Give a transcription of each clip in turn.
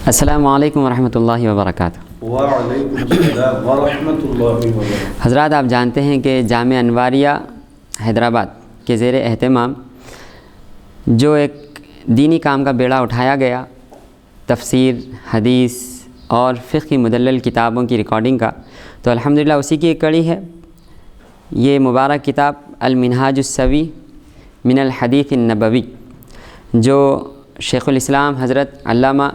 السلام علیکم ورحمۃ اللہ وبرکاتہ۔ وعلیکم السلام ورحمۃ اللہ وبرکاتہ۔ حضرات، آپ جانتے ہیں کہ جامعہ انواریہ حیدرآباد کے زیر اہتمام جو ایک دینی کام کا بیڑا اٹھایا گیا، تفسیر، حدیث اور فقہی مدلل کتابوں کی ریکارڈنگ کا، تو الحمدللہ اسی کی ایک کڑی ہے یہ مبارک کتاب المنہاج السوی من الحدیث النبوی، جو شیخ الاسلام حضرت علامہ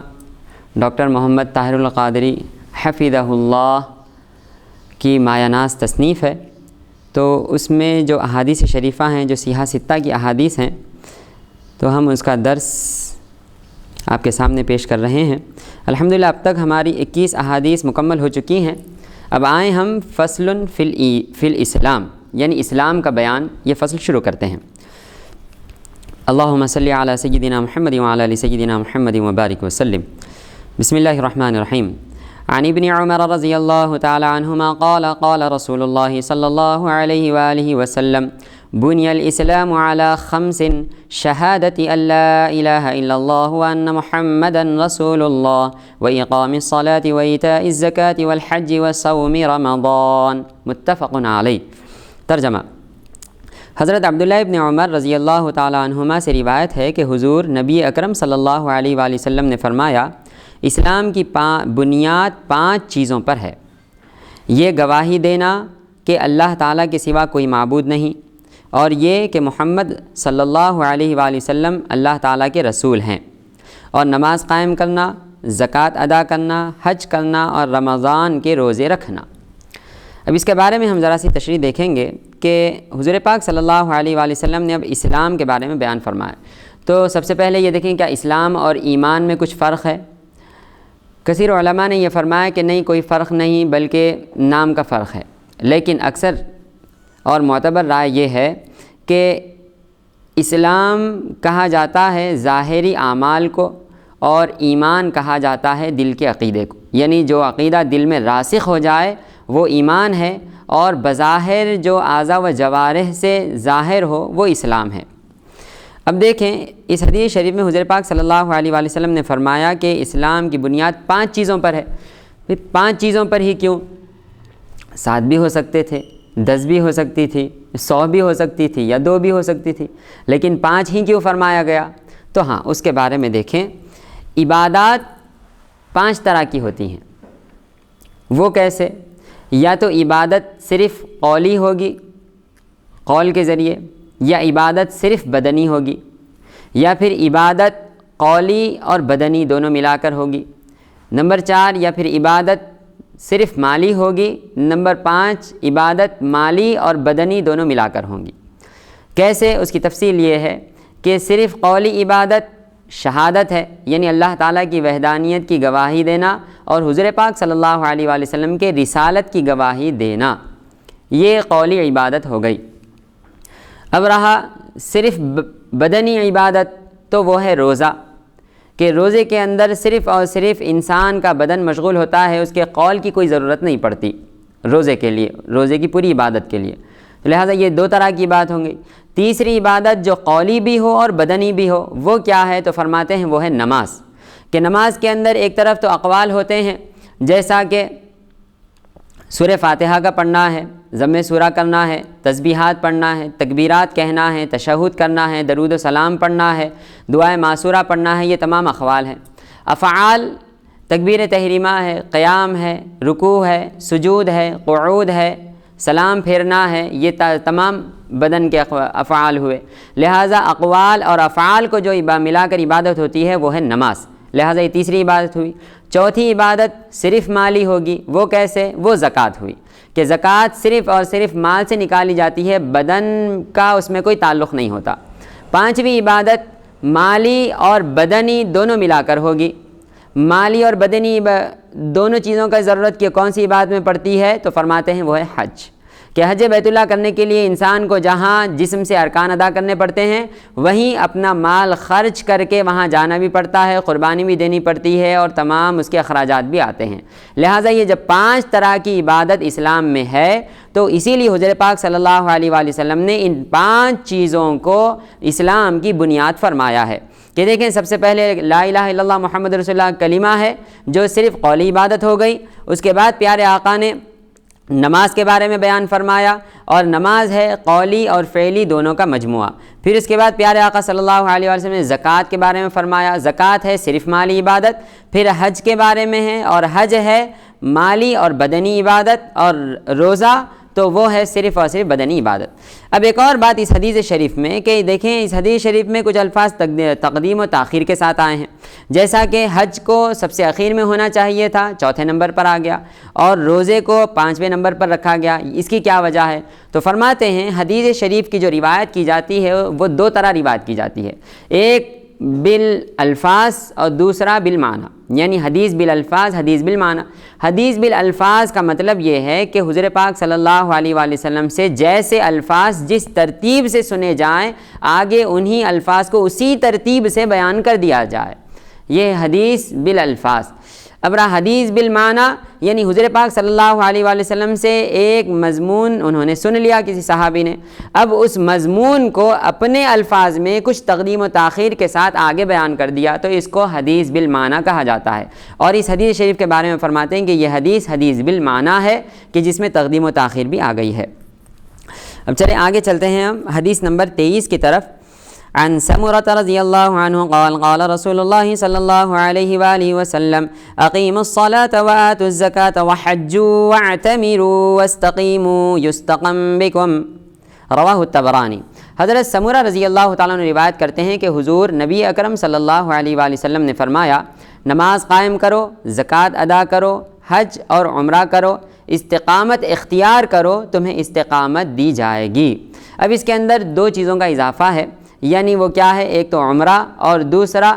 ڈاکٹر محمد طاہر القادری حفظہ اللہ کی مایہ ناز تصنیف ہے۔ تو اس میں جو احادیث شریفہ ہیں، جو صحیحہ ستہ کی احادیث ہیں، تو ہم اس کا درس آپ کے سامنے پیش کر رہے ہیں۔ الحمدللہ اب تک ہماری 21 احادیث مکمل ہو چکی ہیں۔ اب آئیں ہم فصل فی الاسلام، یعنی اسلام کا بیان، یہ فصل شروع کرتے ہیں۔ اللہم صلی علی سیدنا محمد وعلی آل سیدنا محمد وبارک وسلم۔ بسم اللہ الرحمن الرحیم۔ عن ابن عمر رضی اللہ تعالی عنہما قال قال رسول اللہ صلی اللہ علیہ وآلہ وسلم بنی الاسلام علی خمس شہادت ان لا الہ الا اللہ وان محمدا رسول اللہ واقام الصلاة وایتاء الزکاة والحج وصوم رمضان، متفق علیہ۔ ترجمہ: حضرت عبداللہ ابن عمر رضی اللہ تعالی عنہما سے روایت ہے کہ حضور نبی اکرم صلی اللہ علیہ وآلہ وسلم نے فرمایا، اسلام کی بنیاد 5 چیزوں پر ہے۔ یہ گواہی دینا کہ اللہ تعالیٰ کے سوا کوئی معبود نہیں، اور یہ کہ محمد صلی اللہ علیہ وآلہ وسلم اللہ تعالیٰ کے رسول ہیں، اور نماز قائم کرنا، زکوٰۃ ادا کرنا، حج کرنا اور رمضان کے روزے رکھنا۔ اب اس کے بارے میں ہم ذرا سی تشریح دیکھیں گے کہ حضور پاک صلی اللہ علیہ وآلہ وسلم نے اب اسلام کے بارے میں بیان فرمایا۔ تو سب سے پہلے یہ دیکھیں کہ اسلام اور ایمان میں کچھ فرق ہے۔ کثیر علماء نے یہ فرمایا کہ نہیں، کوئی فرق نہیں، بلکہ نام کا فرق ہے، لیکن اکثر اور معتبر رائے یہ ہے کہ اسلام کہا جاتا ہے ظاہری اعمال کو، اور ایمان کہا جاتا ہے دل کے عقیدے کو، یعنی جو عقیدہ دل میں راسخ ہو جائے وہ ایمان ہے، اور بظاہر جو اعضاء و جوارح سے ظاہر ہو وہ اسلام ہے۔ اب دیکھیں، اس حدیث شریف میں حضور پاک صلی اللہ علیہ وآلہ وسلم نے فرمایا کہ اسلام کی بنیاد 5 چیزوں پر ہے۔ 5 چیزوں پر ہی کیوں؟ 7 بھی ہو سکتے تھے، 10 بھی ہو سکتی تھی، 100 بھی ہو سکتی تھی، یا 2 بھی ہو سکتی تھی، لیکن 5 ہی کیوں فرمایا گیا؟ تو ہاں، اس کے بارے میں دیکھیں، عبادات 5 طرح کی ہوتی ہیں۔ وہ کیسے؟ یا تو عبادت صرف قولی ہوگی، قول کے ذریعے، یا عبادت صرف بدنی ہوگی، یا پھر عبادت قولی اور بدنی دونوں ملا کر ہوگی۔ نمبر 4، یا پھر عبادت صرف مالی ہوگی۔ نمبر 5، عبادت مالی اور بدنی دونوں ملا کر ہوں گی۔ کیسے؟ اس کی تفصیل یہ ہے کہ صرف قولی عبادت شہادت ہے، یعنی اللہ تعالیٰ کی وحدانیت کی گواہی دینا اور حضور پاک صلی اللہ علیہ وآلہ وسلم کے رسالت کی گواہی دینا، یہ قولی عبادت ہو گئی۔ اب رہا صرف بدنی عبادت، تو وہ ہے روزہ، کہ روزے کے اندر صرف اور صرف انسان کا بدن مشغول ہوتا ہے، اس کے قول کی کوئی ضرورت نہیں پڑتی روزے کے لیے، روزے کی پوری عبادت کے لیے۔ تو لہٰذا یہ 2 طرح کی بات ہوں گی۔ تیسری عبادت جو قولی بھی ہو اور بدنی بھی ہو، وہ کیا ہے؟ تو فرماتے ہیں وہ ہے نماز، کہ نماز کے اندر ایک طرف تو اقوال ہوتے ہیں، جیسا کہ سورہ فاتحہ کا پڑھنا ہے، ضم سورہ کرنا ہے، تسبیحات پڑھنا ہے، تکبیرات کہنا ہے، تشہد کرنا ہے، درود و سلام پڑھنا ہے، دعائے معصورہ پڑھنا ہے، یہ تمام اقوال ہیں۔ افعال، تکبیر تحریمہ ہے، قیام ہے، رکوع ہے، سجود ہے، قعود ہے، سلام پھیرنا ہے، یہ تمام بدن کے افعال ہوئے۔ لہٰذا اقوال اور افعال کو جو ملا کر عبادت ہوتی ہے وہ ہے نماز، لہٰذا یہ تیسری عبادت ہوئی۔ چوتھی عبادت صرف مالی ہوگی، وہ کیسے؟ وہ زکوٰۃ ہوئی، کہ زکوٰۃ صرف اور صرف مال سے نکالی جاتی ہے، بدن کا اس میں کوئی تعلق نہیں ہوتا۔ 5ویں عبادت مالی اور بدنی دونوں ملا کر ہوگی۔ مالی اور بدنی دونوں چیزوں کا ضرورت کہ کون سی عبادت میں پڑتی ہے؟ تو فرماتے ہیں وہ ہے حج، کہ حج بیت اللہ کرنے کے لیے انسان کو جہاں جسم سے ارکان ادا کرنے پڑتے ہیں وہیں اپنا مال خرچ کر کے وہاں جانا بھی پڑتا ہے، قربانی بھی دینی پڑتی ہے اور تمام اس کے اخراجات بھی آتے ہیں۔ لہٰذا یہ جب 5 طرح کی عبادت اسلام میں ہے تو اسی لیے حضور پاک صلی اللہ علیہ وآلہ وسلم نے ان 5 چیزوں کو اسلام کی بنیاد فرمایا ہے کہ دیکھیں سب سے پہلے لا الہ الا اللہ محمد رسول اللہ کلمہ ہے جو صرف قولی عبادت ہو گئی۔ اس کے بعد پیارے آقا نے نماز کے بارے میں بیان فرمایا اور نماز ہے قولی اور فعلی دونوں کا مجموعہ۔ پھر اس کے بعد پیارے آقا صلی اللہ علیہ وسلم نے زکوٰۃ کے بارے میں فرمایا، زکوٰۃ ہے صرف مالی عبادت۔ پھر حج کے بارے میں ہے اور حج ہے مالی اور بدنی عبادت، اور روزہ تو وہ ہے صرف اور صرف بدنی عبادت۔ اب ایک اور بات اس حدیث شریف میں کہ دیکھیں اس حدیث شریف میں کچھ الفاظ تقدیم و تاخیر کے ساتھ آئے ہیں، جیسا کہ حج کو سب سے اخیر میں ہونا چاہیے تھا، 4تھے نمبر پر آ گیا، اور روزے کو 5ویں نمبر پر رکھا گیا۔ اس کی کیا وجہ ہے؟ تو فرماتے ہیں حدیث شریف کی جو روایت کی جاتی ہے وہ 2 طرح روایت کی جاتی ہے، ایک بالالفاظ اور دوسرا بالمعنی، یعنی حدیث بالالفاظ، حدیث بالمعنی۔ حدیث بالالفاظ کا مطلب یہ ہے کہ حضور پاک صلی اللہ علیہ وآلہ وسلم سے جیسے الفاظ جس ترتیب سے سنے جائیں آگے انہی الفاظ کو اسی ترتیب سے بیان کر دیا جائے، یہ حدیث بالالفاظ۔ اب رہا حدیث بالمعنی، یعنی حضور پاک صلی اللہ علیہ وآلہ وسلم سے ایک مضمون انہوں نے سن لیا کسی صحابی نے، اب اس مضمون کو اپنے الفاظ میں کچھ تقدیم و تاخیر کے ساتھ آگے بیان کر دیا تو اس کو حدیث بالمعنی کہا جاتا ہے۔ اور اس حدیث شریف کے بارے میں فرماتے ہیں کہ یہ حدیث بالمعنی ہے کہ جس میں تقدیم و تاخیر بھی آ گئی ہے۔ اب چلیں آگے چلتے ہیں ہم حدیث نمبر 23 کی طرف۔ عن سمرة رضی اللہ عنہ قال قال رسول اللہ صلی اللہ علیہ وآلہ وسلم اقیموا الصلاة وآتوا الزکاة وحجوا واعتمروا واستقیموا یستقم بکم، رواہ الطبرانی۔ حضرت سمرہ رضی اللہ تعالیٰ عنہ روایت کرتے ہیں کہ حضور نبی اکرم صلی اللہ علیہ وآلہ وسلم نے فرمایا نماز قائم کرو، زکوٰۃ ادا کرو، حج اور عمرہ کرو، استقامت اختیار کرو، تمہیں استقامت دی جائے گی۔ اب اس کے اندر 2 چیزوں کا اضافہ ہے، یعنی وہ کیا ہے؟ ایک تو عمرہ اور دوسرا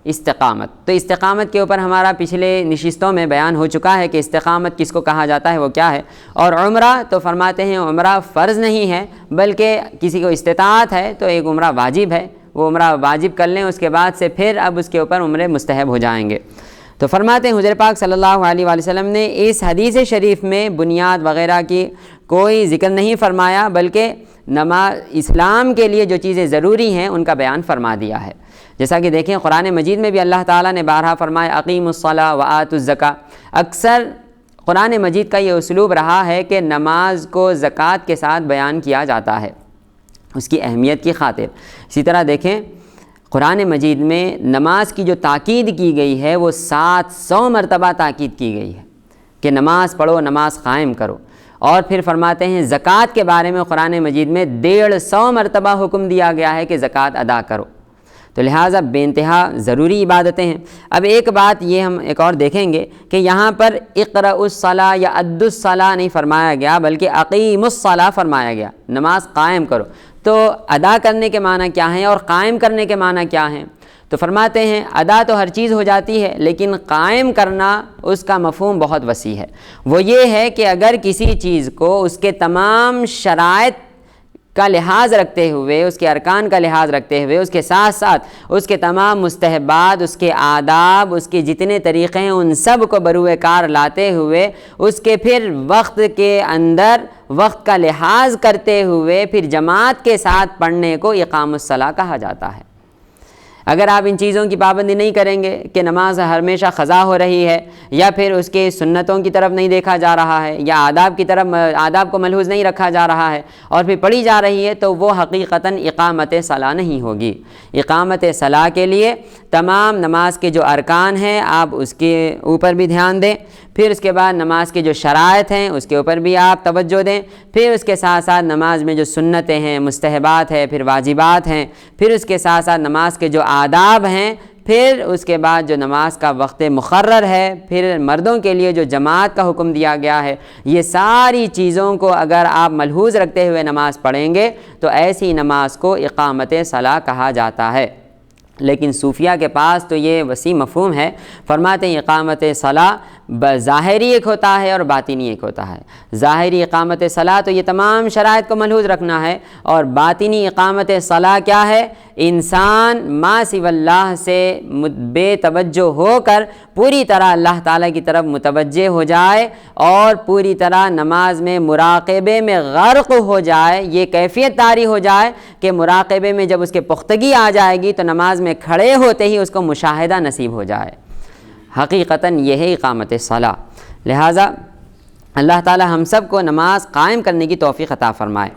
استقامت۔ تو استقامت کے اوپر ہمارا پچھلے نشستوں میں بیان ہو چکا ہے کہ استقامت کس کو کہا جاتا ہے، وہ کیا ہے۔ اور عمرہ تو فرماتے ہیں عمرہ فرض نہیں ہے بلکہ کسی کو استطاعت ہے تو ایک عمرہ واجب ہے، وہ عمرہ واجب کر لیں، اس کے بعد سے پھر اب اس کے اوپر عمرے مستحب ہو جائیں گے۔ تو فرماتے ہیں حضور پاک صلی اللہ علیہ وآلہ وسلم نے اس حدیث شریف میں بنیاد وغیرہ کی کوئی ذکر نہیں فرمایا بلکہ نماز اسلام کے لیے جو چیزیں ضروری ہیں ان کا بیان فرما دیا ہے۔ جیسا کہ دیکھیں قرآن مجید میں بھی اللہ تعالیٰ نے بارہا فرمایا اقیموا الصلاۃ وآتوا الزکاۃ۔ اکثر قرآن مجید کا یہ اسلوب رہا ہے کہ نماز کو زکوٰۃ کے ساتھ بیان کیا جاتا ہے اس کی اہمیت کی خاطر۔ اسی طرح دیکھیں قرآن مجید میں نماز کی جو تاکید کی گئی ہے وہ 700 مرتبہ تاکید کی گئی ہے کہ نماز پڑھو، نماز قائم کرو۔ اور پھر فرماتے ہیں زکوٰۃ کے بارے میں قرآن مجید میں 150 مرتبہ حکم دیا گیا ہے کہ زکوٰۃ ادا کرو۔ تو لہٰذا بے انتہا ضروری عبادتیں ہیں۔ اب ایک بات یہ ہم ایک اور دیکھیں گے کہ یہاں پر اقرأوا الصلاۃ یا ادوا الصلاۃ نہیں فرمایا گیا بلکہ اقیموا الصلاۃ فرمایا گیا، نماز قائم کرو۔ تو ادا کرنے کے معنی کیا ہیں اور قائم کرنے کے معنی کیا ہیں؟ تو فرماتے ہیں ادا تو ہر چیز ہو جاتی ہے لیکن قائم کرنا اس کا مفہوم بہت وسیع ہے۔ وہ یہ ہے کہ اگر کسی چیز کو اس کے تمام شرائط کا لحاظ رکھتے ہوئے، اس کے ارکان کا لحاظ رکھتے ہوئے، اس کے ساتھ ساتھ اس کے تمام مستحبات، اس کے آداب، اس کے جتنے طریقے ہیں ان سب کو بروئے کار لاتے ہوئے اس کے پھر وقت کے اندر وقت کا لحاظ کرتے ہوئے پھر جماعت کے ساتھ پڑھنے کو اقام الصلاۃ کہا جاتا ہے۔ اگر آپ ان چیزوں کی پابندی نہیں کریں گے کہ نماز ہمیشہ قضا ہو رہی ہے یا پھر اس کے سنتوں کی طرف نہیں دیکھا جا رہا ہے یا آداب کی طرف آداب کو ملحوظ نہیں رکھا جا رہا ہے اور پھر پڑھی جا رہی ہے تو وہ حقیقتاً اقامت صلاح نہیں ہوگی۔ اقامت صلاح کے لیے تمام نماز کے جو ارکان ہیں آپ اس کے اوپر بھی دھیان دیں، پھر اس کے بعد نماز کے جو شرائط ہیں اس کے اوپر بھی آپ توجہ دیں، پھر اس کے ساتھ ساتھ نماز میں جو سنتیں ہیں، مستحبات ہیں، پھر واجبات ہیں، پھر اس کے ساتھ ساتھ نماز کے جو آداب ہیں، پھر اس کے بعد جو نماز کا وقت مقرر ہے، پھر مردوں کے لیے جو جماعت کا حکم دیا گیا ہے، یہ ساری چیزوں کو اگر آپ ملحوظ رکھتے ہوئے نماز پڑھیں گے تو ایسی نماز کو اقامت صلاح کہا جاتا ہے۔ لیکن صوفیہ کے پاس تو یہ وسیع مفہوم ہے. فرماتے ہیں اقامت صلاح ظاہری ایک ہوتا ہے اور باطنی ایک ہوتا ہے. ظاہری اقامت صلاح تو یہ تمام شرائط کو ملحوظ رکھنا ہے، اور باطنی اقامت صلاح کیا ہے؟ انسان ما سوی اللہ سے بے توجہ ہو کر پوری طرح اللہ تعالیٰ کی طرف متوجہ ہو جائے اور پوری طرح نماز میں مراقبے میں غرق ہو جائے. یہ کیفیت طاری ہو جائے کہ مراقبے میں جب اس کے پختگی آ جائے گی تو نماز میں کھڑے ہوتے ہی اس کو مشاہدہ نصیب ہو جائے. حقیقتاً یہ ہے اقامت صلاح. لہٰذا اللہ تعالی ہم سب کو نماز قائم کرنے کی توفیق عطا فرمائے.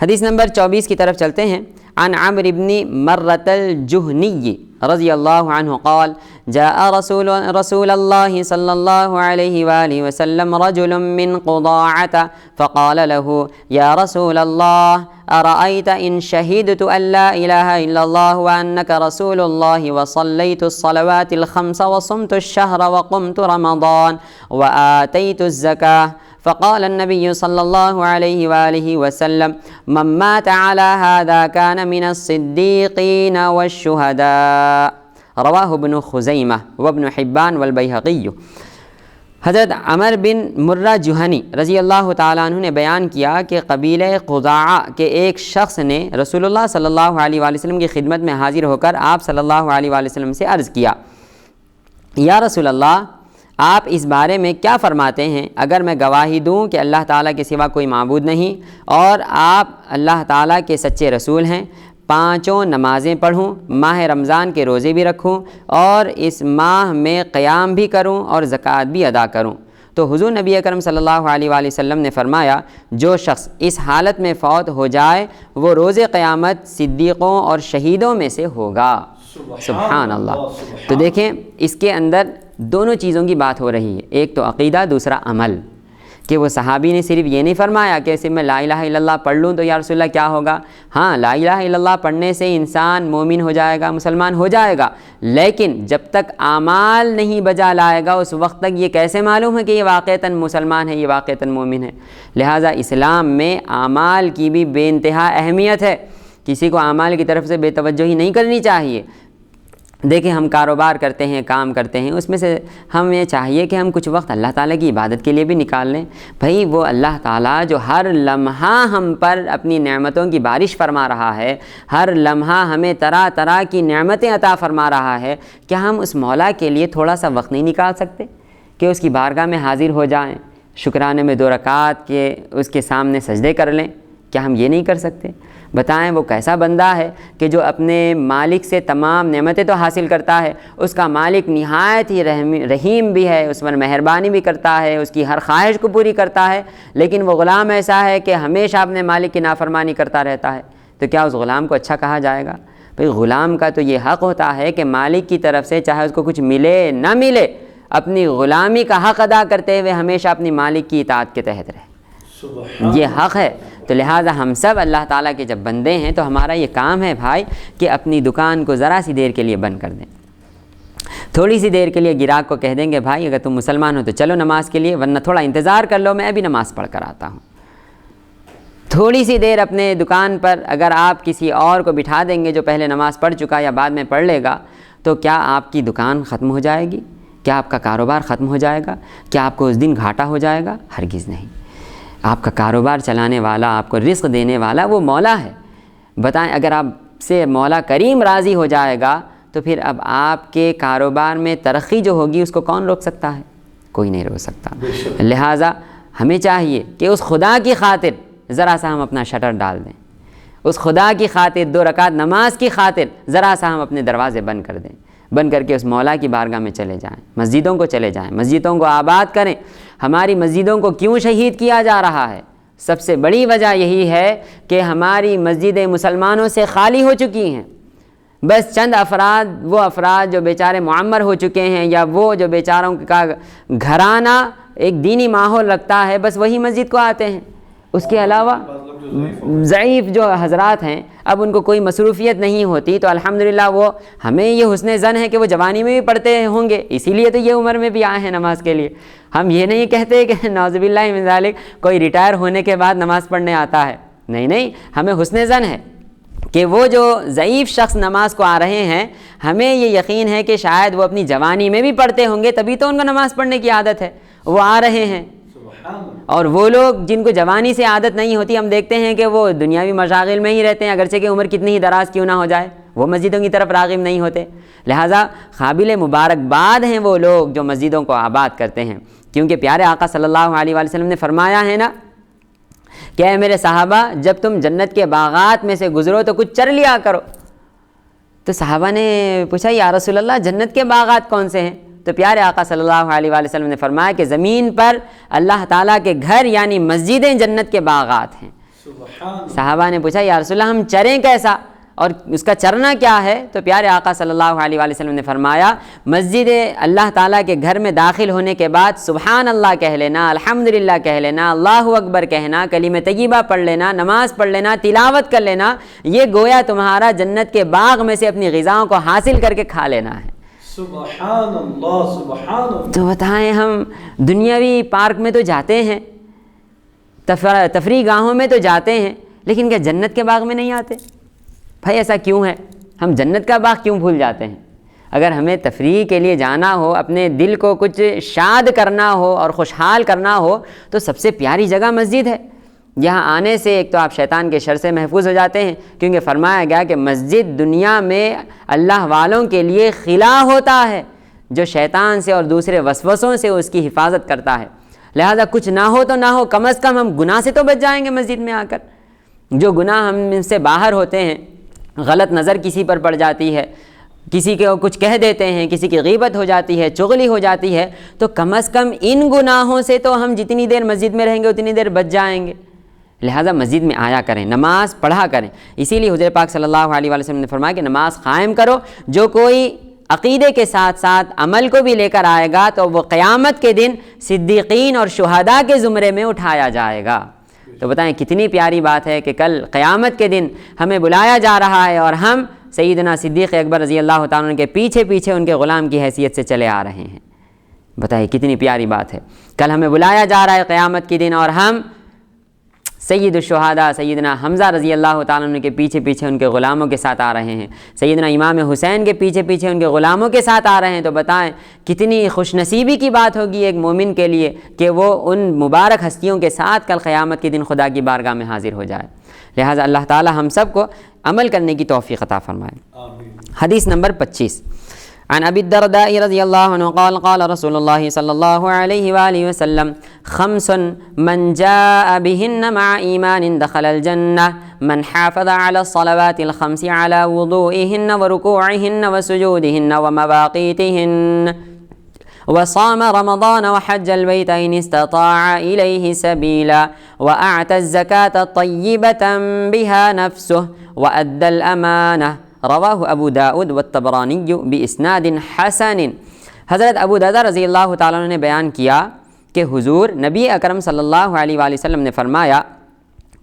حدیث نمبر 24 کی طرف چلتے ہیں. عن عمرو بن مرة الجهني رضی اللہ عنہ قال جاء رسول الله صلی اللہ علیہ وآلہ وسلم رجل من قضاعة فقال له یا رسول اللہ أرأيت إن شهدت أن لا إله إلا الله وأنك رسول الله وصليت الصلوات الخمس وصمت الشهر وقمت رمضان وآتيت الزكاة فقال النبي صلى الله عليه وآله وسلم من مات على هذا كان من الصديقين والشهداء رواه ابن خزیمہ وابن حبان والبیہقی. حضرت عمر بن مرہ جہنی رضی اللہ تعالیٰ عنہ نے بیان کیا کہ قبیلہ قضاعہ کے ایک شخص نے رسول اللہ صلی اللہ علیہ وآلہ وسلم کی خدمت میں حاضر ہو کر آپ صلی اللہ علیہ وآلہ وسلم سے عرض کیا، یا رسول اللہ آپ اس بارے میں کیا فرماتے ہیں؟ اگر میں گواہی دوں کہ اللہ تعالیٰ کے سوا کوئی معبود نہیں اور آپ اللہ تعالیٰ کے سچے رسول ہیں، 5 نمازیں پڑھوں، ماہ رمضان کے روزے بھی رکھوں اور اس ماہ میں قیام بھی کروں اور زکوٰۃ بھی ادا کروں، تو حضور نبی اکرم صلی اللہ علیہ وآلہ وسلم نے فرمایا جو شخص اس حالت میں فوت ہو جائے وہ روز قیامت صدیقوں اور شہیدوں میں سے ہوگا. سبحان اللہ. تو دیکھیں اس کے اندر دونوں چیزوں کی بات ہو رہی ہے، ایک تو عقیدہ، دوسرا عمل. کہ وہ صحابی نے صرف یہ نہیں فرمایا کہ صرف میں لا الہ الا اللہ پڑھ لوں تو یا رسول اللہ کیا ہوگا. ہاں لا الہ الا اللہ پڑھنے سے انسان مومن ہو جائے گا، مسلمان ہو جائے گا، لیکن جب تک اعمال نہیں بجا لائے گا اس وقت تک یہ کیسے معلوم ہے کہ یہ واقعتاً مسلمان ہے، یہ واقعتاً مومن ہے. لہٰذا اسلام میں اعمال کی بھی بے انتہا اہمیت ہے. کسی کو اعمال کی طرف سے بے توجہی نہیں کرنی چاہیے. دیکھیں ہم کاروبار کرتے ہیں، کام کرتے ہیں، اس میں سے ہمیں چاہیے کہ ہم کچھ وقت اللہ تعالیٰ کی عبادت کے لیے بھی نکال لیں. بھائی وہ اللہ تعالیٰ جو ہر لمحہ ہم پر اپنی نعمتوں کی بارش فرما رہا ہے، ہر لمحہ ہمیں طرح طرح کی نعمتیں عطا فرما رہا ہے، کیا ہم اس مولا کے لیے تھوڑا سا وقت نہیں نکال سکتے کہ اس کی بارگاہ میں حاضر ہو جائیں، شکرانے میں 2 رکعت کے اس کے سامنے سجدے کر لیں؟ کیا ہم یہ نہیں کر سکتے؟ بتائیں وہ کیسا بندہ ہے کہ جو اپنے مالک سے تمام نعمتیں تو حاصل کرتا ہے، اس کا مالک نہایت ہی رحیم بھی ہے، اس پر مہربانی بھی کرتا ہے، اس کی ہر خواہش کو پوری کرتا ہے، لیکن وہ غلام ایسا ہے کہ ہمیشہ اپنے مالک کی نافرمانی کرتا رہتا ہے. تو کیا اس غلام کو اچھا کہا جائے گا؟ بھئی غلام کا تو یہ حق ہوتا ہے کہ مالک کی طرف سے چاہے اس کو کچھ ملے نہ ملے، اپنی غلامی کا حق ادا کرتے ہوئے ہمیشہ اپنی مالک کی اطاعت کے تحت رہے. یہ حق ہے. تو لہٰذا ہم سب اللہ تعالیٰ کے جب بندے ہیں تو ہمارا یہ کام ہے بھائی کہ اپنی دکان کو ذرا سی دیر کے لیے بند کر دیں. تھوڑی سی دیر کے لیے گراہک کو کہہ دیں گے بھائی اگر تم مسلمان ہو تو چلو نماز کے لیے، ورنہ تھوڑا انتظار کر لو، میں ابھی نماز پڑھ کر آتا ہوں. تھوڑی سی دیر اپنے دکان پر اگر آپ کسی اور کو بٹھا دیں گے جو پہلے نماز پڑھ چکا یا بعد میں پڑھ لے گا، تو کیا آپ کی دکان ختم ہو جائے گی؟ کیا آپ کا کاروبار ختم ہو جائے گا؟ کیا آپ کو اس دن گھاٹا ہو جائے گا؟ ہرگز نہیں. آپ کا کاروبار چلانے والا، آپ کو رزق دینے والا وہ مولا ہے. بتائیں اگر آپ سے مولا کریم راضی ہو جائے گا تو پھر اب آپ کے کاروبار میں ترقی جو ہوگی اس کو کون روک سکتا ہے؟ کوئی نہیں روک سکتا. لہٰذا ہمیں چاہیے کہ اس خدا کی خاطر ذرا سا ہم اپنا شٹر ڈال دیں، اس خدا کی خاطر 2 رکعت نماز کی خاطر ذرا سا ہم اپنے دروازے بند کر دیں، بند کر کے اس مولا کی بارگاہ میں چلے جائیں، مسجدوں کو چلے جائیں، مسجدوں کو آباد کریں. ہماری مسجدوں کو کیوں شہید کیا جا رہا ہے؟ سب سے بڑی وجہ یہی ہے کہ ہماری مسجدیں مسلمانوں سے خالی ہو چکی ہیں. بس چند افراد، وہ افراد جو بیچارے معمر ہو چکے ہیں یا وہ جو بیچاروں کا گھرانہ ایک دینی ماحول رکھتا ہے، بس وہی مسجد کو آتے ہیں. اس کے علاوہ ضعیف جو حضرات ہیں اب ان کو کوئی مصروفیت نہیں ہوتی، تو الحمدللہ وہ ہمیں یہ حسن ظن ہے کہ وہ جوانی میں بھی پڑھتے ہوں گے، اسی لیے تو یہ عمر میں بھی آئے ہیں نماز کے لیے. ہم یہ نہیں کہتے کہ نعوذ باللہ من ذالک کوئی ریٹائر ہونے کے بعد نماز پڑھنے آتا ہے، نہیں، ہمیں حسن ظن ہے کہ وہ جو ضعیف شخص نماز کو آ رہے ہیں ہمیں یہ یقین ہے کہ شاید وہ اپنی جوانی میں بھی پڑھتے ہوں گے، تبھی تو ان کو نماز پڑھنے کی عادت ہے، وہ آ رہے ہیں۔ اور وہ لوگ جن کو جوانی سے عادت نہیں ہوتی، ہم دیکھتے ہیں کہ وہ دنیاوی مشاغل میں ہی رہتے ہیں، اگرچہ کہ عمر کتنی ہی دراز کیوں نہ ہو جائے، وہ مسجدوں کی طرف راغب نہیں ہوتے۔ لہٰذا قابل مبارکباد ہیں وہ لوگ جو مسجدوں کو آباد کرتے ہیں، کیونکہ پیارے آقا صلی اللہ علیہ وآلہ وسلم نے فرمایا ہے نا کہ اے میرے صحابہ، جب تم جنت کے باغات میں سے گزرو تو کچھ چر لیا کرو۔ تو صحابہ نے پوچھا یا رسول اللہ جنت کے باغات کون سے ہیں؟ تو پیارے آقا صلی اللہ علیہ وآلہ وسلم نے فرمایا کہ زمین پر اللہ تعالیٰ کے گھر یعنی مسجدیں جنت کے باغات ہیں۔ صحابہ نے پوچھا یا رسول اللہ ہم چریں کیسا اور اس کا چرنا کیا ہے؟ تو پیارے آقا صلی اللہ علیہ وآلہ وسلم نے فرمایا مسجد اللہ تعالیٰ کے گھر میں داخل ہونے کے بعد سبحان اللہ کہہ لینا، الحمدللہ کہہ لینا، اللہ اکبر کہنا، کلمہ طیبہ پڑھ لینا، نماز پڑھ لینا، تلاوت کر لینا، یہ گویا تمہارا جنت کے باغ میں سے اپنی غذاؤں کو حاصل کر کے کھا لینا ہے۔ سبحان اللہ سبحان اللہ۔ تو بتائیں ہم دنیاوی پارک میں تو جاتے ہیں، تفریح گاہوں میں تو جاتے ہیں، لیکن کیا جنت کے باغ میں نہیں آتے؟ بھائی ایسا کیوں ہے؟ ہم جنت کا باغ کیوں بھول جاتے ہیں؟ اگر ہمیں تفریح کے لیے جانا ہو، اپنے دل کو کچھ شاد کرنا ہو اور خوشحال کرنا ہو تو سب سے پیاری جگہ مسجد ہے۔ یہاں آنے سے ایک تو آپ شیطان کے شر سے محفوظ ہو جاتے ہیں، کیونکہ فرمایا گیا کہ مسجد دنیا میں اللہ والوں کے لیے خلا ہوتا ہے جو شیطان سے اور دوسرے وسوسوں سے اس کی حفاظت کرتا ہے۔ لہذا کچھ نہ ہو تو نہ ہو، کم از کم ہم گناہ سے تو بچ جائیں گے مسجد میں آ کر۔ جو گناہ ہم سے باہر ہوتے ہیں، غلط نظر کسی پر پڑ جاتی ہے، کسی کو کچھ کہہ دیتے ہیں، کسی کی غیبت ہو جاتی ہے، چغلی ہو جاتی ہے، تو کم از کم ان گناہوں سے تو ہم جتنی دیر مسجد میں رہیں گے اتنی دیر بچ جائیں گے۔ لہٰذا مسجد میں آیا کریں، نماز پڑھا کریں۔ اسی لیے حضور پاک صلی اللہ علیہ وآلہ وسلم نے فرمایا کہ نماز قائم کرو، جو کوئی عقیدے کے ساتھ ساتھ عمل کو بھی لے کر آئے گا تو وہ قیامت کے دن صدیقین اور شہداء کے زمرے میں اٹھایا جائے گا۔ تو بتائیں کتنی پیاری بات ہے کہ کل قیامت کے دن ہمیں بلایا جا رہا ہے اور ہم سیدنا صدیق اکبر رضی اللہ تعالیٰ عنہ کے پیچھے پیچھے ان کے غلام کی حیثیت سے چلے آ رہے ہیں۔ بتائیں کتنی پیاری بات ہے، کل ہمیں بلایا جا رہا ہے قیامت کے دن اور ہم سید الشہداء سیدنا حمزہ رضی اللہ تعالیٰ عنہ کے پیچھے پیچھے ان کے غلاموں کے ساتھ آ رہے ہیں، سیدنا امام حسین کے پیچھے پیچھے ان کے غلاموں کے ساتھ آ رہے ہیں۔ تو بتائیں کتنی خوش نصیبی کی بات ہوگی ایک مومن کے لیے کہ وہ ان مبارک ہستیوں کے ساتھ کل قیامت کے دن خدا کی بارگاہ میں حاضر ہو جائے۔ لہٰذا اللہ تعالی ہم سب کو عمل کرنے کی توفیق عطا فرمائے۔ حدیث نمبر 25 عن ابی الدرداء رضی اللہ عنہ قال قال رسول اللہ صلی اللہ علیہ وآلہ وسلم خمس من جاء بهن مع ایمان دخل الجنہ من حافظ على الصلوات الخمس على وضوئهن وركوعهن وسجودهن ومواقيتهن وصام رمضان وحج البيت إن استطاع إليه سبيلا وأعطى الزكاة طيبة بها نفسه وأدى الأمانة رواہ ابو داؤد والطبرانی باسناد حسن۔ حضرت ابو درداء رضی اللہ تعالیٰ عنہ نے بیان کیا کہ حضور نبی اکرم صلی اللہ علیہ وآلہ وسلم نے فرمایا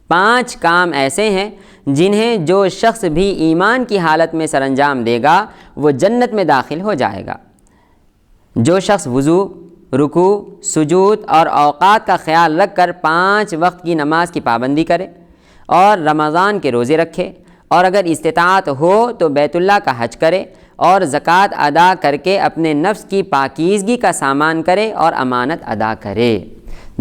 5 کام ایسے ہیں جنہیں جو شخص بھی ایمان کی حالت میں سر انجام دے گا وہ جنت میں داخل ہو جائے گا۔ جو شخص وضو، رکوع، سجود اور اوقات کا خیال رکھ کر 5 وقت کی نماز کی پابندی کرے اور رمضان کے روزے رکھے اور اگر استطاعت ہو تو بیت اللہ کا حج کرے اور زکوٰۃ ادا کر کے اپنے نفس کی پاکیزگی کا سامان کرے اور امانت ادا کرے۔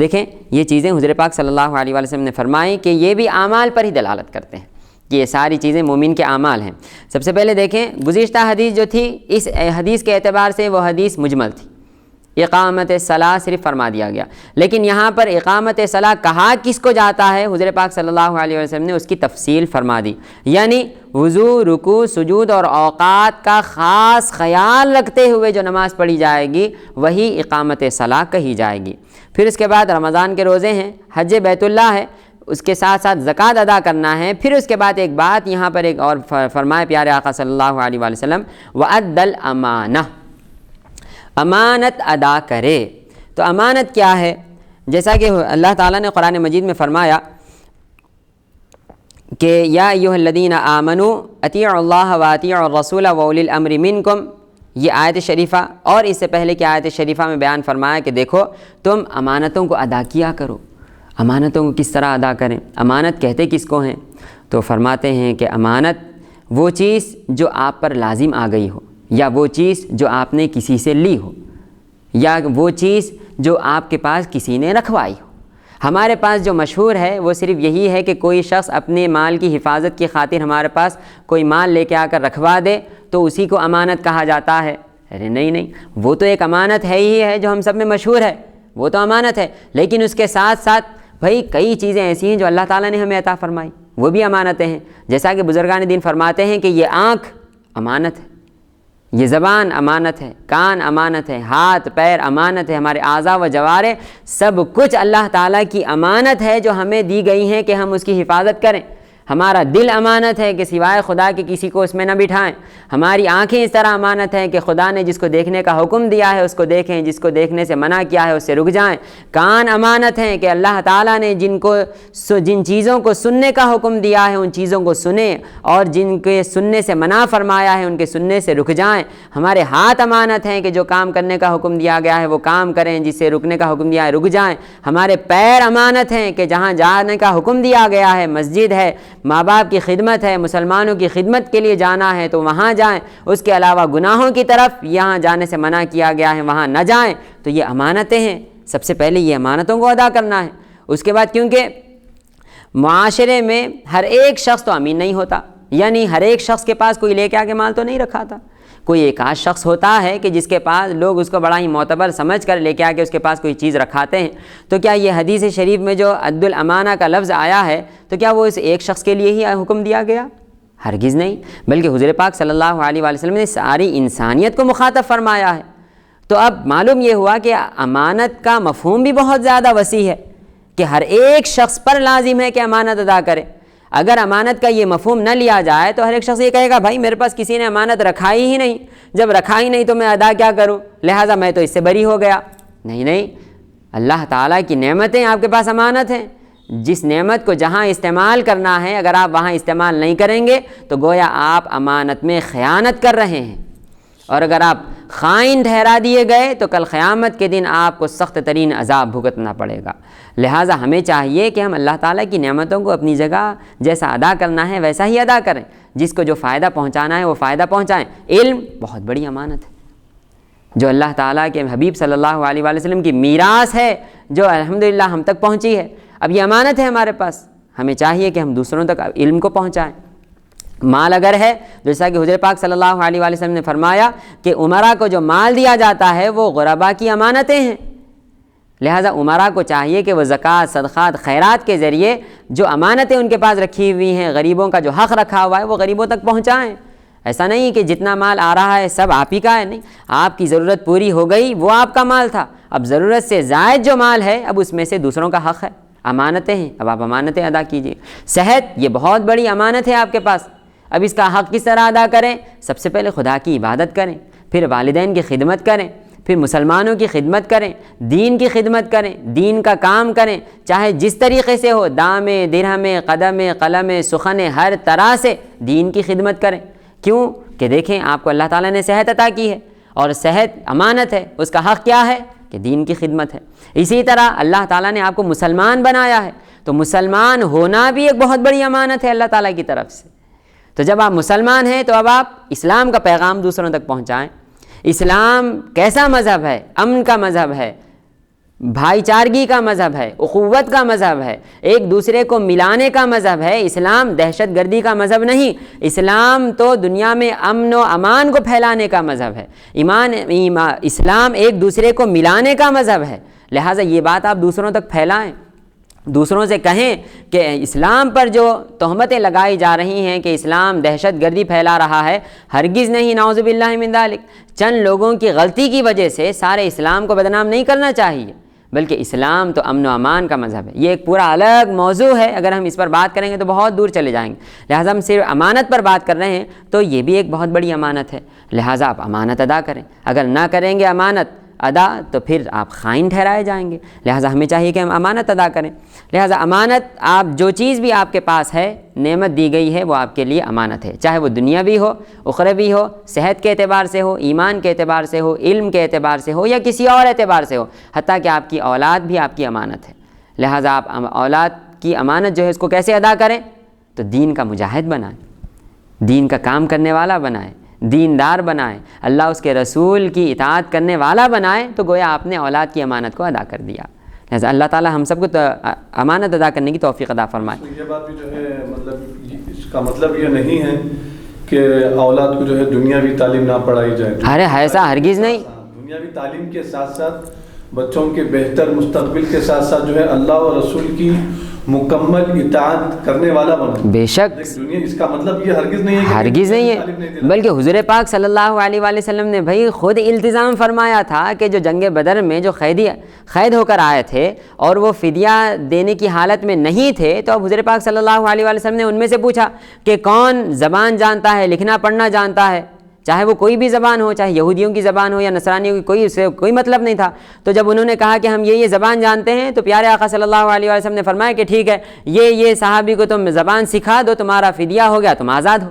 دیکھیں یہ چیزیں حضور پاک صلی اللہ علیہ وآلہ وسلم نے فرمائی کہ یہ بھی اعمال پر ہی دلالت کرتے ہیں کہ یہ ساری چیزیں مومن کے اعمال ہیں۔ سب سے پہلے دیکھیں گزشتہ حدیث جو تھی اس حدیث کے اعتبار سے وہ حدیث مجمل تھی، اقامت صلاح صرف فرما دیا گیا، لیکن یہاں پر اقامت صلاح کہا کس کو جاتا ہے حضور پاک صلی اللہ علیہ وسلم نے اس کی تفصیل فرما دی، یعنی وضو، رکوع، سجود اور اوقات کا خاص خیال رکھتے ہوئے جو نماز پڑھی جائے گی وہی اقامت صلاح کہی جائے گی۔ پھر اس کے بعد رمضان کے روزے ہیں، حج بیت اللہ ہے، اس کے ساتھ ساتھ زکوٰۃ ادا کرنا ہے۔ پھر اس کے بعد ایک بات یہاں پر ایک اور فرمائے پیارے آقا صلی اللہ علیہ وآلہ وسلم وَأَدَّ الْأَمَانَةَ، امانت ادا کرے۔ تو امانت کیا ہے؟ جیسا کہ اللہ تعالیٰ نے قرآن مجید میں فرمایا کہ یا ایھا الذین آمنوا اطیعوا اللہ واطیعوا الرسول واولی الامر منکم، یہ آیت شریفہ، اور اس سے پہلے کی آیت شریفہ میں بیان فرمایا کہ دیکھو تم امانتوں کو ادا کیا کرو۔ امانتوں کو کس طرح ادا کریں؟ امانت کہتے کس کو ہیں؟ تو فرماتے ہیں کہ امانت وہ چیز جو آپ پر لازم آ گئی ہو، یا وہ چیز جو آپ نے کسی سے لی ہو، یا وہ چیز جو آپ کے پاس کسی نے رکھوائی ہو۔ ہمارے پاس جو مشہور ہے وہ صرف یہی ہے کہ کوئی شخص اپنے مال کی حفاظت کی خاطر ہمارے پاس کوئی مال لے کے آ کر رکھوا دے تو اسی کو امانت کہا جاتا ہے۔ ارے نہیں، وہ تو ایک امانت ہے ہی ہے جو ہم سب میں مشہور ہے، وہ تو امانت ہے، لیکن اس کے ساتھ ساتھ بھائی کئی چیزیں ایسی ہیں جو اللہ تعالیٰ نے ہمیں عطا فرمائی، وہ بھی امانتیں ہیں۔ جیسا کہ بزرگان دین فرماتے ہیں کہ یہ آنکھ امانت ہے، یہ زبان امانت ہے، کان امانت ہے، ہاتھ پیر امانت ہے، ہمارے اعضاء و جوارح سب کچھ اللہ تعالیٰ کی امانت ہے جو ہمیں دی گئی ہیں کہ ہم اس کی حفاظت کریں۔ ہمارا دل امانت ہے کہ سوائے خدا کے کسی کو اس میں نہ بٹھائیں۔ ہماری آنکھیں اس طرح امانت ہیں کہ خدا نے جس کو دیکھنے کا حکم دیا ہے اس کو دیکھیں، جس کو دیکھنے سے منع کیا ہے اس سے رک جائیں۔ کان امانت ہیں کہ اللہ تعالیٰ نے جن چیزوں کو سننے کا حکم دیا ہے ان چیزوں کو سنیں، اور جن کے سننے سے منع فرمایا ہے ان کے سننے سے رک جائیں۔ ہمارے ہاتھ امانت ہیں کہ جو کام کرنے کا حکم دیا گیا ہے وہ کام کریں، جس سے رکنے کا حکم دیا ہے رک جائیں۔ ہمارے پیر امانت ہیں کہ جہاں جانے کا حکم دیا گیا ہے، مسجد ہے، ماں باپ کی خدمت ہے، مسلمانوں کی خدمت کے لیے جانا ہے تو وہاں جائیں، اس کے علاوہ گناہوں کی طرف یہاں جانے سے منع کیا گیا ہے وہاں نہ جائیں۔ تو یہ امانتیں ہیں، سب سے پہلے یہ امانتوں کو ادا کرنا ہے۔ اس کے بعد کیونکہ معاشرے میں ہر ایک شخص تو امین نہیں ہوتا، یعنی ہر ایک شخص کے پاس کوئی لے کے آگے مال تو نہیں رکھا تھا، کوئی ایک آدھ شخص ہوتا ہے کہ جس کے پاس لوگ اس کو بڑا ہی معتبر سمجھ کر لے کے آ کے اس کے پاس کوئی چیز رکھاتے ہیں۔ تو کیا یہ حدیث شریف میں جو عد الامانہ کا لفظ آیا ہے تو کیا وہ اس ایک شخص کے لیے ہی حکم دیا گیا؟ ہرگز نہیں، بلکہ حضور پاک صلی اللہ علیہ وآلہ وسلم نے ساری انسانیت کو مخاطب فرمایا ہے۔ تو اب معلوم یہ ہوا کہ امانت کا مفہوم بھی بہت زیادہ وسیع ہے کہ ہر ایک شخص پر لازم ہے کہ امانت ادا کرے۔ اگر امانت کا یہ مفہوم نہ لیا جائے تو ہر ایک شخص یہ کہے گا بھائی میرے پاس کسی نے امانت رکھائی ہی نہیں، جب رکھائی نہیں تو میں ادا کیا کروں، لہٰذا میں تو اس سے بری ہو گیا۔ نہیں، اللہ تعالیٰ کی نعمتیں آپ کے پاس امانت ہیں، جس نعمت کو جہاں استعمال کرنا ہے اگر آپ وہاں استعمال نہیں کریں گے تو گویا آپ امانت میں خیانت کر رہے ہیں، اور اگر آپ خائن ٹھہرا دیے گئے تو کل قیامت کے دن آپ کو سخت ترین عذاب بھگتنا پڑے گا۔ لہٰذا ہمیں چاہیے کہ ہم اللہ تعالیٰ کی نعمتوں کو اپنی جگہ جیسا ادا کرنا ہے ویسا ہی ادا کریں، جس کو جو فائدہ پہنچانا ہے وہ فائدہ پہنچائیں۔ علم بہت بڑی امانت ہے جو اللہ تعالیٰ کے حبیب صلی اللہ علیہ وآلہ وسلم کی میراث ہے، جو الحمدللہ ہم تک پہنچی ہے۔ اب یہ امانت ہے ہمارے پاس، ہمیں چاہیے کہ ہم دوسروں تک علم کو پہنچائیں۔ مال اگر ہے، جیسا کہ حضور پاک صلی اللہ علیہ وآلہ وسلم نے فرمایا کہ عمرا کو جو مال دیا جاتا ہے وہ غربا کی امانتیں ہیں، لہٰذا عمرا کو چاہیے کہ وہ زکوٰۃ، صدقات، خیرات کے ذریعے جو امانتیں ان کے پاس رکھی ہوئی ہیں، غریبوں کا جو حق رکھا ہوا ہے وہ غریبوں تک پہنچائیں۔ ایسا نہیں کہ جتنا مال آ رہا ہے سب آپ ہی کا ہے، نہیں، آپ کی ضرورت پوری ہو گئی وہ آپ کا مال تھا، اب ضرورت سے زائد جو مال ہے اب اس میں سے دوسروں کا حق ہے، امانتیں ہیں، اب آپ امانتیں ادا کیجیے۔ صحت یہ بہت بڑی امانت ہے آپ کے پاس، اب اس کا حق کس طرح ادا کریں؟ سب سے پہلے خدا کی عبادت کریں، پھر والدین کی خدمت کریں، پھر مسلمانوں کی خدمت کریں، دین کی خدمت کریں، دین کا کام کریں، چاہے جس طریقے سے ہو، دام درہم قدم قلم سخن، ہر طرح سے دین کی خدمت کریں۔ کیوں کہ دیکھیں آپ کو اللہ تعالیٰ نے صحت عطا کی ہے اور صحت امانت ہے، اس کا حق کیا ہے کہ دین کی خدمت ہے۔ اسی طرح اللہ تعالیٰ نے آپ کو مسلمان بنایا ہے تو مسلمان ہونا بھی ایک بہت بڑی امانت ہے اللہ تعالیٰ کی طرف سے۔ تو جب آپ مسلمان ہیں تو اب آپ اسلام کا پیغام دوسروں تک پہنچائیں۔ اسلام کیسا مذہب ہے؟ امن کا مذہب ہے، بھائی چارگی کا مذہب ہے، اخوت کا مذہب ہے، ایک دوسرے کو ملانے کا مذہب ہے۔ اسلام دہشت گردی کا مذہب نہیں، اسلام تو دنیا میں امن و امان کو پھیلانے کا مذہب ہے۔ اسلام ایک دوسرے کو ملانے کا مذہب ہے، لہٰذا یہ بات آپ دوسروں تک پھیلائیں، دوسروں سے کہیں کہ اسلام پر جو تہمتیں لگائی جا رہی ہیں کہ اسلام دہشت گردی پھیلا رہا ہے، ہرگز نہیں، نعوذ باللہ من ذالک۔ چند لوگوں کی غلطی کی وجہ سے سارے اسلام کو بدنام نہیں کرنا چاہیے، بلکہ اسلام تو امن و امان کا مذہب ہے۔ یہ ایک پورا الگ موضوع ہے، اگر ہم اس پر بات کریں گے تو بہت دور چلے جائیں گے، لہٰذا ہم صرف امانت پر بات کر رہے ہیں تو یہ بھی ایک بہت بڑی امانت ہے، لہٰذا آپ امانت ادا کریں۔ اگر نہ کریں گے امانت ادا تو پھر آپ خائن ٹھہرائے جائیں گے، لہٰذا ہمیں چاہیے کہ ہم امانت ادا کریں۔ لہٰذا امانت، آپ جو چیز بھی آپ کے پاس ہے، نعمت دی گئی ہے، وہ آپ کے لیے امانت ہے، چاہے وہ دنیاوی ہو، اخروی ہو، صحت کے اعتبار سے ہو، ایمان کے اعتبار سے ہو، علم کے اعتبار سے ہو یا کسی اور اعتبار سے ہو، حتیٰ کہ آپ کی اولاد بھی آپ کی امانت ہے۔ لہٰذا آپ اولاد کی امانت جو ہے اس کو کیسے ادا کریں؟ تو دین کا مجاہد بنائیں، دین کا کام کرنے والا بنائیں، دیندار بنائیں، اللہ اس کے رسول کی اطاعت کرنے والا بنائیں، تو گویا آپ نے اولاد کی امانت کو ادا کر دیا۔ لہٰذا اللہ تعالیٰ ہم سب کو امانت ادا کرنے کی توفیق عطا فرمائے۔ یہ بات بھی جو ہے مطلب اس کا مطلب یہ نہیں ہے کہ اولاد کو جو ہے دنیاوی تعلیم نہ پڑھائی جائے، ارے ایسا ہرگز نہیں۔ دنیاوی تعلیم کے ساتھ ساتھ بچوں کے بہتر مستقبل کے ساتھ ساتھ جو ہے اللہ و رسول کی مکمل اطاعت کرنے والا بنا۔ بے شک دنیا اس کا مطلب یہ ہرگز نہیں ہے کہ ہرگز نہیں ہے، بلکہ حضور پاک صلی اللہ علیہ وآلہ وسلم نے بھائی خود التزام فرمایا تھا کہ جو جنگ بدر میں جو قید ہو کر آئے تھے اور وہ فدیہ دینے کی حالت میں نہیں تھے، تو اب حضور پاک صلی اللہ علیہ وآلہ وسلم نے ان میں سے پوچھا کہ کون زبان جانتا ہے، لکھنا پڑھنا جانتا ہے، چاہے وہ کوئی بھی زبان ہو، چاہے یہودیوں کی زبان ہو یا نصرانیوں کی، اس سے کوئی مطلب نہیں تھا۔ تو جب انہوں نے کہا کہ ہم یہ زبان جانتے ہیں، تو پیارے آقا صلی اللہ علیہ وسلم نے فرمایا کہ ٹھیک ہے، یہ صحابی کو تم زبان سکھا دو، تمہارا فدیہ ہو گیا، تم آزاد ہو۔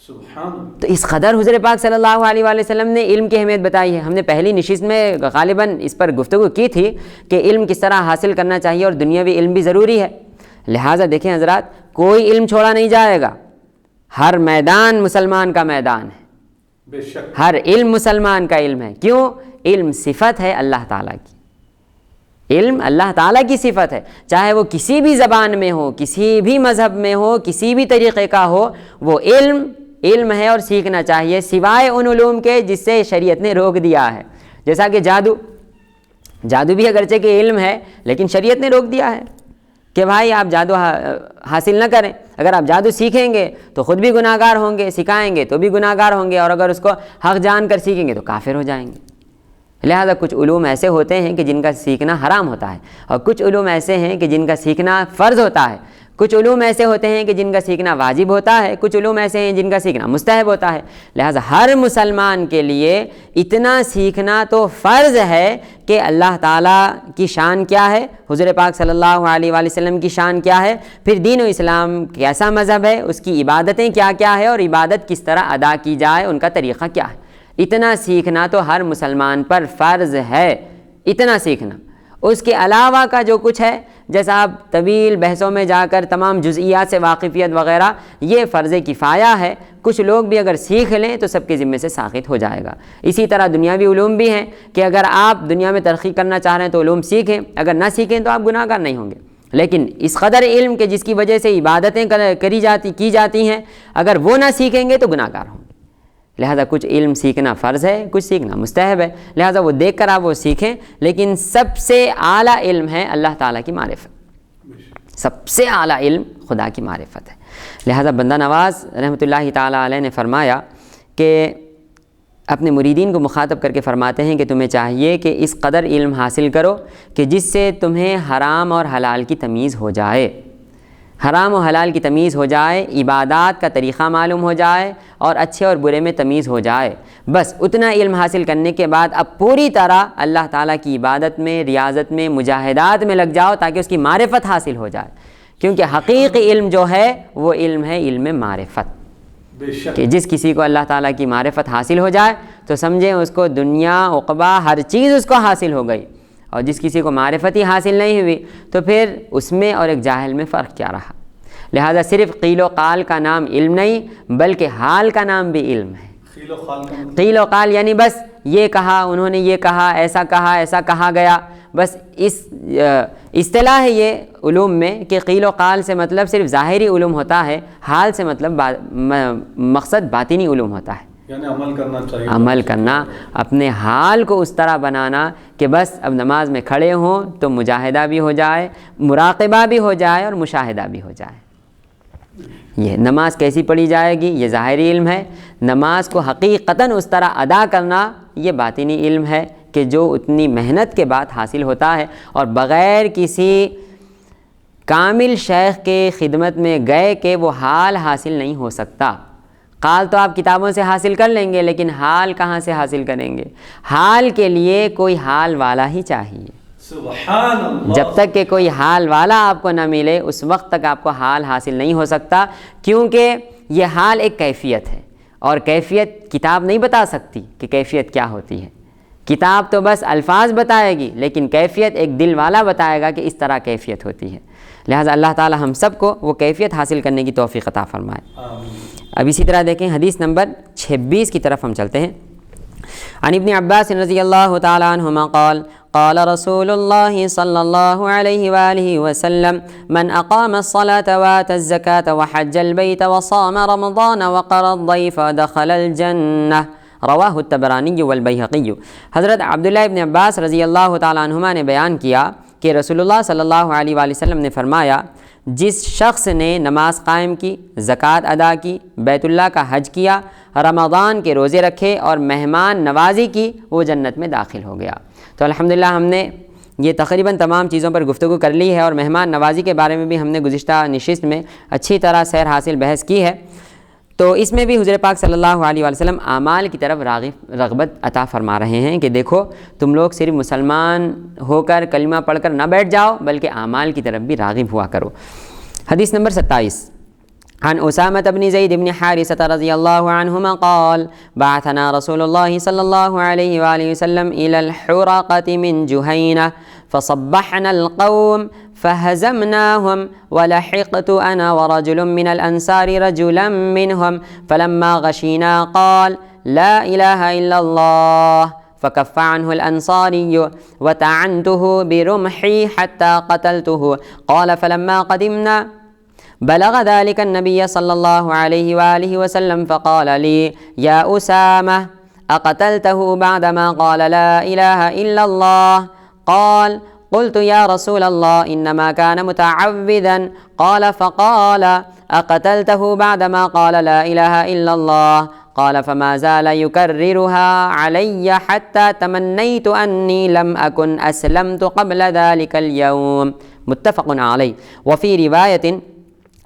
سبحان۔ تو اس قدر حضور پاک صلی اللہ علیہ وآلہ وسلم نے علم کی اہمیت بتائی ہے۔ ہم نے پہلی نشست میں غالباً اس پر گفتگو کی تھی کہ علم کس طرح حاصل کرنا چاہیے اور دنیاوی علم بھی ضروری ہے۔ لہٰذا دیکھیں حضرات، کوئی علم چھوڑا نہیں جائے گا، ہر میدان مسلمان کا میدان ہے، بے شک ہر علم مسلمان کا علم ہے۔ کیوں؟ علم صفت ہے اللہ تعالیٰ کی، علم اللہ تعالیٰ کی صفت ہے، چاہے وہ کسی بھی زبان میں ہو، کسی بھی مذہب میں ہو، کسی بھی طریقے کا ہو، وہ علم ہے اور سیکھنا چاہیے، سوائے ان علوم کے جس سے شریعت نے روک دیا ہے، جیسا کہ جادو بھی اگرچہ کہ علم ہے لیکن شریعت نے روک دیا ہے کہ بھائی آپ جادو حاصل نہ کریں۔ اگر آپ جادو سیکھیں گے تو خود بھی گناہ گار ہوں گے، سکھائیں گے تو بھی گناہ گار ہوں گے، اور اگر اس کو حق جان کر سیکھیں گے تو کافر ہو جائیں گے۔ لہذا کچھ علوم ایسے ہوتے ہیں کہ جن کا سیکھنا حرام ہوتا ہے، اور کچھ علوم ایسے ہیں کہ جن کا سیکھنا فرض ہوتا ہے، کچھ علوم ایسے ہوتے ہیں کہ جن کا سیکھنا واجب ہوتا ہے، کچھ علوم ایسے ہیں جن کا سیکھنا مستحب ہوتا ہے۔ لہذا ہر مسلمان کے لیے اتنا سیکھنا تو فرض ہے کہ اللہ تعالیٰ کی شان کیا ہے، حضور پاک صلی اللہ علیہ وآلہ وسلم کی شان کیا ہے، پھر دین و اسلام کیسا مذہب ہے، اس کی عبادتیں کیا کیا ہے اور عبادت کس طرح ادا کی جائے، ان کا طریقہ کیا ہے۔ اتنا سیکھنا تو ہر مسلمان پر فرض ہے، اتنا سیکھنا۔ اس کے علاوہ کا جو کچھ ہے، جیسا آپ طویل بحثوں میں جا کر تمام جزئیات سے واقفیت وغیرہ، یہ فرض کفایہ ہے، کچھ لوگ بھی اگر سیکھ لیں تو سب کے ذمے سے ساقط ہو جائے گا۔ اسی طرح دنیاوی علوم بھی ہیں کہ اگر آپ دنیا میں ترقی کرنا چاہ رہے ہیں تو علوم سیکھیں، اگر نہ سیکھیں تو آپ گناہ گار نہیں ہوں گے۔ لیکن اس قدر علم کہ جس کی وجہ سے عبادتیں کی جاتی ہیں، اگر وہ نہ سیکھیں گے تو گناہ گار ہوں گے۔ لہذا کچھ علم سیکھنا فرض ہے، کچھ سیکھنا مستحب ہے، لہذا وہ دیکھ کر آپ وہ سیکھیں، لیکن سب سے اعلیٰ علم ہے اللہ تعالیٰ کی معرفت، سب سے اعلیٰ علم خدا کی معرفت ہے۔ لہذا بندہ نواز رحمۃ اللہ تعالیٰ علیہ نے فرمایا کہ اپنے مریدین کو مخاطب کر کے فرماتے ہیں کہ تمہیں چاہیے کہ اس قدر علم حاصل کرو کہ جس سے تمہیں حرام اور حلال کی تمیز ہو جائے، حرام و حلال کی تمیز ہو جائے، عبادات کا طریقہ معلوم ہو جائے اور اچھے اور برے میں تمیز ہو جائے۔ بس اتنا علم حاصل کرنے کے بعد اب پوری طرح اللہ تعالیٰ کی عبادت میں، ریاضت میں، مجاہدات میں لگ جاؤ تاکہ اس کی معرفت حاصل ہو جائے، کیونکہ حقیقی علم جو ہے وہ علم ہے علم معرفت، کہ جس کسی کو اللہ تعالیٰ کی معرفت حاصل ہو جائے تو سمجھیں اس کو دنیا عقبہ ہر چیز اس کو حاصل ہو گئی، اور جس کسی کو معرفت ہی حاصل نہیں ہوئی تو پھر اس میں اور ایک جاہل میں فرق کیا رہا۔ لہذا صرف قیل و قال کا نام علم نہیں بلکہ حال کا نام بھی علم ہے۔ قیل و قال یعنی بس یہ کہا، انہوں نے یہ کہا، ایسا کہا گیا، بس اس اصطلاح ہے یہ علوم میں کہ قیل و قال سے مطلب صرف ظاہری علوم ہوتا ہے، حال سے مطلب مقصد باطنی علوم ہوتا ہے، یعنی عمل کرنا چاہیے، عمل کرنا، اپنے حال کو اس طرح بنانا کہ بس اب نماز میں کھڑے ہوں تو مجاہدہ بھی ہو جائے، مراقبہ بھی ہو جائے اور مشاہدہ بھی ہو جائے۔ یہ نماز کیسی پڑھی جائے گی یہ ظاہری علم ہے، نماز کو حقیقتاً اس طرح ادا کرنا یہ باطنی علم ہے کہ جو اتنی محنت کے بعد حاصل ہوتا ہے، اور بغیر کسی کامل شیخ کے خدمت میں گئے کہ وہ حال حاصل نہیں ہو سکتا۔ قال تو آپ کتابوں سے حاصل کر لیں گے لیکن حال کہاں سے حاصل کریں گے؟ حال کے لیے کوئی حال والا ہی چاہیے۔ سبحان اللہ۔ جب تک کہ کوئی حال والا آپ کو نہ ملے اس وقت تک آپ کو حال حاصل نہیں ہو سکتا، کیونکہ یہ حال ایک کیفیت ہے، اور کیفیت کتاب نہیں بتا سکتی کہ کیفیت کیا ہوتی ہے۔ کتاب تو بس الفاظ بتائے گی لیکن کیفیت ایک دل والا بتائے گا کہ اس طرح کیفیت ہوتی ہے۔ لہٰذا اللہ تعالی ہم سب کو وہ کیفیت حاصل کرنے کی توفیق عطا فرمائے۔ اب اسی طرح دیکھیں حدیث نمبر 26 کی طرف ہم چلتے ہیں۔ عن ابن عباس رضی اللہ تعالی عنہما قال قال رسول اللہ صلی اللہ علیہ وآلہ وسلم من اقام الصلاة وآتى الزکاة وحج البیت وصام رمضان وقر الضیف دخل الجنہ، رواہ الطبرانی والبیہقی۔ حضرت عبداللہ ابن عباس رضی اللہ تعالی عنہما نے بیان کیا کہ رسول اللہ صلی اللہ علیہ وآلہ وسلم نے فرمایا، جس شخص نے نماز قائم کی، زکوٰۃ ادا کی، بیت اللہ کا حج کیا، رمضان کے روزے رکھے اور مہمان نوازی کی، وہ جنت میں داخل ہو گیا۔ تو الحمدللہ ہم نے یہ تقریباً تمام چیزوں پر گفتگو کر لی ہے، اور مہمان نوازی کے بارے میں بھی ہم نے گزشتہ نشست میں اچھی طرح سیر حاصل بحث کی ہے۔ تو اس میں بھی حضور پاک صلی اللہ علیہ وآلہ وسلم اعمال کی طرف رغبت عطا فرما رہے ہیں کہ دیکھو تم لوگ صرف مسلمان ہو کر کلمہ پڑھ کر نہ بیٹھ جاؤ، بلکہ اعمال کی طرف بھی راغب ہوا کرو۔ حدیث نمبر 27 عن أسامة بن زيد بن حارثة رضي الله عنهما قال بعثنا رسول الله صلى الله عليه وآله وسلم إلى الحرقة من جهينة فصبحنا القوم فهزمناهم ولحقت أنا ورجل من الأنصار رجلا منهم فلما غشينا قال لا إله إلا الله فكف عنه الأنصاري وتعنته برمحي حتى قتلته قال فلما قدمنا بلغ ذلك النبي صلى الله عليه وآله وسلم فقال لي يا أسامة أقتلته بعدما قال لا إله إلا الله قال قلت يا رسول الله إنما كان متعوذا قال فقال أقتلته بعدما قال لا إله إلا الله قال فما زال يكررها علي حتى تمنيت أني لم أكن أسلمت قبل ذلك اليوم متفق عليه وفي رواية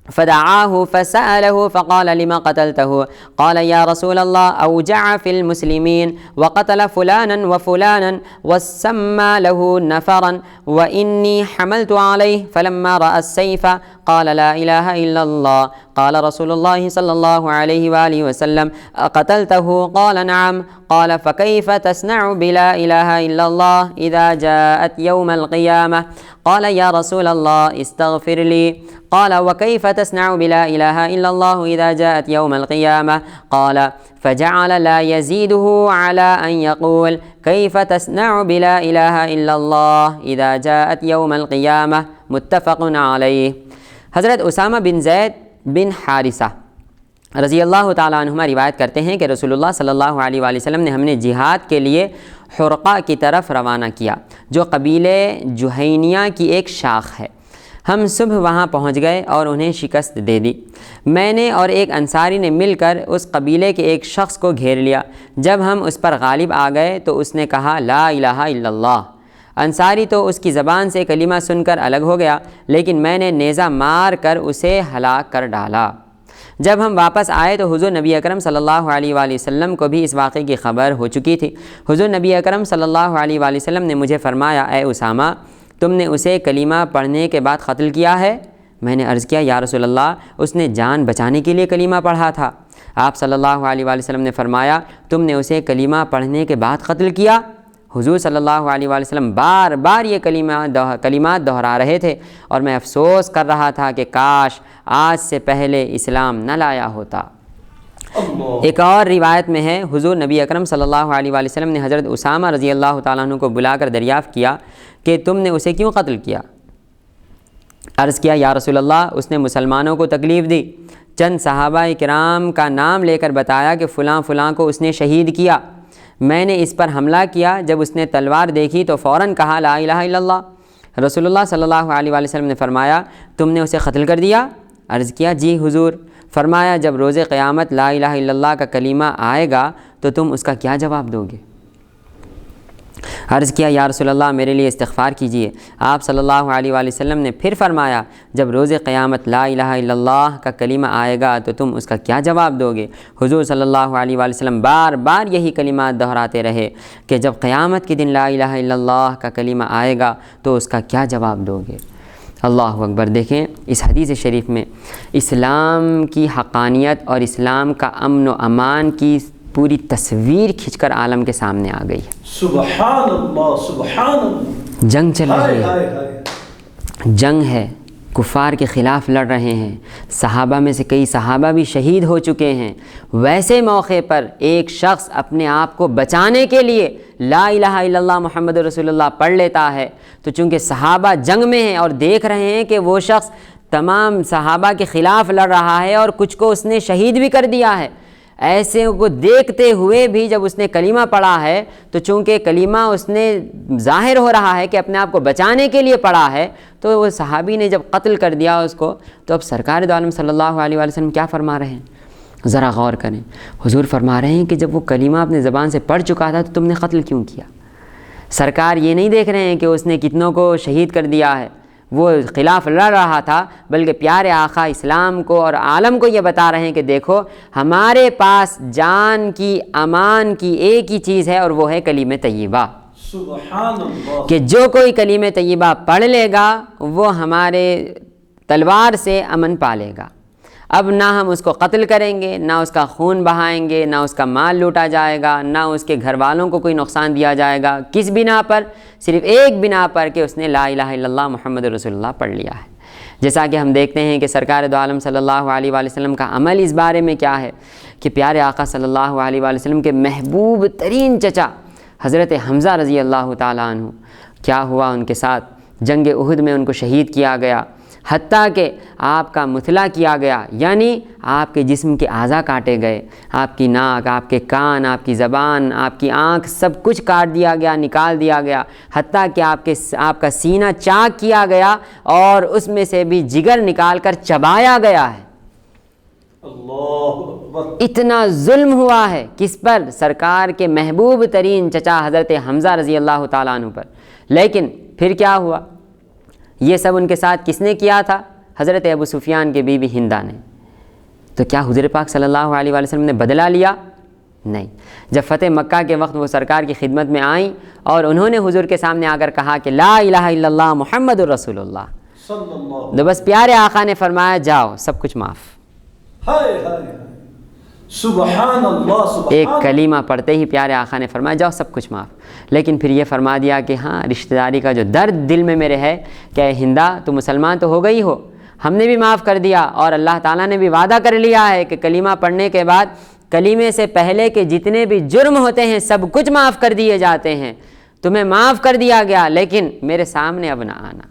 فدعاه فسأله فقال لما قتلته قال يا رسول الله أوجع في المسلمين وقتل فلانا وفلانا وسمى له نفرا وإني حملت عليه فلما رأى السيف قال لا إله إلا الله قال رسول الله صلى الله عليه وآله وسلم أقتلته قال نعم قال فكيف تصنع بلا إله إلا الله إذا جاءت يوم القيامة قال يا رسول الله استغفر لي قال وكيف تصنع بلا إله إلا الله إذا جاءت يوم القيامة قال فجعل لا يزيده على أن يقول كيف تصنع بلا إله إلا الله إذا جاءت يوم القيامة متفق عليه۔ حضرت اسامہ بن زید بن حارثہ رضی اللہ تعالیٰ عنہما روایت کرتے ہیں کہ رسول اللہ صلی اللہ علیہ وآلہ وسلم نے ہم نے جہاد کے لیے حرقہ کی طرف روانہ کیا، جو قبیلے جہینیہ کی ایک شاخ ہے۔ ہم صبح وہاں پہنچ گئے اور انہیں شکست دے دی۔ میں نے اور ایک انصاری نے مل کر اس قبیلے کے ایک شخص کو گھیر لیا۔ جب ہم اس پر غالب آ گئے تو اس نے کہا لا الہ الا اللہ۔ انصاری تو اس کی زبان سے کلمہ سن کر الگ ہو گیا، لیکن میں نے نیزہ مار کر اسے ہلاک کر ڈالا۔ جب ہم واپس آئے تو حضور نبی اکرم صلی اللہ علیہ وآلہ وسلم کو بھی اس واقعے کی خبر ہو چکی تھی۔ حضور نبی اکرم صلی اللہ علیہ وآلہ وسلم نے مجھے فرمایا اے اسامہ، تم نے اسے کلمہ پڑھنے کے بعد قتل کیا ہے؟ میں نے عرض کیا یا رسول اللہ، اس نے جان بچانے کے لیے کلمہ پڑھا تھا۔ آپ صلی اللہ علیہ وآلہ وسلم نے فرمایا تم نے اسے کلمہ پڑھنے کے بعد قتل کیا؟ حضور صلی اللہ علیہ وآلہ وسلم بار بار یہ کلمات دہرا رہے تھے، اور میں افسوس کر رہا تھا کہ کاش آج سے پہلے اسلام نہ لایا ہوتا۔ ایک اور روایت میں ہے حضور نبی اکرم صلی اللہ علیہ وآلہ وسلم نے حضرت اسامہ رضی اللہ تعالیٰ عنہ کو بلا کر دریافت کیا کہ تم نے اسے کیوں قتل کیا؟ عرض کیا یا رسول اللہ، اس نے مسلمانوں کو تکلیف دی۔ چند صحابہ کرام کا نام لے کر بتایا کہ فلاں فلاں کو اس نے شہید کیا۔ میں نے اس پر حملہ کیا، جب اس نے تلوار دیکھی تو فوراً کہا لا الہ الا اللہ۔ رسول اللہ صلی اللہ علیہ وآلہ وسلم نے فرمایا تم نے اسے قتل کر دیا؟ عرض کیا جی حضور۔ فرمایا جب روز قیامت لا الہ الا اللہ کا کلمہ آئے گا تو تم اس کا کیا جواب دو گے؟ عرض کیا یا رسول اللہ میرے لیے استغفار کیجیے۔ آپ صلی اللہ علیہ وآلہ وسلم نے پھر فرمایا جب روز قیامت لا الہ الا اللہ کا کلمہ آئے گا تو تم اس کا کیا جواب دو گے؟ حضور صلی اللہ علیہ وآلہ وسلم بار بار یہی کلمات دہراتے رہے کہ جب قیامت کے دن لا الہ الا اللہ کا کلمہ آئے گا تو اس کا کیا جواب دو گے؟ اللہ اکبر۔ دیکھیں اس حدیث شریف میں اسلام کی حقانیت اور اسلام کا امن و امان کی پوری تصویر کھنچ کر عالم کے سامنے آ گئی ہے۔ سبحان اللہ سبحان اللہ۔ جنگ چل رہی ہے، جنگ ہے، کفار کے خلاف لڑ رہے ہیں، صحابہ میں سے کئی صحابہ بھی شہید ہو چکے ہیں، ویسے موقع پر ایک شخص اپنے آپ کو بچانے کے لیے لا الہ الا اللہ محمد رسول اللہ پڑھ لیتا ہے، تو چونکہ صحابہ جنگ میں ہیں اور دیکھ رہے ہیں کہ وہ شخص تمام صحابہ کے خلاف لڑ رہا ہے اور کچھ کو اس نے شہید بھی کر دیا ہے، ایسے کو دیکھتے ہوئے بھی جب اس نے کلمہ پڑھا ہے تو چونکہ کلمہ اس نے ظاہر ہو رہا ہے کہ اپنے آپ کو بچانے کے لیے پڑھا ہے، تو وہ صحابی نے جب قتل کر دیا اس کو، تو اب سرکار دو عالم صلی اللہ علیہ وآلہ وسلم کیا فرما رہے ہیں؟ ذرا غور کریں۔ حضور فرما رہے ہیں کہ جب وہ کلمہ اپنے زبان سے پڑھ چکا تھا تو تم نے قتل کیوں کیا؟ سرکار یہ نہیں دیکھ رہے ہیں کہ اس نے کتنوں کو شہید کر دیا ہے، وہ خلاف لڑ رہا تھا، بلکہ پیارے آقا اسلام کو اور عالم کو یہ بتا رہے ہیں کہ دیکھو ہمارے پاس جان کی امان کی ایک ہی چیز ہے، اور وہ ہے کلمہ طیبہ، سبحان اللہ، کہ جو کوئی کلمہ طیبہ پڑھ لے گا وہ ہمارے تلوار سے امن پالے گا۔ اب نہ ہم اس کو قتل کریں گے، نہ اس کا خون بہائیں گے، نہ اس کا مال لوٹا جائے گا، نہ اس کے گھر والوں کو کوئی نقصان دیا جائے گا۔ کس بنا پر؟ صرف ایک بنا پر کہ اس نے لا الہ الا اللہ محمد رسول اللہ پڑھ لیا ہے۔ جیسا کہ ہم دیکھتے ہیں کہ سرکار دو عالم صلی اللہ علیہ وآلہ وسلم کا عمل اس بارے میں کیا ہے کہ پیارے آقا صلی اللہ علیہ وآلہ وسلم کے محبوب ترین چچا حضرت حمزہ رضی اللہ تعالیٰ عنہ، کیا ہوا ان کے ساتھ؟ جنگ احد میں ان کو شہید کیا گیا، حتیٰ کہ آپ کا مثلا کیا گیا، یعنی آپ کے جسم کے اعضاء کاٹے گئے، آپ کی ناک، آپ کے کان، آپ کی زبان، آپ کی آنکھ، سب کچھ کاٹ دیا گیا، نکال دیا گیا، حتیٰ کہ آپ کا سینہ چاک کیا گیا اور اس میں سے بھی جگر نکال کر چبایا گیا ہے۔ اللہ اکبر، اتنا ظلم ہوا ہے کس پر؟ سرکار کے محبوب ترین چچا حضرت حمزہ رضی اللہ تعالیٰ عنہ پر۔ لیکن پھر کیا ہوا؟ یہ سب ان کے ساتھ کس نے کیا تھا؟ حضرت ابو سفیان کے بیوی ہندہ نے۔ تو کیا حضور پاک صلی اللہ علیہ وآلہ وسلم نے بدلہ لیا؟ نہیں۔ جب فتح مکہ کے وقت وہ سرکار کی خدمت میں آئیں اور انہوں نے حضور کے سامنے آ کر کہا کہ لا الہ الا اللہ محمد الرسول اللہ، صلی اللہ، تو بس پیارے آقا نے فرمایا جاؤ سب کچھ معاف۔ ہائے ہائے، سبحان اللہ، سبحان ایک کلمہ پڑھتے ہی پیارے آقا نے فرمایا جاؤ سب کچھ معاف۔ لیکن پھر یہ فرما دیا کہ ہاں رشتہ داری کا جو درد دل میں میرے ہے کہ اے ہندہ تو مسلمان تو ہو گئی ہو، ہم نے بھی معاف کر دیا اور اللہ تعالیٰ نے بھی وعدہ کر لیا ہے کہ کلمہ پڑھنے کے بعد کلمے سے پہلے کے جتنے بھی جرم ہوتے ہیں سب کچھ معاف کر دیے جاتے ہیں، تمہیں معاف کر دیا گیا، لیکن میرے سامنے اب نہ آنا۔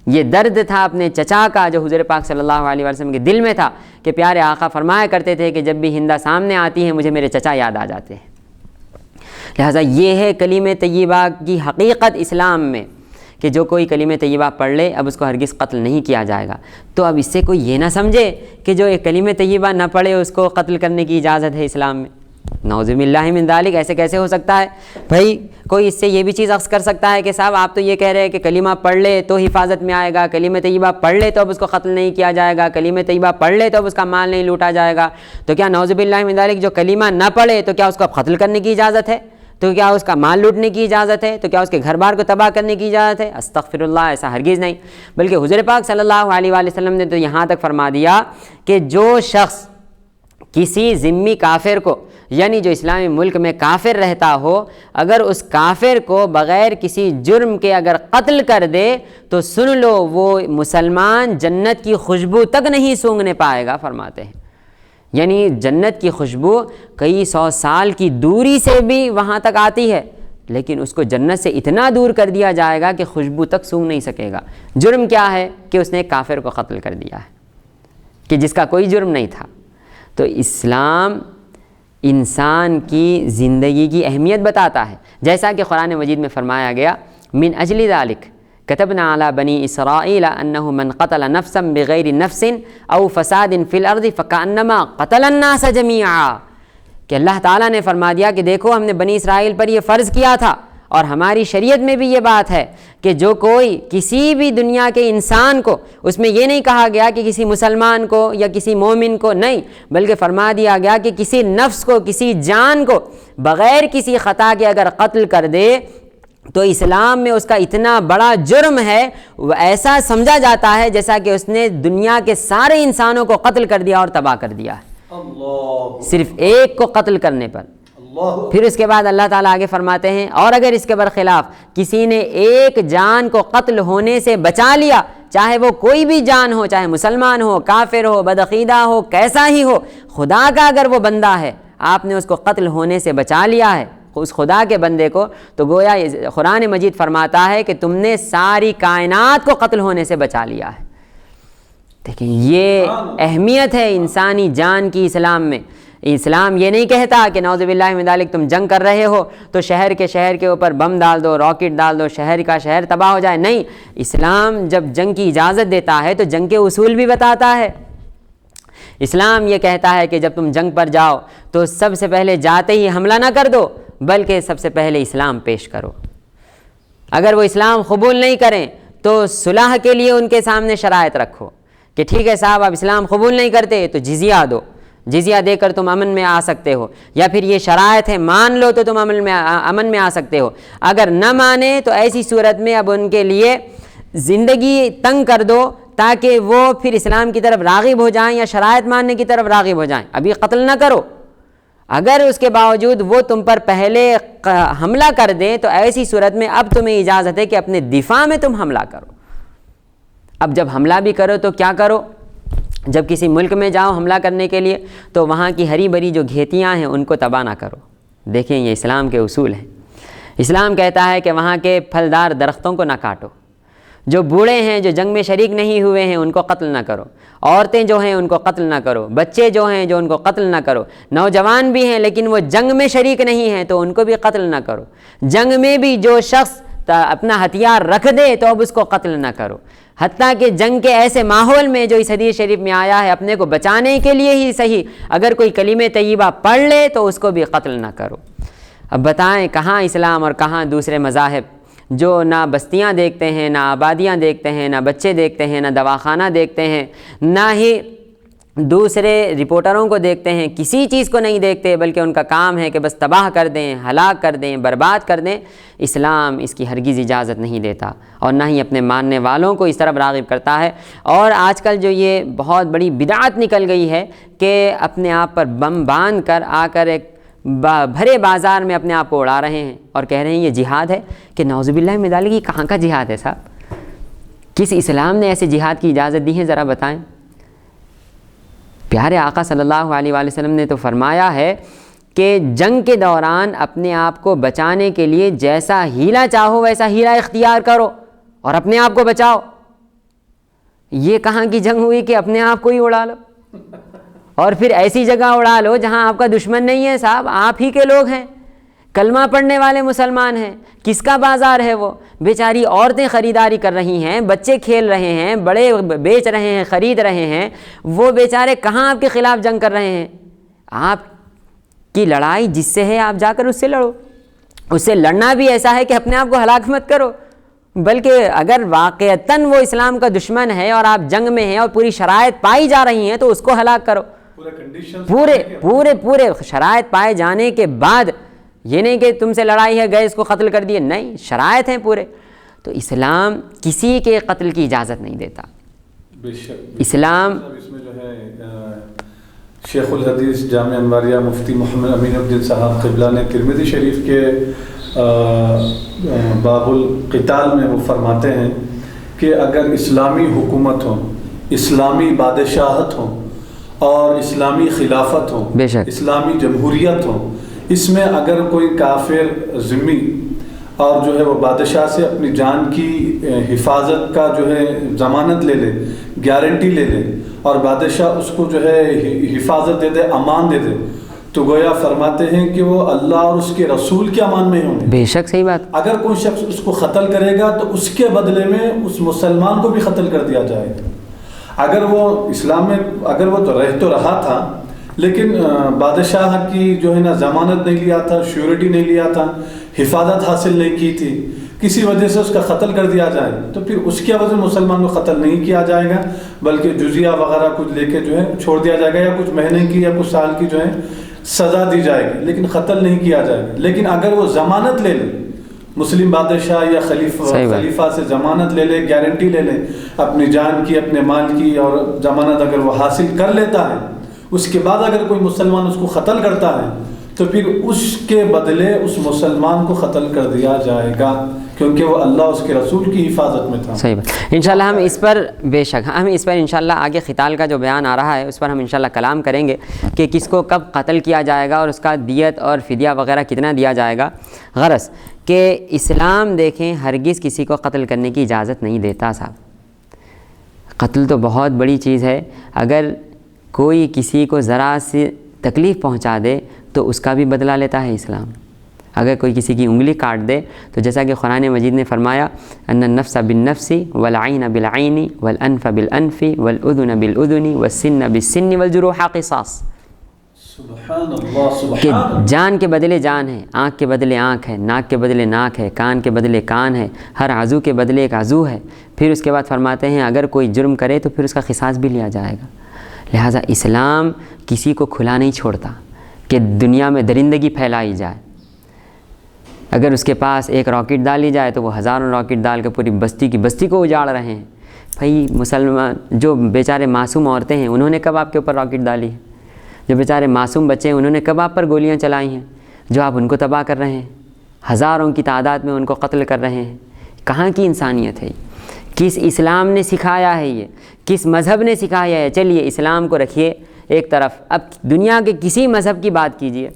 یہ درد تھا اپنے چچا کا جو حضور پاک صلی اللہ علیہ وسلم کے دل میں تھا کہ پیارے آقا فرمایا کرتے تھے کہ جب بھی ہندہ سامنے آتی ہے مجھے میرے چچا یاد آ جاتے ہیں۔ لہٰذا یہ ہے کلمہ طیبہ کی حقیقت اسلام میں کہ جو کوئی کلمہ طیبہ پڑھ لے اب اس کو ہرگز قتل نہیں کیا جائے گا۔ تو اب اس سے کوئی یہ نہ سمجھے کہ جو ایک کلمہ طیبہ نہ پڑھے اس کو قتل کرنے کی اجازت ہے اسلام میں۔ نعوذ باللہ من ذالک، ایسے کیسے ہو سکتا ہے؟ بھائی کوئی اس سے یہ بھی چیز اخذ کر سکتا ہے کہ صاحب آپ تو یہ کہہ رہے ہیں کہ کلمہ پڑھ لے تو حفاظت میں آئے گا، کلمہ طیبہ پڑھ لے تو اب اس کو قتل نہیں کیا جائے گا، کلمہ طیبہ پڑھ لے تو اب اس کا مال نہیں لوٹا جائے گا۔ تو کیا نعوذ باللہ من ذالک جو کلمہ نہ پڑھے تو کیا اس کو قتل کرنے کی اجازت ہے؟ تو کیا اس کا مال لوٹنے کی اجازت ہے؟ تو کیا اس کے گھر بار کو تباہ کرنے کی اجازت ہے؟ استغفر اللہ، ایسا ہرگز نہیں۔ بلکہ حضور پاک صلی اللہ علیہ وآلہ وسلم نے تو یہاں تک فرما دیا کہ جو شخص کسی ذمی کافر کو، یعنی جو اسلامی ملک میں کافر رہتا ہو، اگر اس کافر کو بغیر کسی جرم کے اگر قتل کر دے تو سن لو وہ مسلمان جنت کی خوشبو تک نہیں سونگنے پائے گا، فرماتے ہیں۔ یعنی جنت کی خوشبو کئی سو سال کی دوری سے بھی وہاں تک آتی ہے، لیکن اس کو جنت سے اتنا دور کر دیا جائے گا کہ خوشبو تک سونگ نہیں سکے گا۔ جرم کیا ہے؟ کہ اس نے ایک کافر کو قتل کر دیا ہے کہ جس کا کوئی جرم نہیں تھا۔ تو اسلام انسان کی زندگی کی اہمیت بتاتا ہے، جیسا کہ قرآن مجید میں فرمایا گیا من اجل ذالک کتبنا علی بنی اسرائیل انہ من قتل نفسا بغیر نفس او فساد فی الارض فکأنما قتل الناس جمیعا، کہ اللہ تعالیٰ نے فرما دیا کہ دیکھو ہم نے بنی اسرائیل پر یہ فرض کیا تھا، اور ہماری شریعت میں بھی یہ بات ہے کہ جو کوئی کسی بھی دنیا کے انسان کو، اس میں یہ نہیں کہا گیا کہ کسی مسلمان کو یا کسی مومن کو، نہیں، بلکہ فرما دیا گیا کہ کسی نفس کو، کسی جان کو بغیر کسی خطا کے اگر قتل کر دے تو اسلام میں اس کا اتنا بڑا جرم ہے، وہ ایسا سمجھا جاتا ہے جیسا کہ اس نے دنیا کے سارے انسانوں کو قتل کر دیا اور تباہ کر دیا ہے، اللہ، صرف ایک کو قتل کرنے پر۔ پھر اس کے بعد اللہ تعالیٰ آگے فرماتے ہیں اور اگر اس کے برخلاف کسی نے ایک جان کو قتل ہونے سے بچا لیا چاہے وہ کوئی بھی جان ہو، چاہے مسلمان ہو، کافر ہو، بدعقیدہ ہو، کیسا ہی ہو، خدا کا اگر وہ بندہ ہے، آپ نے اس کو قتل ہونے سے بچا لیا ہے، اس خدا کے بندے کو، تو گویا قرآن مجید فرماتا ہے کہ تم نے ساری کائنات کو قتل ہونے سے بچا لیا ہے۔ دیکھیں یہ اہمیت ہے انسانی جان کی اسلام میں۔ اسلام یہ نہیں کہتا کہ نعوذ باللہ من ذالک تم جنگ کر رہے ہو تو شہر کے اوپر بم ڈال دو، راکٹ ڈال دو، شہر کا شہر تباہ ہو جائے، نہیں، اسلام جب جنگ کی اجازت دیتا ہے تو جنگ کے اصول بھی بتاتا ہے۔ اسلام یہ کہتا ہے کہ جب تم جنگ پر جاؤ تو سب سے پہلے جاتے ہی حملہ نہ کر دو، بلکہ سب سے پہلے اسلام پیش کرو۔ اگر وہ اسلام قبول نہیں کریں تو صلح کے لیے ان کے سامنے شرائط رکھو کہ ٹھیک ہے صاحب آپ اسلام قبول نہیں کرتے تو جزیہ دو، جزیہ دے کر تم امن میں آ سکتے ہو، یا پھر یہ شرائط ہے مان لو تو تم امن میں آ سکتے ہو۔ اگر نہ مانے تو ایسی صورت میں اب ان کے لیے زندگی تنگ کر دو تاکہ وہ پھر اسلام کی طرف راغب ہو جائیں یا شرائط ماننے کی طرف راغب ہو جائیں۔ ابھی قتل نہ کرو، اگر اس کے باوجود وہ تم پر پہلے حملہ کر دیں تو ایسی صورت میں اب تمہیں اجازت ہے کہ اپنے دفاع میں تم حملہ کرو۔ اب جب حملہ بھی کرو تو کیا کرو؟ جب کسی ملک میں جاؤ حملہ کرنے کے لیے تو وہاں کی ہری بھری جو کھیتیاں ہیں ان کو تباہ نہ کرو۔ دیکھیں یہ اسلام کے اصول ہیں۔ اسلام کہتا ہے کہ وہاں کے پھلدار درختوں کو نہ کاٹو، جو بوڑھے ہیں جو جنگ میں شریک نہیں ہوئے ہیں ان کو قتل نہ کرو، عورتیں جو ہیں ان کو قتل نہ کرو، بچے جو ہیں جو ان کو قتل نہ کرو، نوجوان بھی ہیں لیکن وہ جنگ میں شریک نہیں ہیں تو ان کو بھی قتل نہ کرو، جنگ میں بھی جو شخص اپنا ہتھیار رکھ دے تو اب اس کو قتل نہ کرو، حتیٰ کہ جنگ کے ایسے ماحول میں جو اس حدیث شریف میں آیا ہے اپنے کو بچانے کے لیے ہی صحیح، اگر کوئی کلمہ طیبہ پڑھ لے تو اس کو بھی قتل نہ کرو۔ اب بتائیں کہاں اسلام اور کہاں دوسرے مذاہب جو نہ بستیاں دیکھتے ہیں، نہ آبادیاں دیکھتے ہیں، نہ بچے دیکھتے ہیں، نہ دواخانہ دیکھتے ہیں، نہ ہی دوسرے رپورٹروں کو دیکھتے ہیں، کسی چیز کو نہیں دیکھتے بلکہ ان کا کام ہے کہ بس تباہ کر دیں، ہلاک کر دیں، برباد کر دیں۔ اسلام اس کی ہرگز اجازت نہیں دیتا اور نہ ہی اپنے ماننے والوں کو اس طرف راغب کرتا ہے۔ اور آج کل جو یہ بہت بڑی بدعت نکل گئی ہے کہ اپنے آپ پر بم باندھ کر آ کر ایک بھرے بازار میں اپنے آپ کو اڑا رہے ہیں اور کہہ رہے ہیں یہ جہاد ہے، کہ نعوذ باللہ من ذالک یہ کہاں کا جہاد ہے صاحب؟ کس اسلام نے ایسے جہاد کی اجازت دی ہے ذرا بتائیں؟ پیارے آقا صلی اللہ علیہ وآلہ وسلم نے تو فرمایا ہے کہ جنگ کے دوران اپنے آپ کو بچانے کے لیے جیسا ہیلا چاہو ویسا ہیلا اختیار کرو اور اپنے آپ کو بچاؤ۔ یہ کہاں کی جنگ ہوئی کہ اپنے آپ کو ہی اڑا لو اور پھر ایسی جگہ اڑا لو جہاں آپ کا دشمن نہیں ہے صاحب، آپ ہی کے لوگ ہیں، کلمہ پڑھنے والے مسلمان ہیں۔ کس کا بازار ہے وہ؟ بیچاری عورتیں خریداری کر رہی ہیں، بچے کھیل رہے ہیں، بڑے بیچ رہے ہیں، خرید رہے ہیں، وہ بیچارے کہاں آپ کے خلاف جنگ کر رہے ہیں؟ آپ کی لڑائی جس سے ہے آپ جا کر اس سے لڑو۔ اس سے لڑنا بھی ایسا ہے کہ اپنے آپ کو ہلاک مت کرو، بلکہ اگر واقعتاً وہ اسلام کا دشمن ہے اور آپ جنگ میں ہیں اور پوری شرائط پائی جا رہی ہیں تو اس کو ہلاک کرو۔ پورے شرائط پائے جانے کے بعد، یہ نہیں کہ تم سے لڑائی ہے گئے اس کو قتل کر دیے، نہیں، شرائط ہیں پورے۔ تو اسلام کسی کے قتل کی اجازت نہیں دیتا۔ اسلام اس میں جو ہے شیخ الحدیث جامع انواریہ مفتی محمد امین الدین صاحب قبلہ نے ترمذی شریف کے باب القتال میں وہ فرماتے ہیں کہ اگر اسلامی حکومت ہو، اسلامی بادشاہت ہو اور اسلامی خلافت ہو، بے شک اسلامی جمہوریت ہو، اس میں اگر کوئی کافر ذمہ اور جو ہے وہ بادشاہ سے اپنی جان کی حفاظت کا جو ہے ضمانت لے لے، گارنٹی لے لے، اور بادشاہ اس کو جو ہے حفاظت دے دے، امان دے دے، تو گویا فرماتے ہیں کہ وہ اللہ اور اس کے رسول کے امان میں ہوں گے۔ بے شک صحیح بات۔ اگر کوئی شخص اس کو قتل کرے گا تو اس کے بدلے میں اس مسلمان کو بھی قتل کر دیا جائے گا۔ اگر وہ اسلام میں اگر وہ تو رہا تھا لیکن بادشاہ کی جو ہے نا ضمانت نہیں لیا تھا، شیورٹی نہیں لیا تھا، حفاظت حاصل نہیں کی تھی، کسی وجہ سے اس کا قتل کر دیا جائے تو پھر اس کی وجہ سے مسلمان کو قتل نہیں کیا جائے گا، بلکہ جزیہ وغیرہ کچھ لے کے جو ہے چھوڑ دیا جائے گا، یا کچھ مہینے کی یا کچھ سال کی جو ہے سزا دی جائے گی، لیکن قتل نہیں کیا جائے گا۔ لیکن اگر وہ ضمانت لے لے، مسلم بادشاہ یا خلیفہ سے ضمانت لے لے، گارنٹی لے لے اپنی جان کی، اپنے مال کی، اور ضمانت اگر وہ حاصل کر لیتا ہے، اس کے بعد اگر کوئی مسلمان اس کو قتل کرتا ہے تو پھر اس کے بدلے اس مسلمان کو قتل کر دیا جائے گا، کیونکہ وہ اللہ اس کے رسول کی حفاظت میں تھا۔ صحیح بات۔ انشاءاللہ ہم اس پر بے شک ہم اس پر انشاءاللہ آگے قتال کا جو بیان آ رہا ہے اس پر ہم انشاءاللہ کلام کریں گے کہ کس کو کب قتل کیا جائے گا اور اس کا دیت اور فدیہ وغیرہ کتنا دیا جائے گا۔ غرض کہ اسلام دیکھیں ہرگز کسی کو قتل کرنے کی اجازت نہیں دیتا صاحب۔ قتل تو بہت بڑی چیز ہے، اگر کوئی کسی کو ذرا سی تکلیف پہنچا دے تو اس کا بھی بدلہ لیتا ہے اسلام۔ اگر کوئی کسی کی انگلی کاٹ دے تو جیسا کہ قرآن مجید نے فرمایا ان النفس بالنفس والعین بالعین والانف بالانف والاذن بالاذن والسن بالسن والجروح قصاص، سبحان اللہ، کہ سبحان اللہ۔ جان کے بدلے جان ہے، آنکھ کے بدلے آنکھ ہے، ناک کے بدلے ناک ہے، کان کے بدلے کان ہے، ہر عضو کے بدلے ایک عضو ہے۔ پھر اس کے بعد فرماتے ہیں اگر کوئی جرم کرے تو پھر اس کا قصاص بھی لیا جائے گا۔ لہٰذا اسلام کسی کو کھلا نہیں چھوڑتا کہ دنیا میں درندگی پھیلائی جائے۔ اگر اس کے پاس ایک راکٹ ڈالی جائے تو وہ ہزاروں راکٹ ڈال کے پوری بستی کی بستی کو اجاڑ رہے ہیں۔ بھائی مسلمان جو بیچارے معصوم عورتیں ہیں انہوں نے کب آپ کے اوپر راکٹ ڈالی ہے؟ جو بیچارے معصوم بچے ہیں انہوں نے کب آپ پر گولیاں چلائی ہیں جو آپ ان کو تباہ کر رہے ہیں؟ ہزاروں کی تعداد میں ان کو قتل کر رہے ہیں۔ کہاں کی انسانیت ہے یہ؟ کس اسلام نے سکھایا ہے یہ؟ کس مذہب نے سکھایا ہے؟ چلیے اسلام کو رکھیے ایک طرف، اب دنیا کے کسی مذہب کی بات کیجئے،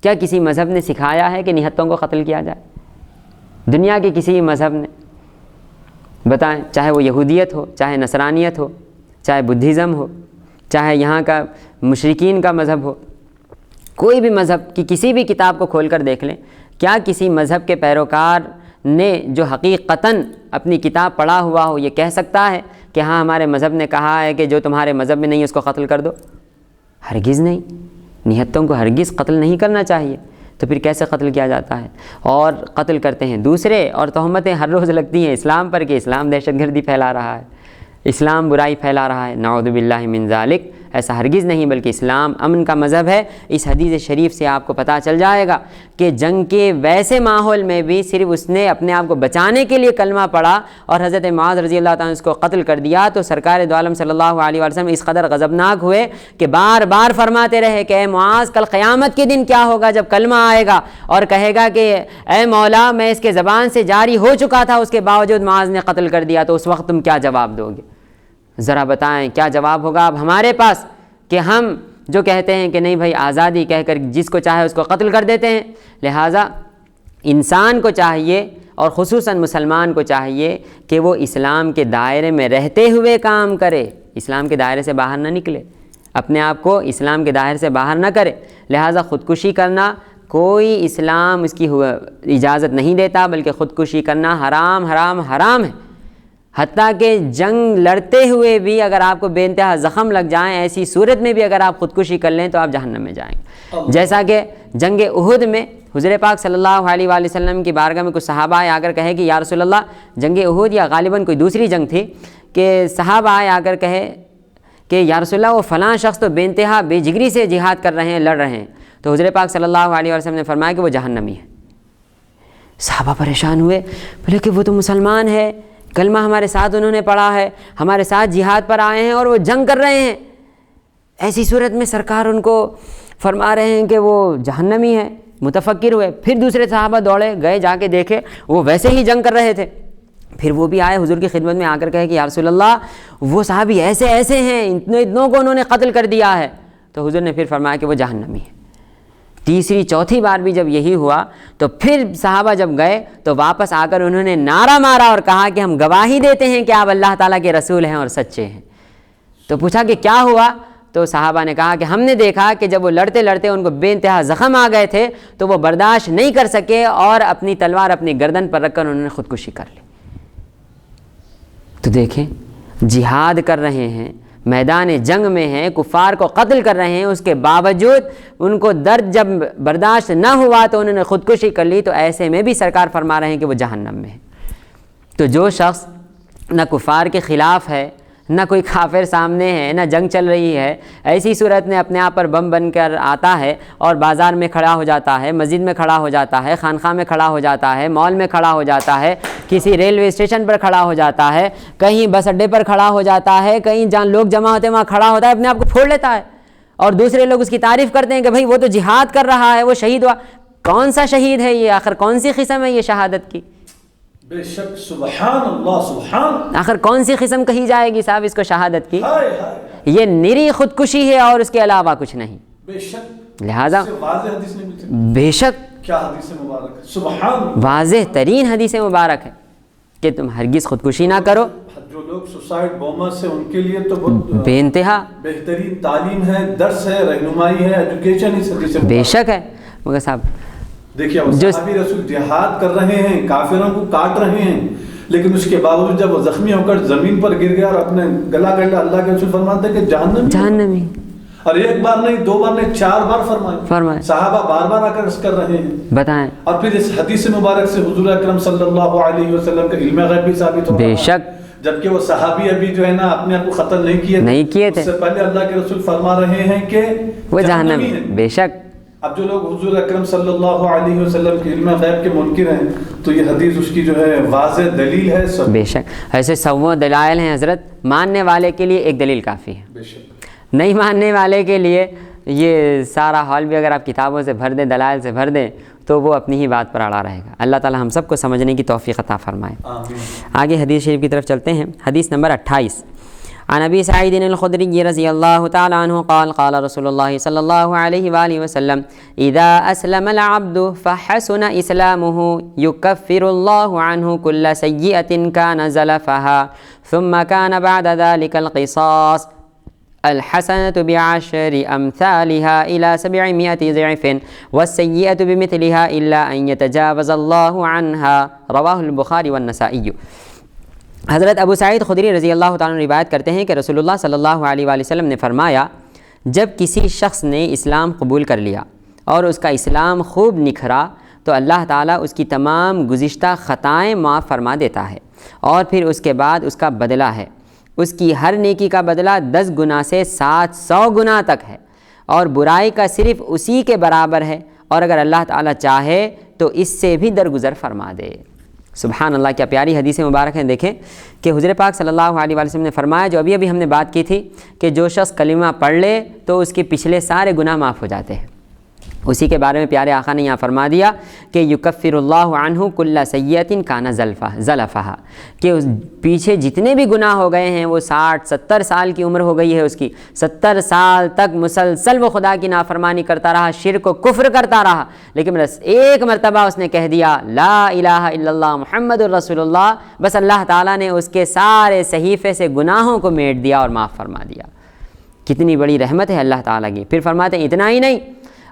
کیا کسی مذہب نے سکھایا ہے کہ نہتوں کو قتل کیا جائے؟ دنیا کے کسی مذہب نے بتائیں، چاہے وہ یہودیت ہو، چاہے نصرانیت ہو، چاہے بدھزم ہو، چاہے یہاں کا مشرکین کا مذہب ہو، کوئی بھی مذہب کی کسی بھی کتاب کو کھول کر دیکھ لیں، کیا کسی مذہب کے پیروکار نے جو حقیقتاً اپنی کتاب پڑھا ہوا ہو یہ کہہ سکتا ہے کہ ہاں ہمارے مذہب نے کہا ہے کہ جو تمہارے مذہب میں نہیں ہے اس کو قتل کر دو؟ ہرگز نہیں، نہتوں کو ہرگز قتل نہیں کرنا چاہیے۔ تو پھر کیسے قتل کیا جاتا ہے؟ اور قتل کرتے ہیں دوسرے، اور تہمتیں ہر روز لگتی ہیں اسلام پر کہ اسلام دہشت گردی پھیلا رہا ہے، اسلام برائی پھیلا رہا ہے۔ نعوذ باللہ من ذالک، ایسا ہرگز نہیں، بلکہ اسلام امن کا مذہب ہے۔ اس حدیث شریف سے آپ کو پتہ چل جائے گا کہ جنگ کے ویسے ماحول میں بھی صرف اس نے اپنے آپ کو بچانے کے لیے کلمہ پڑھا اور حضرت معاذ رضی اللہ تعالیٰ اس کو قتل کر دیا، تو سرکار دو عالم صلی اللہ علیہ وسلم اس قدر غضبناک ہوئے کہ بار بار فرماتے رہے کہ اے معاذ کل قیامت کے دن کیا ہوگا جب کلمہ آئے گا اور کہے گا کہ اے مولا میں اس کے زبان سے جاری ہو چکا تھا، اس کے باوجود معاذ نے قتل کر دیا، تو اس وقت تم کیا جواب دو گے؟ ذرا بتائیں کیا جواب ہوگا اب ہمارے پاس کہ ہم جو کہتے ہیں کہ نہیں بھائی آزادی کہہ کر جس کو چاہے اس کو قتل کر دیتے ہیں۔ لہٰذا انسان کو چاہیے اور خصوصاً مسلمان کو چاہیے کہ وہ اسلام کے دائرے میں رہتے ہوئے کام کرے، اسلام کے دائرے سے باہر نہ نکلے، اپنے آپ کو اسلام کے دائرے سے باہر نہ کرے۔ لہٰذا خودکشی کرنا کوئی اسلام اس کی اجازت نہیں دیتا، بلکہ خودکشی کرنا حرام حرام حرام ہے۔ حتیٰ کہ جنگ لڑتے ہوئے بھی اگر آپ کو بے انتہا زخم لگ جائیں، ایسی صورت میں بھی اگر آپ خودکشی کر لیں تو آپ جہنم میں جائیں گے۔ جیسا کہ جنگ احد میں حضور پاک صلی اللہ علیہ وآلہ وسلم کی بارگاہ میں کچھ صحابہ آئے آ کر کہے کہ یا رسول اللہ، جنگ احد یا غالباً کوئی دوسری جنگ تھی، کہ صحابہ آئے آ کر کہے کہ یا رسول اللہ وہ فلاں شخص تو بے انتہا بے جگری سے جہاد کر رہے ہیں، لڑ رہے ہیں، تو حضور پاک صلی اللہ علیہ وسلم نے فرمایا کہ وہ جہنمی ہے۔ صحابہ پریشان ہوئے، بولے کہ وہ تو مسلمان ہے، کلمہ ہمارے ساتھ انہوں نے پڑھا ہے، ہمارے ساتھ جہاد پر آئے ہیں اور وہ جنگ کر رہے ہیں، ایسی صورت میں سرکار ان کو فرما رہے ہیں کہ وہ جہنمی ہے۔ متفکر ہوئے، پھر دوسرے صحابہ دوڑے گئے، جا کے دیکھے وہ ویسے ہی جنگ کر رہے تھے۔ پھر وہ بھی آئے حضور کی خدمت میں آ کر کہے کہ یا رسول اللہ وہ صحابی ایسے ایسے ہیں، اتنوں کو انہوں نے قتل کر دیا ہے، تو حضور نے پھر فرمایا کہ وہ جہنمی ہے۔ تیسری چوتھی بار بھی جب یہی ہوا تو پھر صحابہ جب گئے تو واپس آ کر انہوں نے نعرہ مارا اور کہا کہ ہم گواہی دیتے ہیں کہ آپ اللہ تعالیٰ کے رسول ہیں اور سچے ہیں۔ تو پوچھا کہ کیا ہوا؟ تو صحابہ نے کہا کہ ہم نے دیکھا کہ جب وہ لڑتے لڑتے ان کو بے انتہا زخم آ گئے تھے تو وہ برداشت نہیں کر سکے اور اپنی تلوار اپنی گردن پر رکھ کر انہوں نے خودکشی کر لی۔ تو دیکھیں جہاد کر رہے ہیں، میدان جنگ میں ہیں، کفار کو قتل کر رہے ہیں، اس کے باوجود ان کو درد جب برداشت نہ ہوا تو انہوں نے خودکشی کر لی، تو ایسے میں بھی سرکار فرما رہے ہیں کہ وہ جہنم میں ہے۔ تو جو شخص نہ کفار کے خلاف ہے، نہ کوئی کافر سامنے ہے، نہ جنگ چل رہی ہے، ایسی صورت میں اپنے آپ پر بم بن کر آتا ہے اور بازار میں کھڑا ہو جاتا ہے، مسجد میں کھڑا ہو جاتا ہے، خانقاہ میں کھڑا ہو جاتا ہے، مال میں کھڑا ہو جاتا ہے، کسی ریلوے اسٹیشن پر کھڑا ہو جاتا ہے، کہیں بس اڈے پر کھڑا ہو جاتا ہے، کہیں جہاں لوگ جمع ہوتے ہیں وہاں کھڑا ہوتا ہے، اپنے آپ کو پھوڑ لیتا ہے اور دوسرے لوگ اس کی تعریف کرتے ہیں کہ بھائی وہ تو جہاد کر رہا ہے، وہ شہید ہوا. کون سا شہید ہے یہ؟ آخر کون سی قسم ہے یہ شہادت کی؟ بے شک، سبحان اللہ سبحان. آخر کون سی قسم کہی جائے گی صاحب اس کو شہادت کی؟ ہائے ہائے، یہ نری خودکشی ہے اور اس کے علاوہ کچھ نہیں. بے شک، لہذا اس سے واضح حدیث نہیں مل سکتی. بے شک کیا حدیث مبارک ہے، سبحان اللہ. واضح ترین حدیث مبارک ہے کہ تم ہرگز خودکشی نہ کرو. جو لوگ سوسائڈ بومرز ہیں ان کے لیے تو بہت بے انتہا بہترین تعلیم ہے، درس ہے، رہنمائی ہے، ایجوکیشن اس حدیث سے بے شک ہے. مگر صاحب دیکھیے وہ صحابی رسول جہاد کر رہے ہیں، کافروں کو کاٹ رہے ہیں، لیکن اس کے باوجود جب وہ زخمی ہو کر زمین پر گر گیا اور اپنے گلا کر لیا، اللہ کے رسول فرماتے ہیں کہ جہنمی. اور ایک بار نہیں، دو بار نہیں، 4 بار فرمائے. صحابہ بار بار آ کر عرض کر رہے ہیں. بتائیں. اور پھر اس حدیث مبارک سے حضور اکرم صلی اللہ علیہ وسلم کا علم غیب بھی ثابت ہو رہا ہے. بے شک، جبکہ وہ صحابی ابھی جو ہے نا اپنے آپ کو قتل نہیں کیے تھے. اس سے پہلے اللہ کے رسول فرما رہے ہیں کہ وہ جہنمی ہے. بے شک. اب جو لوگ حضور اکرم صلی اللہ علیہ وسلم کے علم غیب کے منکر ہیں تو یہ حدیث اس کی جو ہے واضح دلیل ہے. بے شک ایسے سووں دلائل ہیں حضرت. ماننے والے کے لیے ایک دلیل کافی ہے. بے شک. نہیں ماننے والے کے لیے یہ سارا حال بھی اگر آپ کتابوں سے بھر دیں، دلائل سے بھر دیں، تو وہ اپنی ہی بات پر اڑا رہے گا. اللہ تعالی ہم سب کو سمجھنے کی توفیق عطا فرمائے. آگے حدیث شریف کی طرف چلتے ہیں. حدیث نمبر 28. عن ابی سعید الخدری رضی اللہ تعالی عنہ قال قال رسول اللہ صلی اللہ علیہ وآلہ وسلم اذا اسلم العبد فحسن اسلامه يكفر الله عنه كل سيئة كان زلفها ثم كان بعد ذلك القصاص الحسنة بعشر أمثالها إلى 700 ضعف والسيئة بمثلها إلا أن يتجاوز الله عنها. رواه البخاری والنسائی. حضرت ابو سعید خدری رضی اللہ تعالیٰ عنہ روایت کرتے ہیں کہ رسول اللہ صلی اللہ علیہ وآلہ وسلم نے فرمایا جب کسی شخص نے اسلام قبول کر لیا اور اس کا اسلام خوب نکھرا تو اللہ تعالیٰ اس کی تمام گزشتہ خطائیں معاف فرما دیتا ہے اور پھر اس کے بعد اس کا بدلہ ہے. اس کی ہر نیکی کا بدلہ 10 گنا سے 700 گنا تک ہے اور برائی کا صرف اسی کے برابر ہے، اور اگر اللہ تعالیٰ چاہے تو اس سے بھی درگزر فرما دے. سبحان اللہ، کیا پیاری حدیث مبارک ہیں. دیکھیں کہ حضور پاک صلی اللہ علیہ وسلم نے فرمایا، جو ابھی ہم نے بات کی تھی کہ جو شخص کلمہ پڑھ لے تو اس کے پچھلے سارے گناہ معاف ہو جاتے ہیں، اسی کے بارے میں پیارے آقا نے یہاں فرما دیا کہ یکفر اللہ عنہ کل سیئۃ کان زلفہا، کہ اس پیچھے جتنے بھی گناہ ہو گئے ہیں، وہ 60-70 سال کی عمر ہو گئی ہے اس کی، 70 سال تک مسلسل وہ خدا کی نافرمانی کرتا رہا، شرک و کفر کرتا رہا، لیکن بس ایک مرتبہ اس نے کہہ دیا لا الہ الا اللہ محمد الرسول اللہ، بس اللہ تعالیٰ نے اس کے سارے صحیفے سے گناہوں کو میٹ دیا اور معاف فرما دیا. کتنی بڑی رحمت ہے اللہ تعالیٰ کی. پھر فرماتے ہیں اتنا ہی نہیں،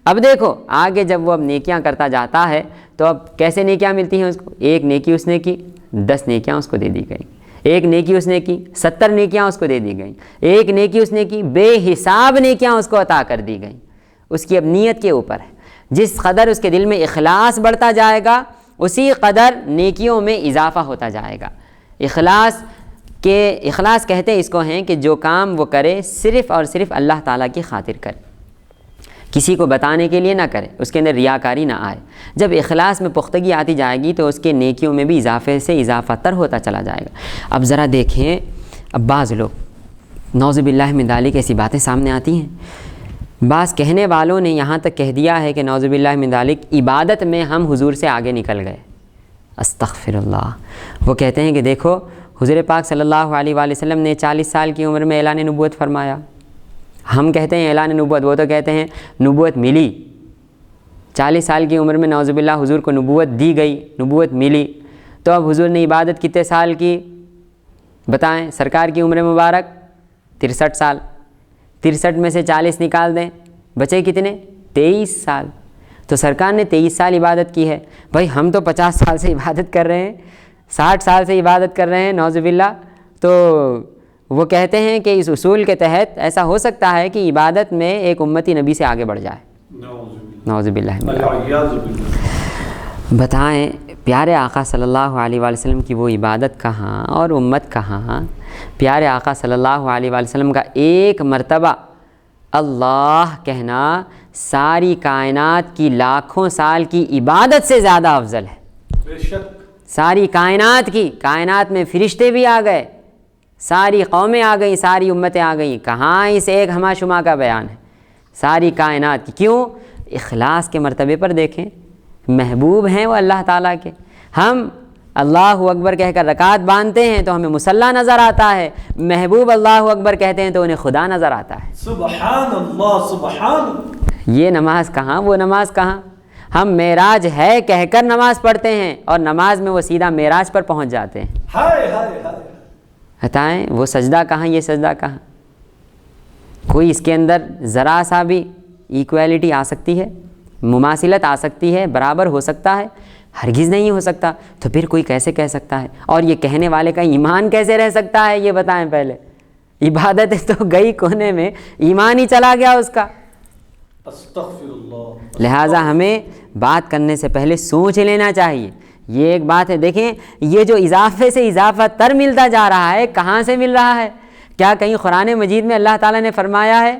اب دیکھو آگے جب وہ اب نیکیاں کرتا جاتا ہے تو اب کیسے نیکیاں ملتی ہیں اس کو. ایک نیکی اس نے کی، 10 نیکیاں اس کو دے دی گئیں. ایک نیکی اس نے کی، 70 نیکیاں اس کو دے دی گئیں. ایک نیکی اس نے کی، بے حساب نیکیاں اس کو عطا کر دی گئیں. اس کی اب نیت کے اوپر ہے. جس قدر اس کے دل میں اخلاص بڑھتا جائے گا اسی قدر نیکیوں میں اضافہ ہوتا جائے گا. اخلاص کہتے اس کو ہیں کہ جو کام وہ کرے صرف اور صرف اللہ تعالیٰ کی خاطر کرے، کسی کو بتانے کے لیے نہ کرے، اس کے اندر ریاکاری نہ آئے. جب اخلاص میں پختگی آتی جائے گی تو اس کے نیکیوں میں بھی اضافے سے اضافہ تر ہوتا چلا جائے گا. اب ذرا دیکھیں، اب بعض لوگ نعوذ باللہ من ذالک ایسی باتیں سامنے آتی ہیں. بعض کہنے والوں نے یہاں تک کہہ دیا ہے کہ نعوذ باللہ من ذالک عبادت میں ہم حضور سے آگے نکل گئے. استغفر اللہ. وہ کہتے ہیں کہ دیکھو حضور پاک صلی اللہ علیہ وآلہ وسلم نے 40 سال کی عمر میں اعلان نبوت فرمایا. ہم کہتے ہیں اعلان نبوت، وہ تو کہتے ہیں نبوت ملی. 40 سال کی عمر میں نعوذ باللہ حضور کو نبوت دی گئی، نبوت ملی. تو اب حضور نے عبادت کتنے سال کی بتائیں؟ سرکار کی عمر مبارک 63 سال. 63 میں سے 40 نکال دیں، بچے کتنے؟ 23 سال. تو سرکار نے 23 سال عبادت کی ہے. بھائی ہم تو 50 سال سے عبادت کر رہے ہیں، 60 سال سے عبادت کر رہے ہیں نعوذ باللہ. تو وہ کہتے ہیں کہ اس اصول کے تحت ایسا ہو سکتا ہے کہ عبادت میں ایک امتی نبی سے آگے بڑھ جائے. نعوذ باللہ. بتائیں پیارے آقا صلی اللہ علیہ وآلہ وسلم کی وہ عبادت کہاں اور امت کہاں؟ پیارے آقا صلی اللہ علیہ وآلہ وسلم کا ایک مرتبہ اللہ کہنا ساری کائنات کی لاکھوں سال کی عبادت سے زیادہ افضل ہے. بے شک. ساری کائنات کی، کائنات میں فرشتے بھی آ گئے، ساری قومیں آ گئیں، ساری امتیں آ گئیں، کہاں اس ایک ہمہ شمہ کا بیان ہے؟ ساری کائنات کی. کیوں؟ اخلاص کے مرتبے پر دیکھیں، محبوب ہیں وہ اللہ تعالیٰ کے. ہم اللہ اکبر کہہ کر رکعت باندھتے ہیں تو ہمیں مصلی نظر آتا ہے، محبوب اللہ اکبر کہتے ہیں تو انہیں خدا نظر آتا ہے. سبحان اللہ سبحان اللہ. یہ نماز کہاں، وہ نماز کہاں؟ ہم معراج ہے کہہ کر نماز پڑھتے ہیں اور نماز میں وہ سیدھا معراج پر پہنچ جاتے ہیں. ہائے ہائے ہائے. بتائیں وہ سجدہ کہاں، یہ سجدہ کہاں؟ کوئی اس کے اندر ذرا سا بھی ایکویلٹی آ سکتی ہے، مماثلت آ سکتی ہے، برابر ہو سکتا ہے؟ ہرگز نہیں ہو سکتا. تو پھر کوئی کیسے کہہ سکتا ہے؟ اور یہ کہنے والے کا ایمان کیسے رہ سکتا ہے؟ یہ بتائیں پہلے. عبادت تو گئی کونے میں، ایمان ہی چلا گیا اس کا. استغفر اللہ. لہٰذا ہمیں بات کرنے سے پہلے سوچ لینا چاہیے. یہ ایک بات ہے. دیکھیں یہ جو اضافے سے اضافہ تر ملتا جا رہا ہے، کہاں سے مل رہا ہے؟ کیا کہیں قرآن مجید میں اللہ تعالیٰ نے فرمایا ہے؟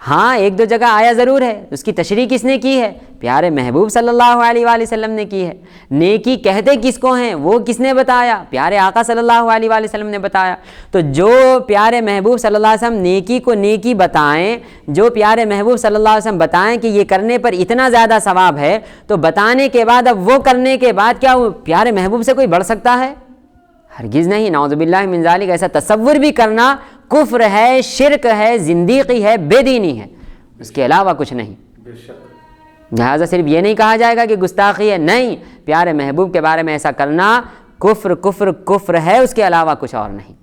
ہاں ایک دو جگہ آیا ضرور ہے. اس کی تشریح کس نے کی ہے؟ پیارے محبوب صلی اللہ علیہ وآلہ وسلم نے کی ہے. نیکی کہتے کس کو ہیں وہ کس نے بتایا؟ پیارے آقا صلی اللہ علیہ وآلہ وسلم نے بتایا. تو جو پیارے محبوب صلی اللہ علیہ وسلم نیکی کو نیکی بتائیں، جو پیارے محبوب صلی اللہ علیہ وسلم بتائیں کہ یہ کرنے پر اتنا زیادہ ثواب ہے، تو بتانے کے بعد اب وہ کرنے کے بعد کیا وہ پیارے محبوب سے کوئی بڑھ سکتا ہے؟ ہرگز نہیں. نعوذ باللہ من ذالک. ایسا تصور بھی کرنا کفر ہے، شرک ہے، زندیقی ہے، بے دینی ہے، اس کے علاوہ کچھ نہیں. بے شک. لہٰذا صرف یہ نہیں کہا جائے گا کہ گستاخی ہے، نہیں، پیارے محبوب کے بارے میں ایسا کرنا کفر کفر کفر ہے، اس کے علاوہ کچھ اور نہیں.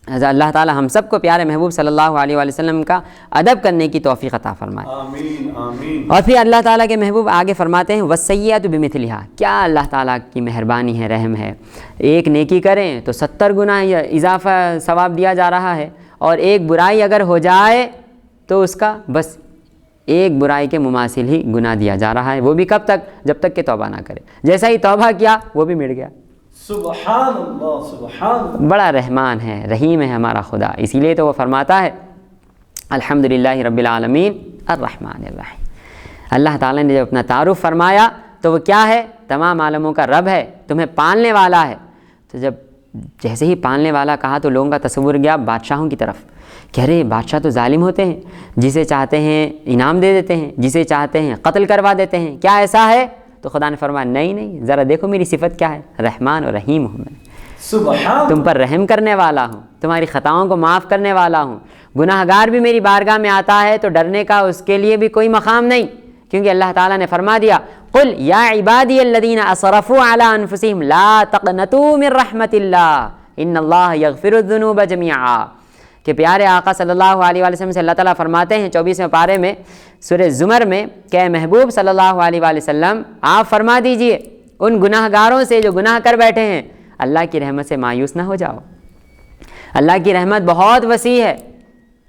لہٰذا اللہ تعالی ہم سب کو پیارے محبوب صلی اللہ علیہ وآلہ وسلم کا ادب کرنے کی توفیق عطا فرمائے. آمین آمین. اور پھر اللہ تعالیٰ کے محبوب آگے فرماتے ہیں وَالسَّيِّئَةُ بِمِثْلِهَا. کیا اللہ تعالیٰ کی مہربانی ہے، رحم ہے. ایک نیکی کریں تو 70 گنا اضافہ ثواب دیا جا رہا ہے، اور ایک برائی اگر ہو جائے تو اس کا بس ایک برائی کے مماثل ہی گناہ دیا جا رہا ہے. وہ بھی کب تک؟ جب تک کہ توبہ نہ کرے. جیسا ہی توبہ کیا وہ بھی مٹ گیا. سبحان اللہ سبحان اللہ. بڑا رحمان ہے، رحیم ہے ہمارا خدا. اسی لیے تو وہ فرماتا ہے الحمدللہ رب العالمین الرحمن الرحیم. اللہ تعالیٰ نے جب اپنا تعارف فرمایا تو وہ کیا ہے؟ تمام عالموں کا رب ہے، تمہیں پالنے والا ہے. تو جب جیسے ہی پالنے والا کہا تو لوگوں کا تصور گیا بادشاہوں کی طرف کہ ارے بادشاہ تو ظالم ہوتے ہیں، جسے چاہتے ہیں انعام دے دیتے ہیں، جسے چاہتے ہیں قتل کروا دیتے ہیں. کیا ایسا ہے؟ تو خدا نے فرمایا نہیں، ذرا دیکھو میری صفت کیا ہے، رحمان اور رحیم ہوں میں. سبحان. تم پر رحم کرنے والا ہوں، تمہاری خطاؤں کو معاف کرنے والا ہوں. گناہ گار بھی میری بارگاہ میں آتا ہے تو ڈرنے کا اس کے لیے بھی کوئی مقام نہیں، کیونکہ اللہ تعالیٰ نے فرما دیا قل یا عبادی الذین اسرفوا علی انفسہم لا تقنطوا من رحمت اللہ ان اللہ یغفر الذنوب جميعا. کہ پیارے آقا صلی اللہ علیہ وآلہ وسلم سے اللہ تعالیٰ فرماتے ہیں 24ویں پارے میں سورہ زمر میں کہ اے محبوب صلی اللہ علیہ وآلہ وسلم آپ فرما دیجئے ان گناہ گاروں سے جو گناہ کر بیٹھے ہیں، اللہ کی رحمت سے مایوس نہ ہو جاؤ. اللہ کی رحمت بہت وسیع ہے.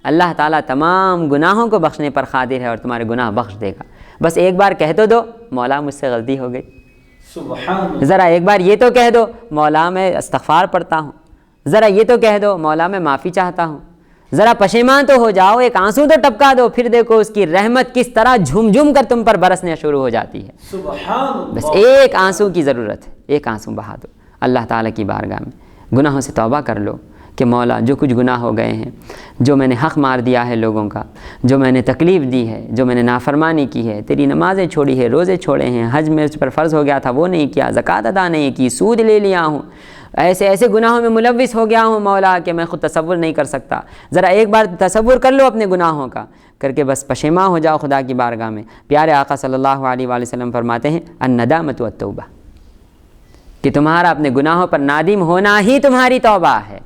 اللہ تعالیٰ تمام گناہوں کو بخشنے پر قادر ہے اور تمہارے گناہ بخش دے گا. بس ایک بار کہہ تو دو مولا مجھ سے غلطی ہو گئی. سبحان اللہ. ذرا ایک بار یہ تو کہہ دو مولا میں استغفار پڑھتا ہوں. ذرا یہ تو کہہ دو مولا میں معافی چاہتا ہوں. ذرا پشیمان تو ہو جاؤ، ایک آنسو تو ٹپکا دو، پھر دیکھو اس کی رحمت کس طرح جھوم جھوم کر تم پر برسنے شروع ہو جاتی ہے. سبحان اللہ. بس ایک آنسو کی ضرورت ہے، ایک آنسو بہا دو اللہ تعالیٰ کی بارگاہ میں. گناہوں سے توبہ کر لو کہ مولا جو کچھ گناہ ہو گئے ہیں، جو میں نے حق مار دیا ہے لوگوں کا، جو میں نے تکلیف دی ہے، جو میں نے نافرمانی کی ہے، تیری نمازیں چھوڑی ہے، روزے چھوڑے ہیں، حج میں اس پر فرض ہو گیا تھا وہ نہیں کیا، زکوٰۃ ادا نہیں کی، سود لے لیا ہوں، ایسے ایسے گناہوں میں ملوث ہو گیا ہوں مولا کہ میں خود تصور نہیں کر سکتا. ذرا ایک بار تصور کر لو اپنے گناہوں کا، کر کے بس پشیماں ہو جاؤ خدا کی بارگاہ میں. پیارے آقا صلی اللہ علیہ وآلہ وسلم فرماتے ہیں الندامۃ والتوبہ، کہ تمہارا اپنے گناہوں پر نادم ہونا ہی تمہاری توبہ ہے.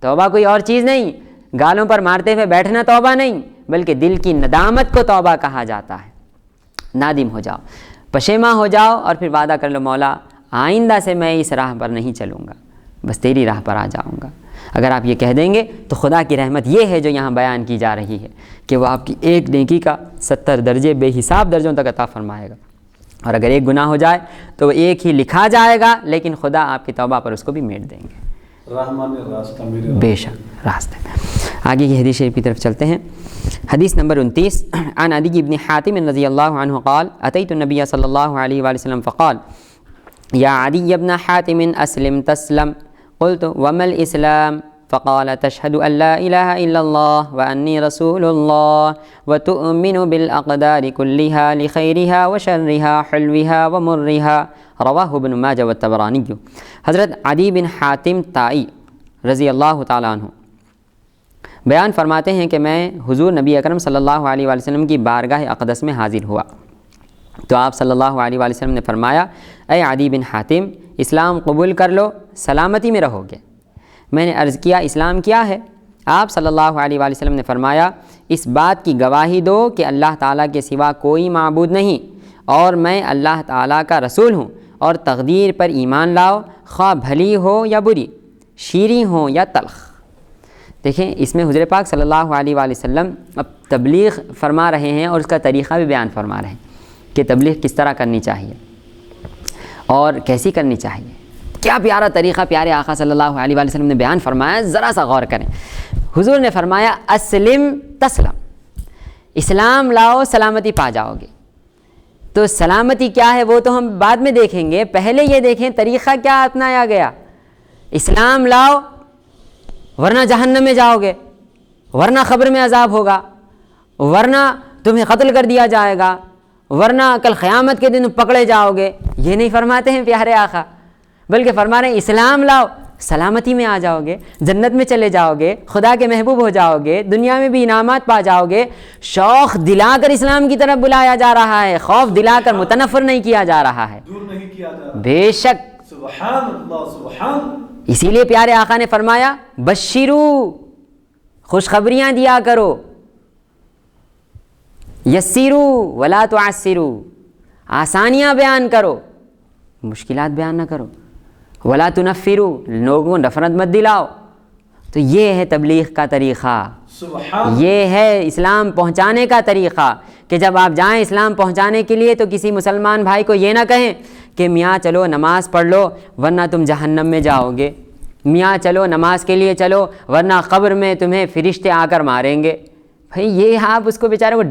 توبہ کوئی اور چیز نہیں، گالوں پر مارتے ہوئے بیٹھنا توبہ نہیں، بلکہ دل کی ندامت کو توبہ کہا جاتا ہے. نادم ہو جاؤ، پشیماں ہو جاؤ، اور پھر وعدہ کر لو مولا آئندہ سے میں اس راہ پر نہیں چلوں گا، بس تیری راہ پر آ جاؤں گا. اگر آپ یہ کہہ دیں گے تو خدا کی رحمت یہ ہے جو یہاں بیان کی جا رہی ہے کہ وہ آپ کی ایک نیکی کا 70 درجے بے حساب درجوں تک عطا فرمائے گا. اور اگر ایک گناہ ہو جائے تو وہ ایک ہی لکھا جائے گا، لیکن خدا آپ کی توبہ پر اس کو بھی میٹ دیں گے. رحمان راستہ میرے بے شک راستے. آگے کی حدیث شریف کی طرف چلتے ہیں. حدیث نمبر 29 عن عدی بن حاتم رضی اللہ عنہ قال اتیت النبی صلی اللہ علیہ وآلہ وسلم فقال یا عدی بن حاتم اسلم تسلم قلت وما الاسلام فقال تشهد أن لا إله إلا الله وأني رسول الله وتؤمن بالأقدار كلها لخيرها وشرها حلوها ومرها رواہ ابن ماجہ والطبرانی۔ حضرت عدی بن حاتم طائی رضی اللہ تعالیٰ عنہ بیان فرماتے ہیں کہ میں حضور نبی اکرم صلی اللہ علیہ وآلہ وسلم کی بارگاہ اقدس میں حاضر ہوا تو آپ صلی اللہ علیہ وآلہ وسلم نے فرمایا، اے عدی بن حاتم، اسلام قبول کر لو، سلامتی میں رہو گے۔ میں نے عرض کیا اسلام کیا ہے؟ آپ صلی اللہ علیہ وآلہ وسلم نے فرمایا، اس بات کی گواہی دو کہ اللہ تعالیٰ کے سوا کوئی معبود نہیں اور میں اللہ تعالیٰ کا رسول ہوں، اور تقدیر پر ایمان لاؤ، خواہ بھلی ہو یا بری، شیریں ہو یا تلخ۔ دیکھیں اس میں حضور پاک صلی اللہ علیہ وآلہ وسلم اب تبلیغ فرما رہے ہیں اور اس کا طریقہ بھی بیان فرما رہے ہیں کہ تبلیغ کس طرح کرنی چاہیے اور کیسی کرنی چاہیے۔ کیا پیارا طریقہ پیارے آقا صلی اللہ علیہ وآلہ وسلم نے بیان فرمایا، ذرا سا غور کریں۔ حضور نے فرمایا اسلم تسلم، اسلام لاؤ سلامتی پا جاؤ گے۔ تو سلامتی کیا ہے وہ تو ہم بعد میں دیکھیں گے، پہلے یہ دیکھیں طریقہ کیا اپنایا گیا۔ اسلام لاؤ ورنہ جہنم میں جاؤ گے، ورنہ قبر میں عذاب ہوگا، ورنہ تمہیں قتل کر دیا جائے گا، ورنہ کل قیامت کے دن پکڑے جاؤ گے۔ یہ نہیں فرماتے ہیں پیارے آقا، بلکہ فرما رہے ہیں اسلام لاؤ سلامتی میں آ جاؤ گے، جنت میں چلے جاؤ گے، خدا کے محبوب ہو جاؤ گے، دنیا میں بھی انعامات پا جاؤ گے۔ شوق دلا کر اسلام کی طرف بلایا جا رہا ہے، خوف دلا کر متنفر نہیں کیا جا رہا ہے، دور نہیں کیا جا رہا۔ بے شک سبحان اللہ سبحان اللہ۔ اسی لیے پیارے آقا نے فرمایا بشرو، خوشخبریاں دیا کرو، یسرو ولا تعسرو، آسانیاں بیان کرو، مشکلات بیان نہ کرو، ولا تنفرو، لوگوں کو نفرت مت دلاؤ۔ تو یہ ہے تبلیغ کا طریقہ، یہ ہے اسلام پہنچانے کا طریقہ کہ جب آپ جائیں اسلام پہنچانے کے لیے تو کسی مسلمان بھائی کو یہ نہ کہیں کہ میاں چلو نماز پڑھ لو ورنہ تم جہنم میں جاؤ گے، میاں چلو نماز کے لیے چلو ورنہ قبر میں تمہیں فرشتے آ کر ماریں گے۔ بھئی یہ آپ اس کو بیچارے کو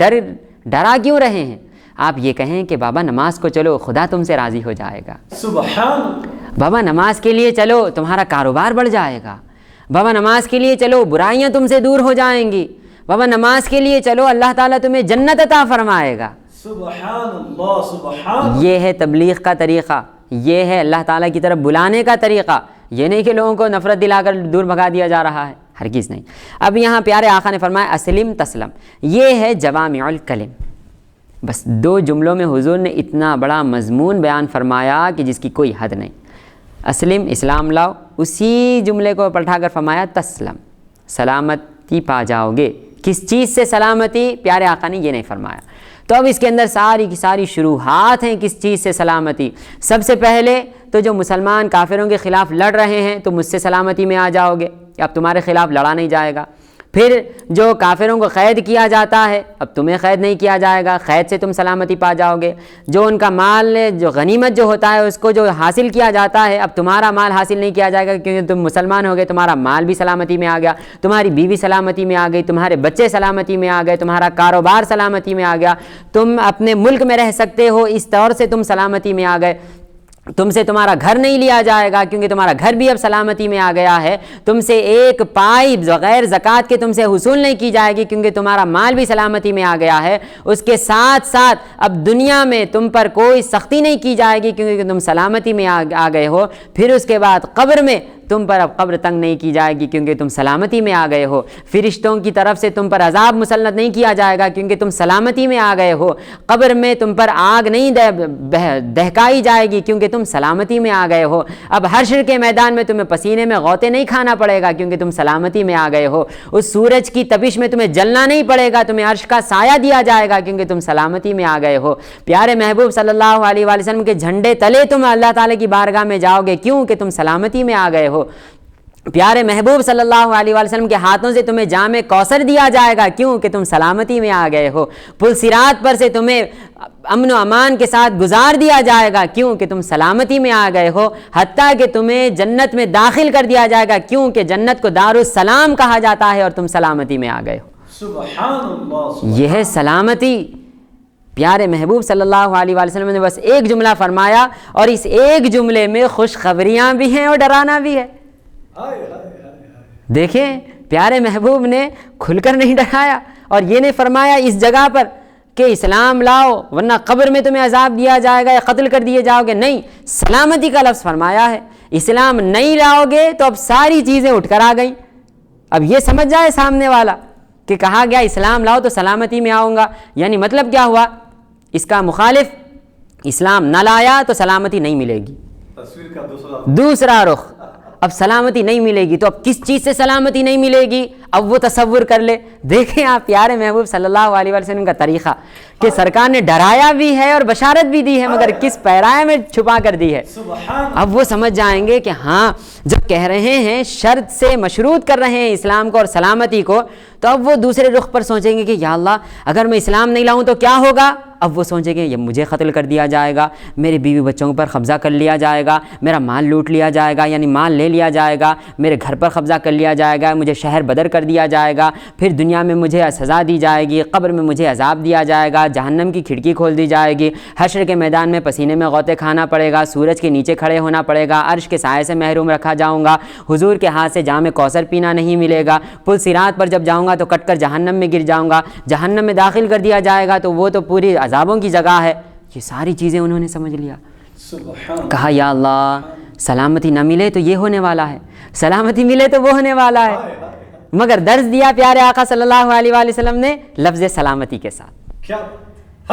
ڈرا کیوں رہے ہیں؟ آپ یہ کہیں کہ بابا نماز کو چلو خدا تم سے راضی ہو جائے گا، سبحان، بابا نماز کے لیے چلو تمہارا کاروبار بڑھ جائے گا، بابا نماز کے لیے چلو برائیاں تم سے دور ہو جائیں گی، بابا نماز کے لیے چلو اللہ تعالیٰ تمہیں جنت عطا فرمائے گا۔ سبحان اللہ سبحان۔ یہ ہے تبلیغ کا طریقہ، یہ ہے اللہ تعالیٰ کی طرف بلانے کا طریقہ، یہ نہیں کہ لوگوں کو نفرت دلا کر دور بھگا دیا جا رہا ہے، ہرگز نہیں۔ اب یہاں پیارے آقا نے فرمایا اسلم تسلم، یہ ہے جوامع الکلم۔ بس دو جملوں میں حضور نے اتنا بڑا مضمون بیان فرمایا کہ جس کی کوئی حد نہیں۔ اسلم اسلام لاؤ، اسی جملے کو پلٹا کر فرمایا تسلم، سلامتی پا جاؤ گے۔ کس چیز سے سلامتی؟ پیارے آقا نے یہ نہیں فرمایا۔ تو اب اس کے اندر ساری کی ساری شروحات ہیں کس چیز سے سلامتی۔ سب سے پہلے تو جو مسلمان کافروں کے خلاف لڑ رہے ہیں تو مجھ سے سلامتی میں آ جاؤ گے، اب تمہارے خلاف لڑا نہیں جائے گا۔ پھر جو کافروں کو قید کیا جاتا ہے اب تمہیں قید نہیں کیا جائے گا، قید سے تم سلامتی پا جاؤ گے۔ جو ان کا مال جو غنیمت جو ہوتا ہے اس کو جو حاصل کیا جاتا ہے اب تمہارا مال حاصل نہیں کیا جائے گا کیونکہ تم مسلمان ہو گئے، تمہارا مال بھی سلامتی میں آ گیا، تمہاری بیوی سلامتی میں آ گئی، تمہارے بچے سلامتی میں آ گئے، تمہارا کاروبار سلامتی میں آ گیا، تم اپنے ملک میں رہ سکتے ہو، اس طور سے تم سلامتی میں آ گئے۔ تم سے تمہارا گھر نہیں لیا جائے گا کیونکہ تمہارا گھر بھی اب سلامتی میں آ گیا ہے، تم سے ایک پائی بغیر زکوٰۃ کے تم سے حصول نہیں کی جائے گی کیونکہ تمہارا مال بھی سلامتی میں آ گیا ہے۔ اس کے ساتھ ساتھ اب دنیا میں تم پر کوئی سختی نہیں کی جائے گی کیونکہ تم سلامتی میں آ گئے ہو۔ پھر اس کے بعد قبر میں تم پر اب قبر تنگ نہیں کی جائے گی کیونکہ تم سلامتی میں آ گئے ہو۔ فرشتوں کی طرف سے تم پر عذاب مسلط نہیں کیا جائے گا کیونکہ تم سلامتی میں آ گئے ہو۔ قبر میں تم پر آگ نہیں دہکائی جائے گی کیونکہ تم سلامتی میں آ گئے ہو۔ اب حشر کے میدان میں تمہیں پسینے میں غوطے نہیں کھانا پڑے گا کیونکہ تم سلامتی میں آ گئے ہو۔ اس سورج کی تپش میں تمہیں جلنا نہیں پڑے گا، تمہیں عرش کا سایہ دیا جائے گا کیونکہ تم سلامتی میں آ گئے ہو۔ پیارے محبوب صلی اللہ علیہ وآلہ وسلم کے جھنڈے تلے تم اللہ تعالیٰ کی بارگاہ میں جاؤ گے، کیوں کہ تم سلامتی میں آ گئے ہو۔ پیارے محبوب صلی اللہ علیہ وآلہ وسلم کے ہاتھوں سے تمہیں جام کوثر دیا جائے گا، کیوں کہ تم سلامتی میں آ گئے ہو۔ پل صراط پر سے تمہیں امن و امان کے ساتھ گزار دیا جائے گا، کیوں کہ تم سلامتی میں آ گئے ہو۔ حتیٰ کہ تمہیں جنت میں داخل کر دیا جائے گا کیوں کہ جنت کو دارالسلام کہا جاتا ہے اور تم سلامتی میں آ گئے ہو۔ سبحان اللہ، یہ ہے سلامتی۔ پیارے محبوب صلی اللہ علیہ وآلہ وسلم نے بس ایک جملہ فرمایا اور اس ایک جملے میں خوشخبریاں بھی ہیں اور ڈرانا بھی ہے۔ دیکھیں پیارے محبوب نے کھل کر نہیں ڈرایا اور یہ نہیں فرمایا اس جگہ پر کہ اسلام لاؤ ورنہ قبر میں تمہیں عذاب دیا جائے گا یا قتل کر دیے جاؤ گے، نہیں، سلامتی کا لفظ فرمایا ہے۔ اسلام نہیں لاؤ گے تو اب ساری چیزیں اٹھ کر آ گئیں۔ اب یہ سمجھ جائے سامنے والا کہ کہا گیا اسلام لاؤ تو سلامتی میں آؤں گا، یعنی مطلب کیا ہوا؟ اس کا مخالف اسلام نہ لایا تو سلامتی نہیں ملے گی۔ تصویر کا دوسرا رخ، اب سلامتی نہیں ملے گی تو اب کس چیز سے سلامتی نہیں ملے گی؟ اب وہ تصور کر لے۔ دیکھیں آپ پیارے محبوب صلی اللہ علیہ وسلم کا طریقہ کہ سرکار نے ڈرایا بھی ہے اور بشارت بھی دی ہے، مگر کس پیرائے میں چھپا کر دی ہے۔ اب وہ سمجھ جائیں گے کہ ہاں جب کہہ رہے ہیں شرط سے مشروط کر رہے ہیں اسلام کو اور سلامتی کو، تو اب وہ دوسرے رخ پر سوچیں گے کہ یا اللہ اگر میں اسلام نہیں لاؤں تو کیا ہوگا؟ اب وہ سوچیں گے یہ مجھے قتل کر دیا جائے گا، میرے بیوی بچوں پر قبضہ کر لیا جائے گا، میرا مال لوٹ لیا جائے گا، یعنی مال لے لیا جائے گا، میرے گھر پر قبضہ کر لیا جائے گا، مجھے شہر بدر کر دیا جائے گا، پھر دنیا میں مجھے سزا دی جائے گی، قبر میں مجھے عذاب دیا جائے گا، جہنم کی کھڑکی کھول دی جائے گی، حشر کے میدان میں پسینے میں غوطے کھانا پڑے گا، سورج کے نیچے کھڑے ہونا پڑے گا، عرش کے سائے سے محروم رکھا جاؤں گا، حضور کے ہاتھ سے جام کوثر پینا نہیں ملے گا، پل صراط پر جب جاؤں گا تو کٹ کر جہنم میں گر جاؤں گا، جہنم میں داخل کر دیا جائے گا تو وہ تو پوری عذابوں کی جگہ ہے۔ یہ ساری چیزیں انہوں نے سمجھ لیا۔ کہا یا اللہ سلامتی نہ ملے تو یہ ہونے والا ہے، سلامتی ملے تو وہ ہونے والا ہے، مگر درس دیا پیارے آقا صلی اللہ علیہ وآلہ وسلم نے لفظ سلامتی کے ساتھ،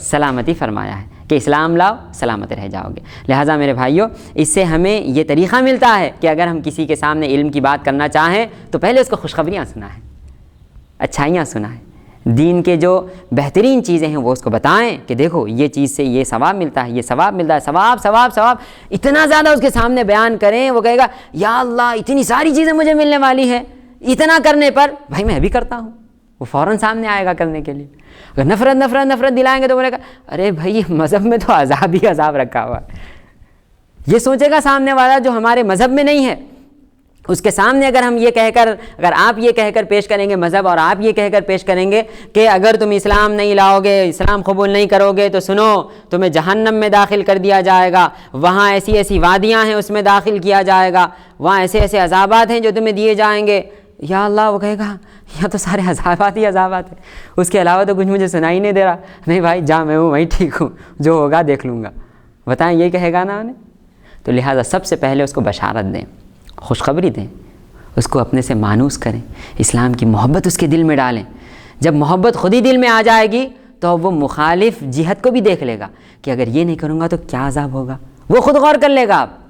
سلامتی فرمایا ہے کہ اسلام لاؤ سلامت رہ جاؤ گے۔ لہٰذا میرے بھائیوں اس سے ہمیں یہ طریقہ ملتا ہے کہ اگر ہم کسی کے سامنے علم کی بات کرنا چاہیں تو پہلے اس کو خوشخبریاں سنائیں، اچھائیاں سنائیں، دین کے جو بہترین چیزیں ہیں وہ اس کو بتائیں کہ دیکھو یہ چیز سے یہ ثواب ملتا ہے، یہ ثواب ملتا ہے، ثواب ثواب ثواب اتنا زیادہ اس کے سامنے بیان کریں، وہ کہے گا یا اللہ اتنی ساری چیزیں مجھے ملنے والی ہیں، اتنا کرنے پر بھائی میں بھی کرتا ہوں، وہ فوراً سامنے آئے گا کرنے کے لیے۔ اگر نفرت نفرت نفرت دلائیں گے تو بولے گا ارے بھائی مذہب میں تو عذاب ہی عذاب رکھا ہوا ہے۔ یہ سوچے گا سامنے والا جو ہمارے مذہب میں نہیں ہے، اس کے سامنے اگر ہم یہ کہہ کر، اگر آپ یہ کہہ کر پیش کریں گے مذہب اور آپ یہ کہہ کر پیش کریں گے کہ اگر تم اسلام نہیں لاؤ گے، اسلام قبول نہیں کرو گے تو سنو تمہیں جہنم میں داخل کر دیا جائے گا، وہاں ایسی ایسی وادیاں ہیں اس میں داخل کیا جائے گا، وہاں ایسے ایسے عذابات ہیں جو تمہیں دیے جائیں گے، یا اللہ وہ کہے گا یا تو سارے عذابات ہی عذابات ہیں، اس کے علاوہ تو کچھ مجھے سنائی نہیں دے رہا، نہیں بھائی جہاں میں ہوں وہیں ٹھیک ہوں، جو ہوگا دیکھ لوں گا۔ بتائیں یہ کہے گا نا انہیں؟ تو لہٰذا سب سے پہلے اس کو بشارت دیں، خوشخبری دیں، اس کو اپنے سے مانوس کریں، اسلام کی محبت اس کے دل میں ڈالیں۔ جب محبت خود ہی دل میں آ جائے گی تو وہ مخالف جہت کو بھی دیکھ لے گا کہ اگر یہ نہیں کروں گا تو کیا عذاب ہوگا، وہ خود غور کر لے گا۔ آپ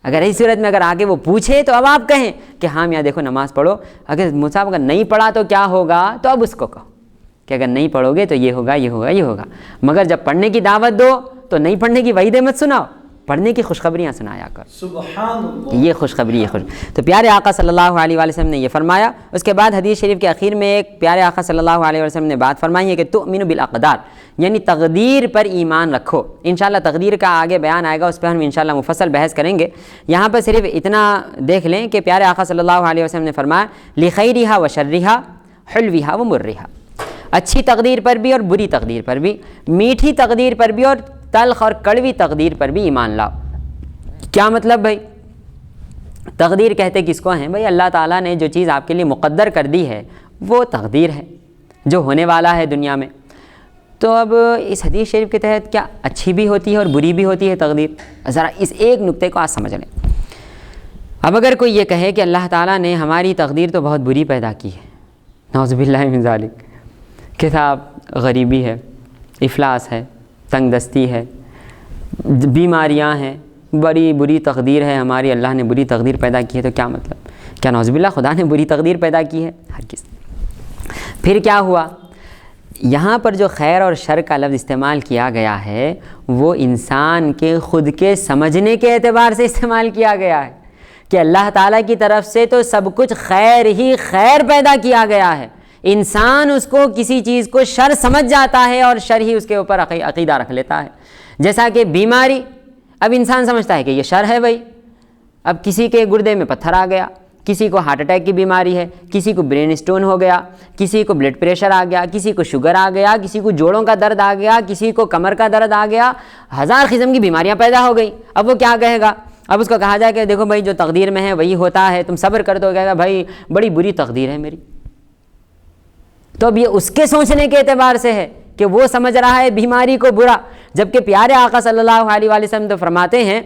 اگر اس صورت میں اگر آگے وہ پوچھے تو اب آپ کہیں کہ ہاں میاں دیکھو نماز پڑھو، اگر مصعب اگر نہیں پڑھا تو کیا ہوگا، تو اب اس کو کہو کہ اگر نہیں پڑھو گے تو یہ ہوگا یہ ہوگا یہ ہوگا، مگر جب پڑھنے کی دعوت دو تو نہیں پڑھنے کی وعیدیں مت سناؤ، پڑھنے کی خوشخبریاں سنایا کر۔ سبحان اللہ، یہ خوشخبری ہے تو پیارے آقا صلی اللہ علیہ وآلہ وسلم نے یہ فرمایا۔ اس کے بعد حدیث شریف کے اخیر میں ایک پیارے آقا صلی اللہ علیہ وسلم نے بات فرمائی ہے کہ تؤمن بالاقدار، یعنی تقدیر پر ایمان رکھو۔ انشاءاللہ تقدیر کا آگے بیان آئے گا، اس پہ ہم انشاءاللہ مفصل بحث کریں گے۔ یہاں پر صرف اتنا دیکھ لیں کہ پیارے آقا صلی اللہ علیہ وسلم نے فرمایا لخیرہا وشرہا حلوہا ومرہا، اچھی تقدیر پر بھی اور بری تقدیر پر بھی، میٹھی تقدیر پر بھی اور تلخ اور کڑوی تقدیر پر بھی ایمان لاؤ۔ کیا مطلب بھائی؟ تقدیر کہتے کس کو ہیں؟ بھائی اللہ تعالیٰ نے جو چیز آپ کے لیے مقدر کر دی ہے وہ تقدیر ہے، جو ہونے والا ہے دنیا میں۔ تو اب اس حدیث شریف کے تحت کیا اچھی بھی ہوتی ہے اور بری بھی ہوتی ہے تقدیر؟ ذرا اس ایک نقطے کو آج سمجھ لیں۔ اب اگر کوئی یہ کہے کہ اللہ تعالیٰ نے ہماری تقدیر تو بہت بری پیدا کی ہے، نعوذ باللہ من ذالک، کہ صاحب غریبی ہے، افلاس ہے، تنگ دستی ہے، بیماریاں ہیں، بڑی بری تقدیر ہے ہماری، اللہ نے بری تقدیر پیدا کی ہے، تو کیا مطلب؟ کیا نعوذ باللہ خدا نے بری تقدیر پیدا کی ہے؟ ہرگز۔ پھر کیا ہوا؟ یہاں پر جو خیر اور شر کا لفظ استعمال کیا گیا ہے وہ انسان کے خود کے سمجھنے کے اعتبار سے استعمال کیا گیا ہے کہ اللہ تعالیٰ کی طرف سے تو سب کچھ خیر ہی خیر پیدا کیا گیا ہے، انسان اس کو کسی چیز کو شر سمجھ جاتا ہے اور شر ہی اس کے اوپر عقیدہ رکھ لیتا ہے۔ جیسا کہ بیماری، اب انسان سمجھتا ہے کہ یہ شر ہے بھائی، اب کسی کے گردے میں پتھر آ گیا، کسی کو ہارٹ اٹیک کی بیماری ہے، کسی کو برین اسٹون ہو گیا، کسی کو بلڈ پریشر آ گیا، کسی کو شوگر آ گیا، کسی کو جوڑوں کا درد آ گیا، کسی کو کمر کا درد آ گیا، ہزار قسم کی بیماریاں پیدا ہو گئی۔ اب وہ کیا کہے گا اب اس کو کہا جائے کہ دیکھو بھائی جو تقدیر میں ہے وہی ہوتا ہے، تم صبر کر دو، کہے گا بھائی بڑی بری تقدیر ہے میری. تو اب یہ اس کے سوچنے کے اعتبار سے ہے کہ وہ سمجھ رہا ہے بیماری کو برا، جبکہ پیارے آقا صلی اللہ علیہ وآلہ وسلم تو فرماتے ہیں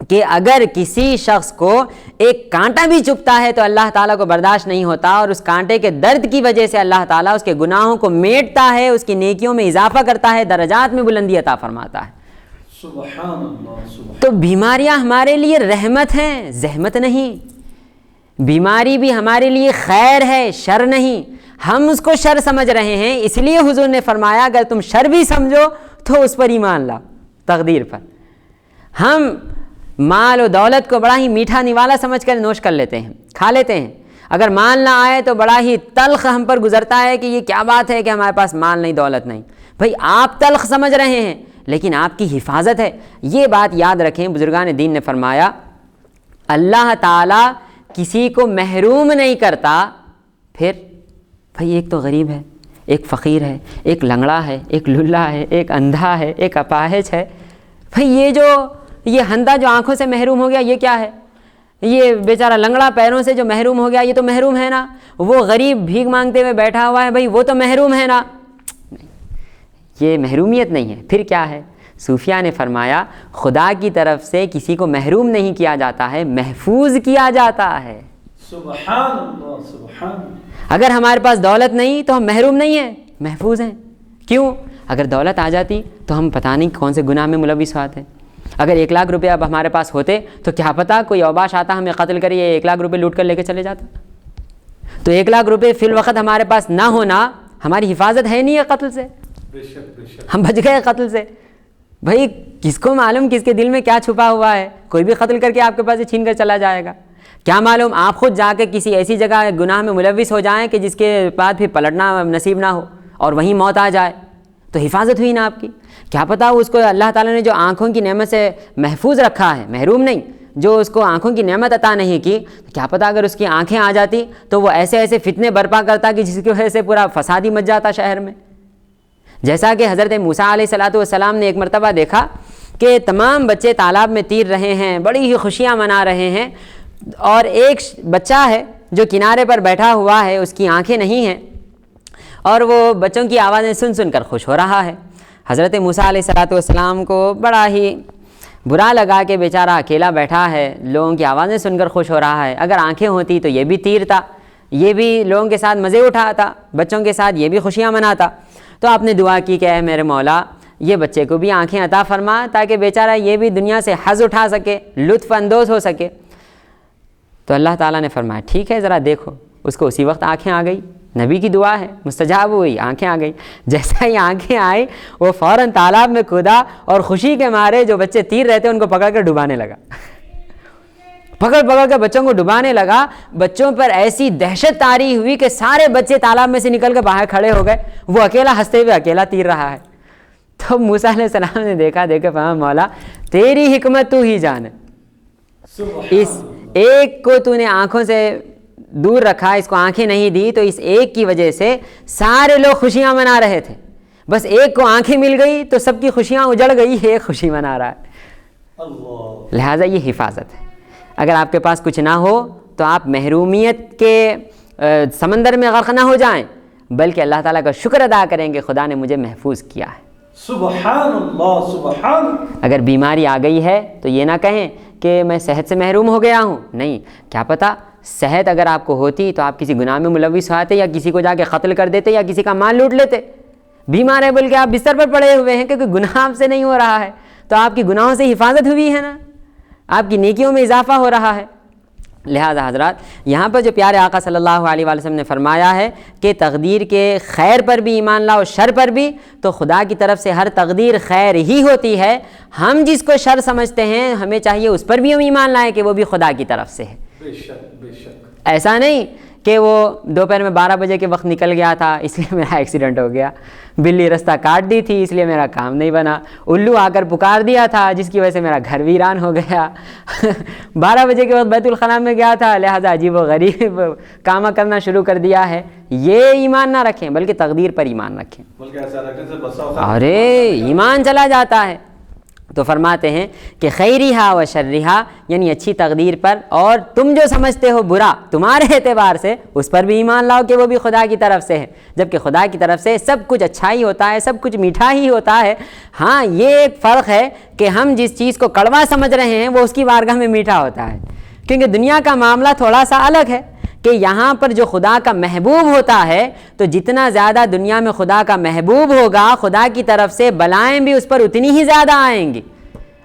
کہ اگر کسی شخص کو ایک کانٹا بھی چبھتا ہے تو اللہ تعالیٰ کو برداشت نہیں ہوتا، اور اس کانٹے کے درد کی وجہ سے اللہ تعالیٰ اس کے گناہوں کو میٹتا ہے، اس کی نیکیوں میں اضافہ کرتا ہے، درجات میں بلندی عطا فرماتا ہے. سبحان اللہ. تو بیماریاں ہمارے لیے رحمت ہیں، زحمت نہیں. بیماری بھی ہمارے لیے خیر ہے، شر نہیں. ہم اس کو شر سمجھ رہے ہیں، اس لیے حضور نے فرمایا اگر تم شر بھی سمجھو تو اس پر ایمان لاؤ، تقدیر پر. ہم مال و دولت کو بڑا ہی میٹھا نوالا سمجھ کر نوش کر لیتے ہیں، کھا لیتے ہیں. اگر مال نہ آئے تو بڑا ہی تلخ ہم پر گزرتا ہے کہ یہ کیا بات ہے کہ ہمارے پاس مال نہیں، دولت نہیں. بھائی آپ تلخ سمجھ رہے ہیں لیکن آپ کی حفاظت ہے. یہ بات یاد رکھیں، بزرگان دین نے فرمایا اللہ تعالیٰ کسی کو محروم نہیں کرتا. پھر بھائی ایک تو غریب ہے، ایک فقیر ہے، ایک لنگڑا ہے، ایک للا ہے، ایک اندھا ہے، ایک اپاہج ہے. بھئی یہ ہندھا جو آنکھوں سے محروم ہو گیا یہ کیا ہے؟ یہ بیچارہ لنگڑا پیروں سے جو محروم ہو گیا یہ تو محروم ہے نا. وہ غریب بھیک مانگتے ہوئے بیٹھا ہوا ہے، بھئی وہ تو محروم ہے نا. یہ محرومیت نہیں ہے. پھر کیا ہے؟ صوفیاء نے فرمایا خدا کی طرف سے کسی کو محروم نہیں کیا جاتا ہے، محفوظ کیا جاتا ہے. سبحان اللہ سبحان اللہ. اگر ہمارے پاس دولت نہیں تو ہم محروم نہیں ہیں، محفوظ ہیں. کیوں؟ اگر دولت آ جاتی تو ہم پتہ نہیں کون سے گناہ میں ملوث ہوتے. اگر 1 لاکھ روپے اب ہمارے پاس ہوتے تو کیا پتہ کوئی اوباش آتا ہمیں قتل کر یہ 1 لاکھ روپے لوٹ کر لے کے چلے جاتا. تو 1 لاکھ روپے فی الوقت ہمارے پاس نہ ہونا ہماری حفاظت ہے نہیں ہے قتل سے. بے شک بے شک. ہم بچ گئے قتل سے. بھائی کس کو معلوم کس کے دل میں کیا چھپا ہوا ہے؟ کوئی بھی قتل کر کے آپ کے پاس سے چھین کر چلا جائے گا. کیا معلوم آپ خود جا کے کسی ایسی جگہ گناہ میں ملوث ہو جائیں کہ جس کے بعد پھر پلٹنا نصیب نہ ہو اور وہیں موت آ جائے. تو حفاظت ہوئی نا آپ کی. کیا پتہ اس کو اللہ تعالیٰ نے جو آنکھوں کی نعمت سے محفوظ رکھا ہے، محروم نہیں، جو اس کو آنکھوں کی نعمت عطا نہیں کی، کیا پتہ اگر اس کی آنکھیں آ جاتی تو وہ ایسے ایسے فتنے برپا کرتا کہ جس کی وجہ سے پورا فساد ہی مچ جاتا شہر میں. جیسا کہ حضرت موسیٰ علیہ السلام نے ایک مرتبہ دیکھا کہ تمام بچے تالاب میں تیر رہے ہیں، بڑی ہی خوشیاں منا رہے ہیں، اور ایک بچہ ہے جو کنارے پر بیٹھا ہوا ہے، اس کی آنکھیں نہیں ہیں اور وہ بچوں کی آوازیں سن سن کر خوش ہو رہا ہے. حضرت موسیٰ علیہ السلام کو بڑا ہی برا لگا کہ بیچارہ اکیلا بیٹھا ہے، لوگوں کی آوازیں سن کر خوش ہو رہا ہے. اگر آنکھیں ہوتی تو یہ بھی تیرتا، یہ بھی لوگوں کے ساتھ مزے اٹھاتا، بچوں کے ساتھ یہ بھی خوشیاں مناتا. تو آپ نے دعا کی کہ اے میرے مولا یہ بچے کو بھی آنکھیں عطا فرما تاکہ بیچارہ یہ بھی دنیا سے حظ اٹھا سکے، لطف اندوز ہو سکے. تو اللہ تعالیٰ نے فرمایا ٹھیک ہے ذرا دیکھو. اس کو اسی وقت آنکھیں آ گئی. نبی کی دعا ہے، مستجاب ہوئی، آنکھیں آ گئی. جیسا ہی آنکھیں آئی وہ فوراً تالاب میں کودا اور خوشی کے مارے جو بچے تیر رہتے ان کو پکڑ کر ڈبانے لگا. پکڑ کر بچوں کو ڈبانے لگا. بچوں پر ایسی دہشت طاری ہوئی کہ سارے بچے تالاب میں سے نکل کر باہر کھڑے ہو گئے. وہ اکیلا ہنستے ہوئے اکیلا تیر رہا ہے. تو موسیٰ علیہ السلام نے دیکھا فرمایا مولا تیری حکمت تو ہی جانے، اس ایک کو تو نے آنکھوں سے دور رکھا، اس کو آنکھیں نہیں دی، تو اس ایک کی وجہ سے سارے لوگ خوشیاں منا رہے تھے. بس ایک کو آنکھیں مل گئی تو سب کی خوشیاں اجڑ گئی، ایک خوشی منا رہا ہے. لہٰذا یہ حفاظت ہے. اگر آپ کے پاس کچھ نہ ہو تو آپ محرومیت کے سمندر میں غرق نہ ہو جائیں، بلکہ اللہ تعالیٰ کا شکر ادا کریں کہ خدا نے مجھے محفوظ کیا ہے. سبحان اللہ سبحان. اگر بیماری آ گئی ہے تو یہ نہ کہیں کہ میں صحت سے محروم ہو گیا ہوں. نہیں، کیا پتہ صحت اگر آپ کو ہوتی تو آپ کسی گناہ میں ملوث ہوتے یا کسی کو جا کے قتل کر دیتے یا کسی کا مال لوٹ لیتے. بیمار ہے بلکہ آپ بستر پر پڑے ہوئے ہیں کیونکہ گناہ آپ سے نہیں ہو رہا ہے، تو آپ کی گناہوں سے حفاظت ہوئی ہے نا، آپ کی نیکیوں میں اضافہ ہو رہا ہے. لہذا حضرات یہاں پر جو پیارے آقا صلی اللہ علیہ وآلہ وسلم نے فرمایا ہے کہ تقدیر کے خیر پر بھی ایمان لاؤ، شر پر بھی، تو خدا کی طرف سے ہر تقدیر خیر ہی ہوتی ہے. ہم جس کو شر سمجھتے ہیں ہمیں چاہیے اس پر بھی ہم ایمان لائیں کہ وہ بھی خدا کی طرف سے ہے. بے شک بے شک. ایسا نہیں کہ وہ دوپہر میں 12 بجے کے وقت نکل گیا تھا اس لیے میرا ایکسیڈنٹ ہو گیا، بلی رستہ کاٹ دی تھی اس لیے میرا کام نہیں بنا، الو آ کر پکار دیا تھا جس کی وجہ سے میرا گھر ویران ہو گیا، 12 بجے کے وقت بیت الخلاء میں گیا تھا لہذا عجیب و غریب کام کرنا شروع کر دیا ہے. یہ ایمان نہ رکھیں بلکہ تقدیر پر ایمان رکھیں. بلکہ ایسا رکھنے سے بسا ارے ایمان چلا جاتا ہے. تو فرماتے ہیں کہ خیریہا و شرہا، یعنی اچھی تقدیر پر اور تم جو سمجھتے ہو برا تمہارے اعتبار سے اس پر بھی ایمان لاؤ کہ وہ بھی خدا کی طرف سے ہے، جبکہ خدا کی طرف سے سب کچھ اچھا ہی ہوتا ہے، سب کچھ میٹھا ہی ہوتا ہے۔ ہاں یہ ایک فرق ہے کہ ہم جس چیز کو کڑوا سمجھ رہے ہیں وہ اس کی بارگاہ میں میٹھا ہوتا ہے، کیونکہ دنیا کا معاملہ تھوڑا سا الگ ہے کہ یہاں پر جو خدا کا محبوب ہوتا ہے تو جتنا زیادہ دنیا میں خدا کا محبوب ہوگا خدا کی طرف سے بلائیں بھی اس پر اتنی ہی زیادہ آئیں گی،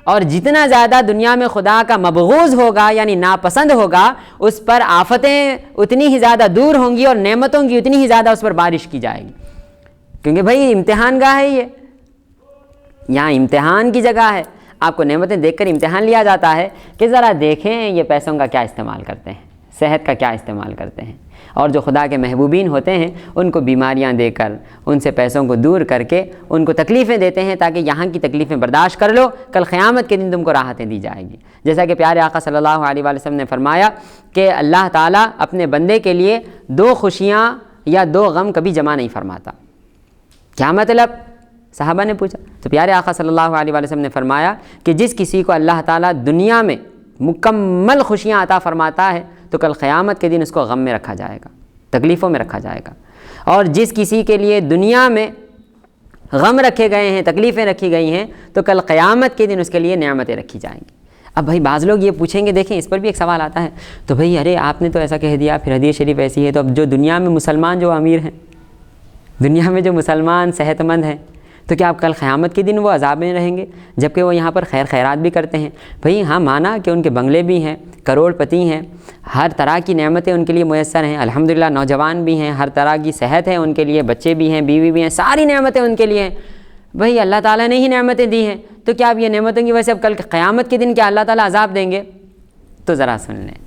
اور جتنا زیادہ دنیا میں خدا کا مبغوض ہوگا یعنی ناپسند ہوگا اس پر آفتیں اتنی ہی زیادہ دور ہوں گی اور نعمتوں کی اتنی ہی زیادہ اس پر بارش کی جائے گی، کیونکہ بھائی امتحان گاہ ہے، یہ یہاں امتحان کی جگہ ہے۔ آپ کو نعمتیں دیکھ کر امتحان لیا جاتا ہے کہ ذرا دیکھیں یہ پیسوں کا کیا استعمال کرتے ہیں، صحت کا کیا استعمال کرتے ہیں، اور جو خدا کے محبوبین ہوتے ہیں ان کو بیماریاں دے کر ان سے پیسوں کو دور کر کے ان کو تکلیفیں دیتے ہیں تاکہ یہاں کی تکلیفیں برداشت کر لو، کل قیامت کے دن تم کو راحتیں دی جائے گی۔ جیسا کہ پیارے آقا صلی اللہ علیہ وآلہ وسلم نے فرمایا کہ اللہ تعالیٰ اپنے بندے کے لیے 2 خوشیاں یا 2 غم کبھی جمع نہیں فرماتا۔ کیا مطلب؟ صحابہ نے پوچھا تو پیارے آقا صلی اللہ علیہ وآلہ وسلم نے فرمایا کہ جس کسی کو اللہ تعالیٰ دنیا میں مکمل خوشیاں عطا فرماتا ہے تو کل قیامت کے دن اس کو غم میں رکھا جائے گا، تکلیفوں میں رکھا جائے گا، اور جس کسی کے لیے دنیا میں غم رکھے گئے ہیں، تکلیفیں رکھی گئی ہیں، تو کل قیامت کے دن اس کے لیے نعمتیں رکھی جائیں گی۔ اب بھائی بعض لوگ یہ پوچھیں گے، دیکھیں اس پر بھی ایک سوال آتا ہے، تو بھائی ارے آپ نے تو ایسا کہہ دیا، پھر حدیث شریف ایسی ہے، تو اب جو دنیا میں مسلمان جو امیر ہیں، دنیا میں جو مسلمان صحت مند ہیں، تو کیا آپ کل قیامت کے دن وہ عذاب میں رہیں گے جبکہ وہ یہاں پر خیر خیرات بھی کرتے ہیں؟ بھئی ہاں مانا کہ ان کے بنگلے بھی ہیں، کروڑ پتی ہیں، ہر طرح کی نعمتیں ان کے لیے میسر ہیں، الحمدللہ نوجوان بھی ہیں، ہر طرح کی صحت ہے ان کے لیے، بچے بھی ہیں، بیوی بھی ہیں، ساری نعمتیں ان کے لیے ہیں۔ بھئی اللہ تعالیٰ نے ہی نعمتیں دی ہیں، تو کیا اب یہ نعمتوں کی وجہ سے اب کل قیامت کے دن کیا اللہ تعالیٰ عذاب دیں گے؟ تو ذرا سن لیں،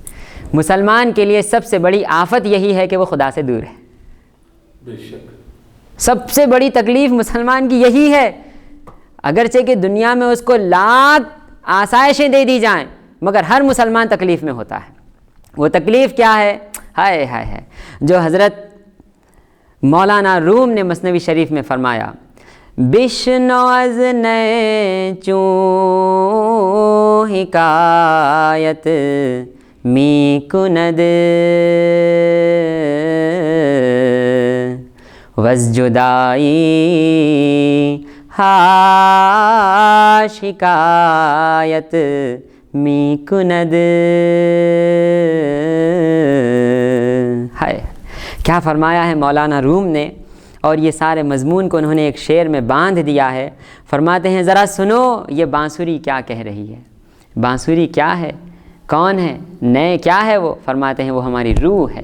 مسلمان کے لیے سب سے بڑی آفت یہی ہے کہ وہ خدا سے دور ہے۔ بے شک سب سے بڑی تکلیف مسلمان کی یہی ہے، اگرچہ کہ دنیا میں اس کو لاکھ آسائشیں دے دی جائیں مگر ہر مسلمان تکلیف میں ہوتا ہے۔ وہ تکلیف کیا ہے؟ ہائے ہائے ہے، جو حضرت مولانا روم نے مثنوی شریف میں فرمایا، بشنو از نئے چوں حکایت می کند وز جدائی ہا شکایت می کند۔ ہے کیا فرمایا ہے مولانا روم نے، اور یہ سارے مضمون کو انہوں نے ایک شعر میں باندھ دیا ہے۔ فرماتے ہیں ذرا سنو یہ بانسری کیا کہہ رہی ہے، بانسری کیا ہے، کون ہے، نئے کیا ہے وہ؟ فرماتے ہیں وہ ہماری روح ہے۔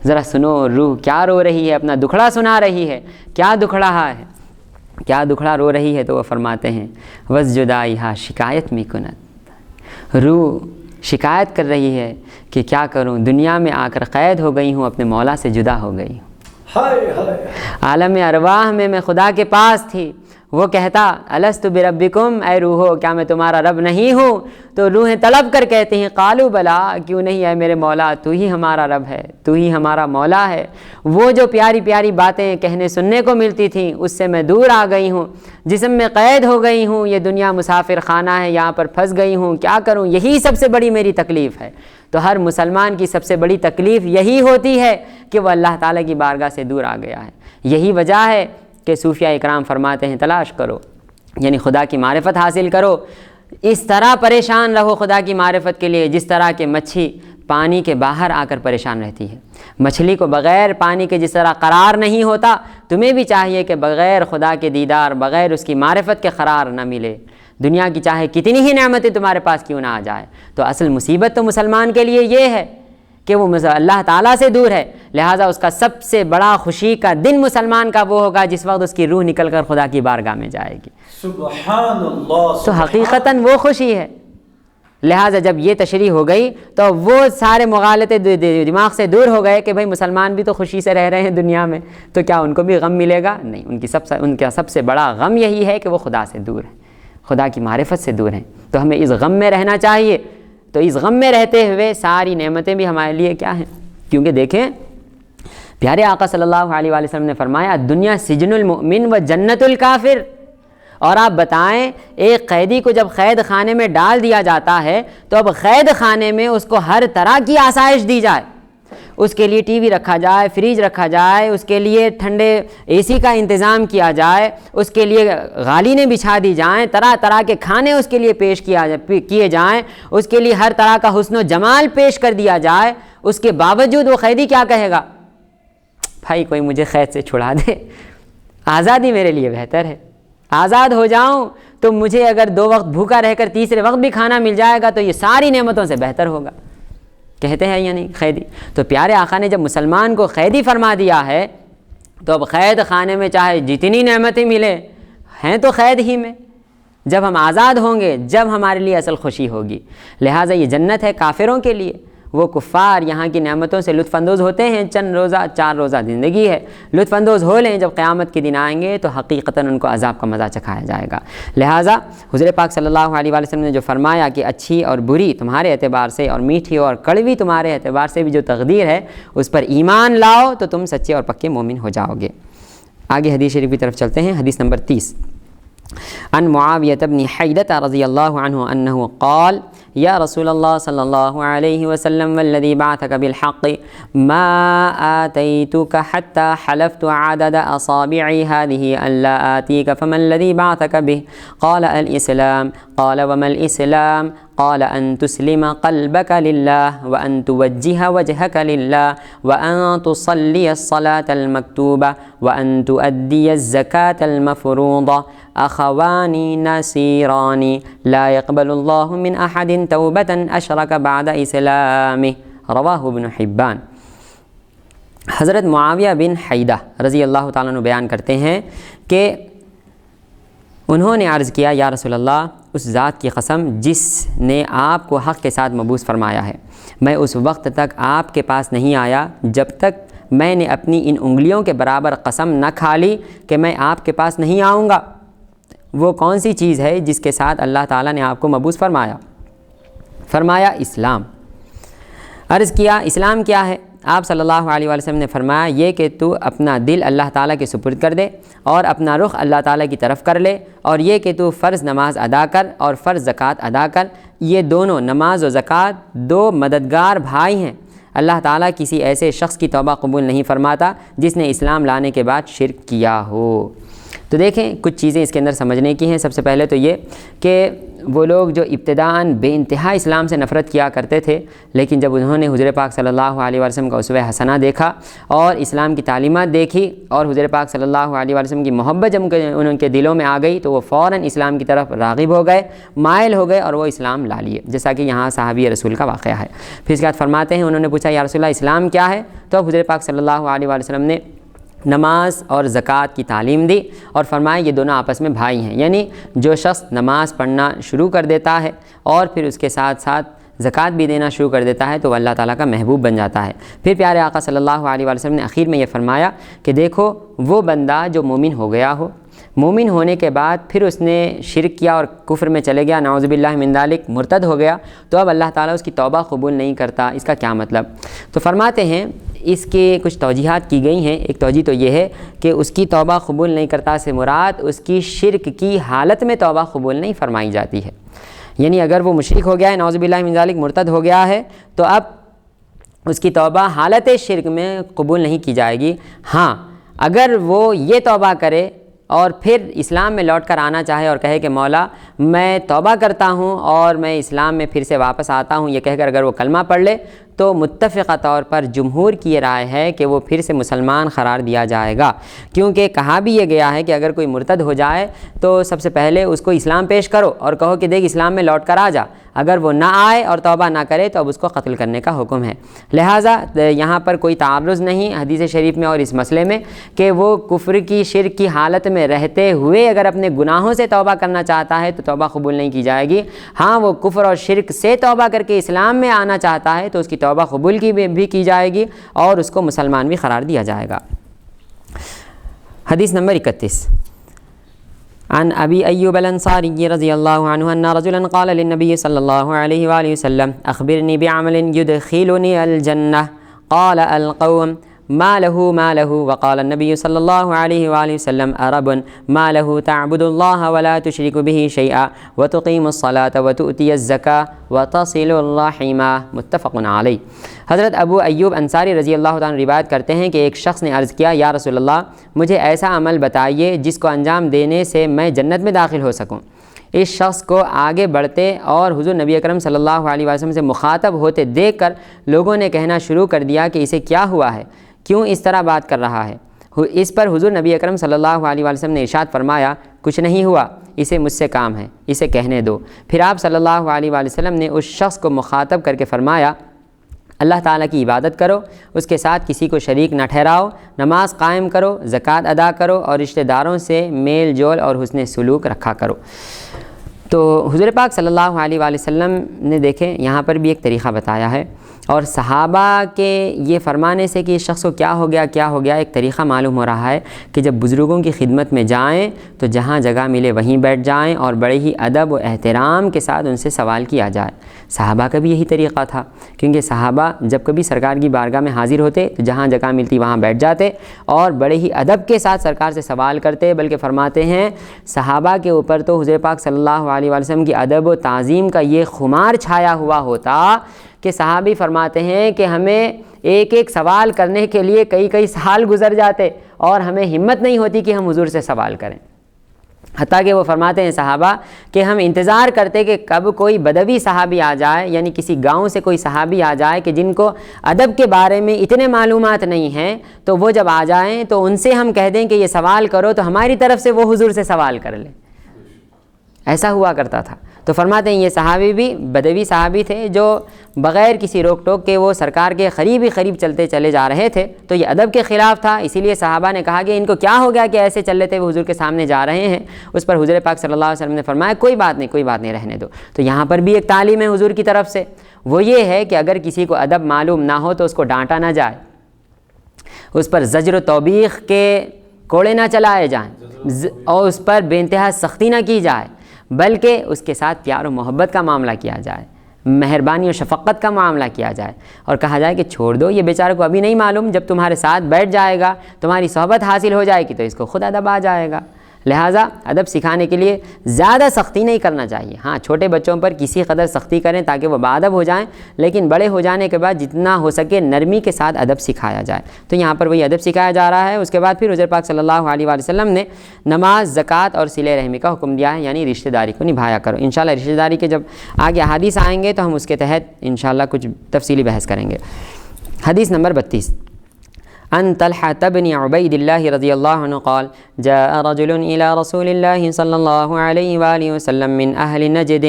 ذرا سنو روح کیا رو رہی ہے، اپنا دکھڑا سنا رہی ہے، کیا دکھڑا ہے، کیا دکھڑا رو رہی ہے؟ تو وہ فرماتے ہیں وز جدائی ہا شکایت می کنت، روح شکایت کر رہی ہے کہ کیا کروں، دنیا میں آ کر قید ہو گئی ہوں، اپنے مولا سے جدا ہو گئی ہوں۔ عالم ارواح میں میں خدا کے پاس تھی، وہ کہتا الست بربکم، اے روحو کیا میں تمہارا رب نہیں ہوں؟ تو روحیں طلب کر کہتی ہیں قالوا بلا، کیوں نہیں اے میرے مولا، تو ہی ہمارا رب ہے، تو ہی ہمارا مولا ہے۔ وہ جو پیاری پیاری باتیں کہنے سننے کو ملتی تھیں اس سے میں دور آ گئی ہوں، جسم میں قید ہو گئی ہوں، یہ دنیا مسافر خانہ ہے، یہاں پر پھنس گئی ہوں، کیا کروں، یہی سب سے بڑی میری تکلیف ہے۔ تو ہر مسلمان کی سب سے بڑی تکلیف یہی ہوتی ہے کہ وہ اللہ تعالیٰ کی بارگاہ سے دور آ گیا ہے۔ یہی وجہ ہے کہ صوفیہ اکرام فرماتے ہیں تلاش کرو، یعنی خدا کی معرفت حاصل کرو، اس طرح پریشان رہو خدا کی معرفت کے لیے جس طرح کہ مچھی پانی کے باہر آ کر پریشان رہتی ہے۔ مچھلی کو بغیر پانی کے جس طرح قرار نہیں ہوتا، تمہیں بھی چاہیے کہ بغیر خدا کے دیدار، بغیر اس کی معرفت کے قرار نہ ملے، دنیا کی چاہے کتنی ہی نعمتیں تمہارے پاس کیوں نہ آ جائے۔ تو اصل مصیبت تو مسلمان کے لیے یہ ہے کہ وہ اللہ تعالیٰ سے دور ہے، لہٰذا اس کا سب سے بڑا خوشی کا دن مسلمان کا وہ ہوگا جس وقت اس کی روح نکل کر خدا کی بارگاہ میں جائے گی۔ سبحان اللہ، تو حقیقتاً وہ خوشی ہے۔ لہٰذا جب یہ تشریح ہو گئی تو وہ سارے مغالطے دماغ سے دور ہو گئے کہ بھائی مسلمان بھی تو خوشی سے رہ رہے ہیں دنیا میں، تو کیا ان کو بھی غم ملے گا؟ نہیں، ان کا سب سے بڑا غم یہی ہے کہ وہ خدا سے دور ہیں، خدا کی معرفت سے دور ہیں۔ تو ہمیں اس غم میں رہنا چاہیے۔ تو اس غم میں رہتے ہوئے ساری نعمتیں بھی ہمارے لیے کیا ہیں؟ کیونکہ دیکھیں پیارے آقا صلی اللہ علیہ وآلہ وسلم نے فرمایا دنیا سجن المؤمن و جنت الکافر، اور آپ بتائیں ایک قیدی کو جب قید خانے میں ڈال دیا جاتا ہے تو اب قید خانے میں اس کو ہر طرح کی آسائش دی جائے، اس کے لیے ٹی وی رکھا جائے، فریج رکھا جائے، اس کے لیے ٹھنڈے اے سی کا انتظام کیا جائے، اس کے لیے غالینیں بچھا دی جائیں، طرح طرح کے کھانے اس کے لیے پیش کیے جائیں، اس کے لیے ہر طرح کا حسن و جمال پیش کر دیا جائے، اس کے باوجود وہ قیدی کیا کہے گا؟ بھائی کوئی مجھے قید سے چھڑا دے، آزادی میرے لیے بہتر ہے، آزاد ہو جاؤں تو مجھے اگر 2 وقت بھوکا رہ کر تیسرے وقت بھی کھانا مل جائے گا تو یہ ساری نعمتوں سے بہتر ہوگا، کہتے ہیں یا نہیں قیدی؟ تو پیارے آقا نے جب مسلمان کو قیدی فرما دیا ہے تو اب قید خانے میں چاہے جتنی نعمتیں ملے ہیں تو قید ہی میں، جب ہم آزاد ہوں گے جب ہمارے لیے اصل خوشی ہوگی۔ لہٰذا یہ جنت ہے کافروں کے لیے، وہ کفار یہاں کی نعمتوں سے لطف اندوز ہوتے ہیں، چند روزہ 4 روزہ زندگی ہے، لطف اندوز ہو لیں، جب قیامت کے دن آئیں گے تو حقیقتاً ان کو عذاب کا مزہ چکھایا جائے گا۔ لہٰذا حضور پاک صلی اللہ علیہ وآلہ وسلم نے جو فرمایا کہ اچھی اور بری تمہارے اعتبار سے اور میٹھی اور کڑوی تمہارے اعتبار سے بھی جو تقدیر ہے اس پر ایمان لاؤ تو تم سچے اور پکے مومن ہو جاؤ گے۔ آگے حدیث شریف کی طرف چلتے ہیں، حدیث نمبر 30۔ عن معاویہ بن حیدۃ رضی اللہ عنہ انہ قال یا رسول اللہ صلی اللہ علیہ وسلم والذی بعثک بالحق ما آتیتک حتی حلفت عدد اصابعی هذه الا آتیک فما الذی بعثک به قال الاسلام قال وما الاسلام قال ان تسلم قلبك لله وان توجه وجهك لله وان تصلي الصلاة المكتوبة وان تؤدي الزكاة المفروضة اخوان نصيران لا يقبل الله من احد توبة اشرك بعد اسلامه رواہ ابن حبان۔ حضرت معاویہ بن حیدہ رضی اللہ تعالیٰ عنہ بیان کرتے ہیں کہ انہوں نے عرض کیا یا رسول اللہ، اس ذات کی قسم جس نے آپ کو حق کے ساتھ مبعوث فرمایا ہے، میں اس وقت تک آپ کے پاس نہیں آیا جب تک میں نے اپنی ان انگلیوں کے برابر قسم نہ کھا لی کہ میں آپ کے پاس نہیں آؤں گا۔ وہ کون سی چیز ہے جس کے ساتھ اللہ تعالیٰ نے آپ کو مبعوث فرمایا؟ فرمایا اسلام۔ عرض کیا اسلام کیا ہے؟ آپ صلی اللہ علیہ وآلہ وسلم نے فرمایا یہ کہ تو اپنا دل اللہ تعالیٰ کے سپرد کر دے اور اپنا رخ اللہ تعالیٰ کی طرف کر لے، اور یہ کہ تو فرض نماز ادا کر اور فرض زکوٰۃ ادا کر۔ یہ دونوں نماز و زکوٰۃ 2 مددگار بھائی ہیں۔ اللہ تعالیٰ کسی ایسے شخص کی توبہ قبول نہیں فرماتا جس نے اسلام لانے کے بعد شرک کیا ہو۔ تو دیکھیں کچھ چیزیں اس کے اندر سمجھنے کی ہیں۔ سب سے پہلے تو یہ کہ وہ لوگ جو ابتداءً بے انتہا اسلام سے نفرت کیا کرتے تھے، لیکن جب انہوں نے حضور پاک صلی اللہ علیہ وسلم کا اسوہ حسنہ دیکھا اور اسلام کی تعلیمات دیکھی اور حضور پاک صلی اللہ علیہ وسلم کی محبت جب ان کے دلوں میں آ گئی تو وہ فوراً اسلام کی طرف راغب ہو گئے، مائل ہو گئے اور وہ اسلام لا لیے، جیسا کہ یہاں صحابی رسول کا واقعہ ہے۔ پھر اس کے بعد فرماتے ہیں انہوں نے پوچھا یا رسول اللہ اسلام کیا ہے؟ تو حضور پاک صلی اللہ علیہ وسلم نے نماز اور زکوٰۃ کی تعلیم دی اور فرمایا یہ دونوں آپس میں بھائی ہیں، یعنی جو شخص نماز پڑھنا شروع کر دیتا ہے اور پھر اس کے ساتھ ساتھ زکوٰۃ بھی دینا شروع کر دیتا ہے تو وہ اللہ تعالیٰ کا محبوب بن جاتا ہے۔ پھر پیارے آقا صلی اللہ علیہ وسلم نے اخیر میں یہ فرمایا کہ دیکھو وہ بندہ جو مومن ہو گیا ہو، مومن ہونے کے بعد پھر اس نے شرک کیا اور کفر میں چلے گیا، نعوذ باللہ من ذالک، مرتد ہو گیا، تو اب اللہ تعالیٰ اس کی توبہ قبول نہیں کرتا۔ اس کا کیا مطلب؟ تو فرماتے ہیں اس کے کچھ توجیحات کی گئی ہیں۔ ایک توجیہ تو یہ ہے کہ اس کی توبہ قبول نہیں کرتا سے مراد اس کی شرک کی حالت میں توبہ قبول نہیں فرمائی جاتی ہے، یعنی اگر وہ مشرک ہو گیا ہے، نعوذ باللہ من ذالک، مرتد ہو گیا ہے، تو اب اس کی توبہ حالت شرک میں قبول نہیں کی جائے گی۔ ہاں اگر وہ یہ توبہ کرے اور پھر اسلام میں لوٹ کر آنا چاہے اور کہے کہ مولا میں توبہ کرتا ہوں اور میں اسلام میں پھر سے واپس آتا ہوں، یہ کہہ کر اگر وہ کلمہ پڑھ لے تو متفقہ طور پر جمہور کی یہ رائے ہے کہ وہ پھر سے مسلمان قرار دیا جائے گا، کیونکہ کہا بھی یہ گیا ہے کہ اگر کوئی مرتد ہو جائے تو سب سے پہلے اس کو اسلام پیش کرو اور کہو کہ دیکھ اسلام میں لوٹ کر آ جا، اگر وہ نہ آئے اور توبہ نہ کرے تو اب اس کو قتل کرنے کا حکم ہے۔ لہٰذا یہاں پر کوئی تعارض نہیں حدیث شریف میں اور اس مسئلے میں کہ وہ کفر کی شرک کی حالت میں رہتے ہوئے اگر اپنے گناہوں سے توبہ کرنا چاہتا ہے تو توبہ قبول نہیں کی جائے گی۔ ہاں وہ کفر اور شرک سے توبہ کر کے اسلام میں آنا چاہتا ہے تو اس کی توبہ قبول بھی کی جائے گی اور اس کو مسلمان بھی قرار دیا جائے گا۔ حدیث نمبر 31۔ عن ابی ایوب الانصاری رضی اللہ عنہ ان رجلا قال للنبی صلی اللہ علیہ وآلہ وسلم اخبرنی بعمل يدخلنی الجنہ قال القوم ما له ما له وقال النبي صلى الله عليه وآله وسلم أرب ما له تعبد الله ولا تشرك به شيئا وتقيم الصلاة وتؤتي الزكاة وتصل الرحم متفق علیہ۔ حضرت ابو ایوب انصاری رضی اللہ تعالیٰ روایت کرتے ہیں کہ ایک شخص نے عرض کیا یا رسول اللہ مجھے ایسا عمل بتائیے جس کو انجام دینے سے میں جنت میں داخل ہو سکوں۔ اس شخص کو آگے بڑھتے اور حضور نبی اکرم صلی اللہ علیہ وسلم سے مخاطب ہوتے دیکھ کر لوگوں نے کہنا شروع کر دیا کہ اسے کیا ہوا ہے، کیوں اس طرح بات کر رہا ہے؟ اس پر حضور نبی اکرم صلی اللہ علیہ وسلم نے ارشاد فرمایا کچھ نہیں ہوا، اسے مجھ سے کام ہے، اسے کہنے دو۔ پھر آپ صلی اللہ علیہ وسلم نے اس شخص کو مخاطب کر کے فرمایا اللہ تعالیٰ کی عبادت کرو، اس کے ساتھ کسی کو شریک نہ ٹھہراؤ، نماز قائم کرو، زکوٰۃ ادا کرو اور رشتہ داروں سے میل جول اور حسن سلوک رکھا کرو۔ تو حضور پاک صلی اللہ علیہ وآلہ وسلم نے دیکھیں یہاں پر بھی ایک طریقہ بتایا ہے، اور صحابہ کے یہ فرمانے سے کہ اس شخص کو کیا ہو گیا ایک طریقہ معلوم ہو رہا ہے کہ جب بزرگوں کی خدمت میں جائیں تو جہاں جگہ ملے وہیں بیٹھ جائیں اور بڑے ہی ادب و احترام کے ساتھ ان سے سوال کیا جائے۔ صحابہ کا بھی یہی طریقہ تھا، کیونکہ صحابہ جب کبھی سرکار کی بارگاہ میں حاضر ہوتے تو جہاں جگہ ملتی وہاں بیٹھ جاتے اور بڑے ہی ادب کے ساتھ سرکار سے سوال کرتے، بلکہ فرماتے ہیں صحابہ کے اوپر تو حضور پاک صلی اللہ علیہ وسلم کی ادب و تعظیم کا یہ خمار چھایا ہوا ہوتا کہ صحابی فرماتے ہیں کہ ہمیں ایک ایک سوال کرنے کے لیے کئی سال گزر جاتے اور ہمیں ہمت نہیں ہوتی کہ ہم حضور سے سوال کریں۔ حتیٰ کہ وہ فرماتے ہیں صحابہ کہ ہم انتظار کرتے کہ کب کوئی بدوی صحابی آ جائے، یعنی کسی گاؤں سے کوئی صحابی آ جائے کہ جن کو ادب کے بارے میں اتنے معلومات نہیں ہیں، تو وہ جب آ جائیں تو ان سے ہم کہہ دیں کہ یہ سوال کرو تو ہماری طرف سے وہ حضور سے سوال کر لیں۔ ایسا ہوا کرتا تھا۔ تو فرماتے ہیں یہ صحابی بھی بدوی صحابی تھے جو بغیر کسی روک ٹوک کے وہ سرکار کے قریب چلتے چلے جا رہے تھے، تو یہ ادب کے خلاف تھا، اسی لیے صحابہ نے کہا کہ ان کو کیا ہو گیا کہ ایسے چل رہے تھے وہ حضور کے سامنے جا رہے ہیں۔ اس پر حضور پاک صلی اللہ علیہ وسلم نے فرمایا کوئی بات نہیں رہنے دو۔ تو یہاں پر بھی ایک تعلیم ہے حضور کی طرف سے، وہ یہ ہے کہ اگر کسی کو ادب معلوم نہ ہو تو اس کو ڈانٹا نہ جائے، اس پر زجر و توبیخ کے کوڑے نہ چلائے جائیں اور اس پر بے انتہا سختی نہ کی جائے، بلکہ اس کے ساتھ پیار و محبت کا معاملہ کیا جائے، مہربانی و شفقت کا معاملہ کیا جائے اور کہا جائے کہ چھوڑ دو، یہ بیچارے کو ابھی نہیں معلوم، جب تمہارے ساتھ بیٹھ جائے گا، تمہاری صحبت حاصل ہو جائے گی تو اس کو خود ادب آ جائے گا۔ لہٰذا ادب سکھانے کے لیے زیادہ سختی نہیں کرنا چاہیے۔ ہاں چھوٹے بچوں پر کسی قدر سختی کریں تاکہ وہ باادب ہو جائیں، لیکن بڑے ہو جانے کے بعد جتنا ہو سکے نرمی کے ساتھ ادب سکھایا جائے۔ تو یہاں پر وہی ادب سکھایا جا رہا ہے۔ اس کے بعد پھر حضور پاک صلی اللہ علیہ وآلہ وسلم نے نماز، زکوٰۃ اور صلہ رحمی کا حکم دیا ہے، یعنی رشتہ داری کو نبھایا کرو۔ انشاءاللہ رشتہ داری کے جب آگے احادیث آئیں گے تو ہم اس کے تحت انشاءاللہ کچھ تفصیلی بحث کریں گے۔ حدیث نمبر 32 عن طلحة بن عبيد الله رضي الله عنه قال جاء رجل إلى رسول الله صلى الله عليه وآله وسلم من أهل نجد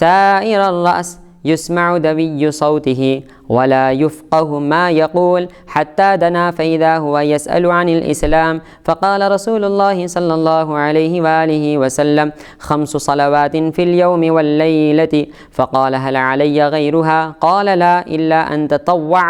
ثائر الرأس يسمع دوي صوته ولا يفقه ما يقول حتى دنا فإذا هو يسأل عن الإسلام فقال رسول الله صلى الله عليه وآله وسلم 5 صلوات في اليوم والليلة فقال هل علي غيرها قال لا إلا أن تطوع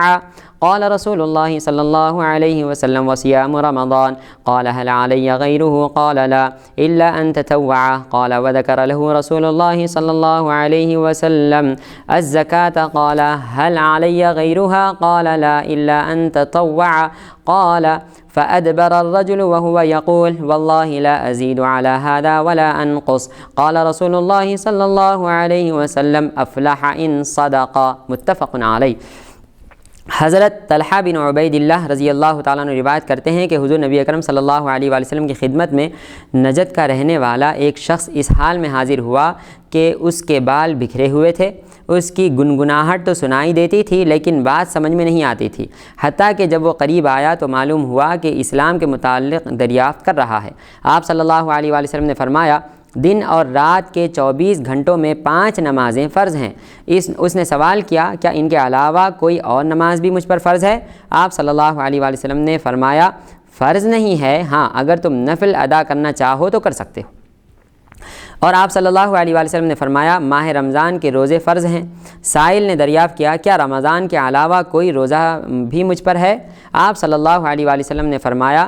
قال رسول الله صلى الله عليه وسلم وصيام رمضان قال هل علي غيره قال لا إلا أن تطوع قال وذكر له رسول الله صلى الله عليه وسلم الزكاة قال هل علي غيرها قال لا إلا أن تطوع قال فأدبر الرجل وهو يقول والله لا أزيد على هذا ولا أنقص قال رسول الله صلى الله عليه وسلم أفلح إن صدق متفق عليه۔ حضرت طلحہ بن عبید اللہ رضی اللہ تعالیٰ عنہ روایت کرتے ہیں کہ حضور نبی اکرم صلی اللہ علیہ وآلہ وسلم کی خدمت میں نجد کا رہنے والا ایک شخص اس حال میں حاضر ہوا کہ اس کے بال بکھرے ہوئے تھے، اس کی گنگناہٹ تو سنائی دیتی تھی لیکن بات سمجھ میں نہیں آتی تھی، حتیٰ کہ جب وہ قریب آیا تو معلوم ہوا کہ اسلام کے متعلق دریافت کر رہا ہے۔ آپ صلی اللہ علیہ وآلہ وسلم نے فرمایا دن اور رات کے 24 گھنٹوں میں 5 نمازیں فرض ہیں۔ اس نے سوال کیا کیا ان کے علاوہ کوئی اور نماز بھی مجھ پر فرض ہے؟ آپ صلی اللہ علیہ وآلہ وسلم نے فرمایا فرض نہیں ہے، ہاں اگر تم نفل ادا کرنا چاہو تو کر سکتے ہو۔ اور آپ صلی اللہ علیہ وآلہ وسلم نے فرمایا ماہ رمضان کے روزے فرض ہیں۔ سائل نے دریافت کیا کیا رمضان کے علاوہ کوئی روزہ بھی مجھ پر ہے؟ آپ صلی اللہ علیہ وآلہ وسلم نے فرمایا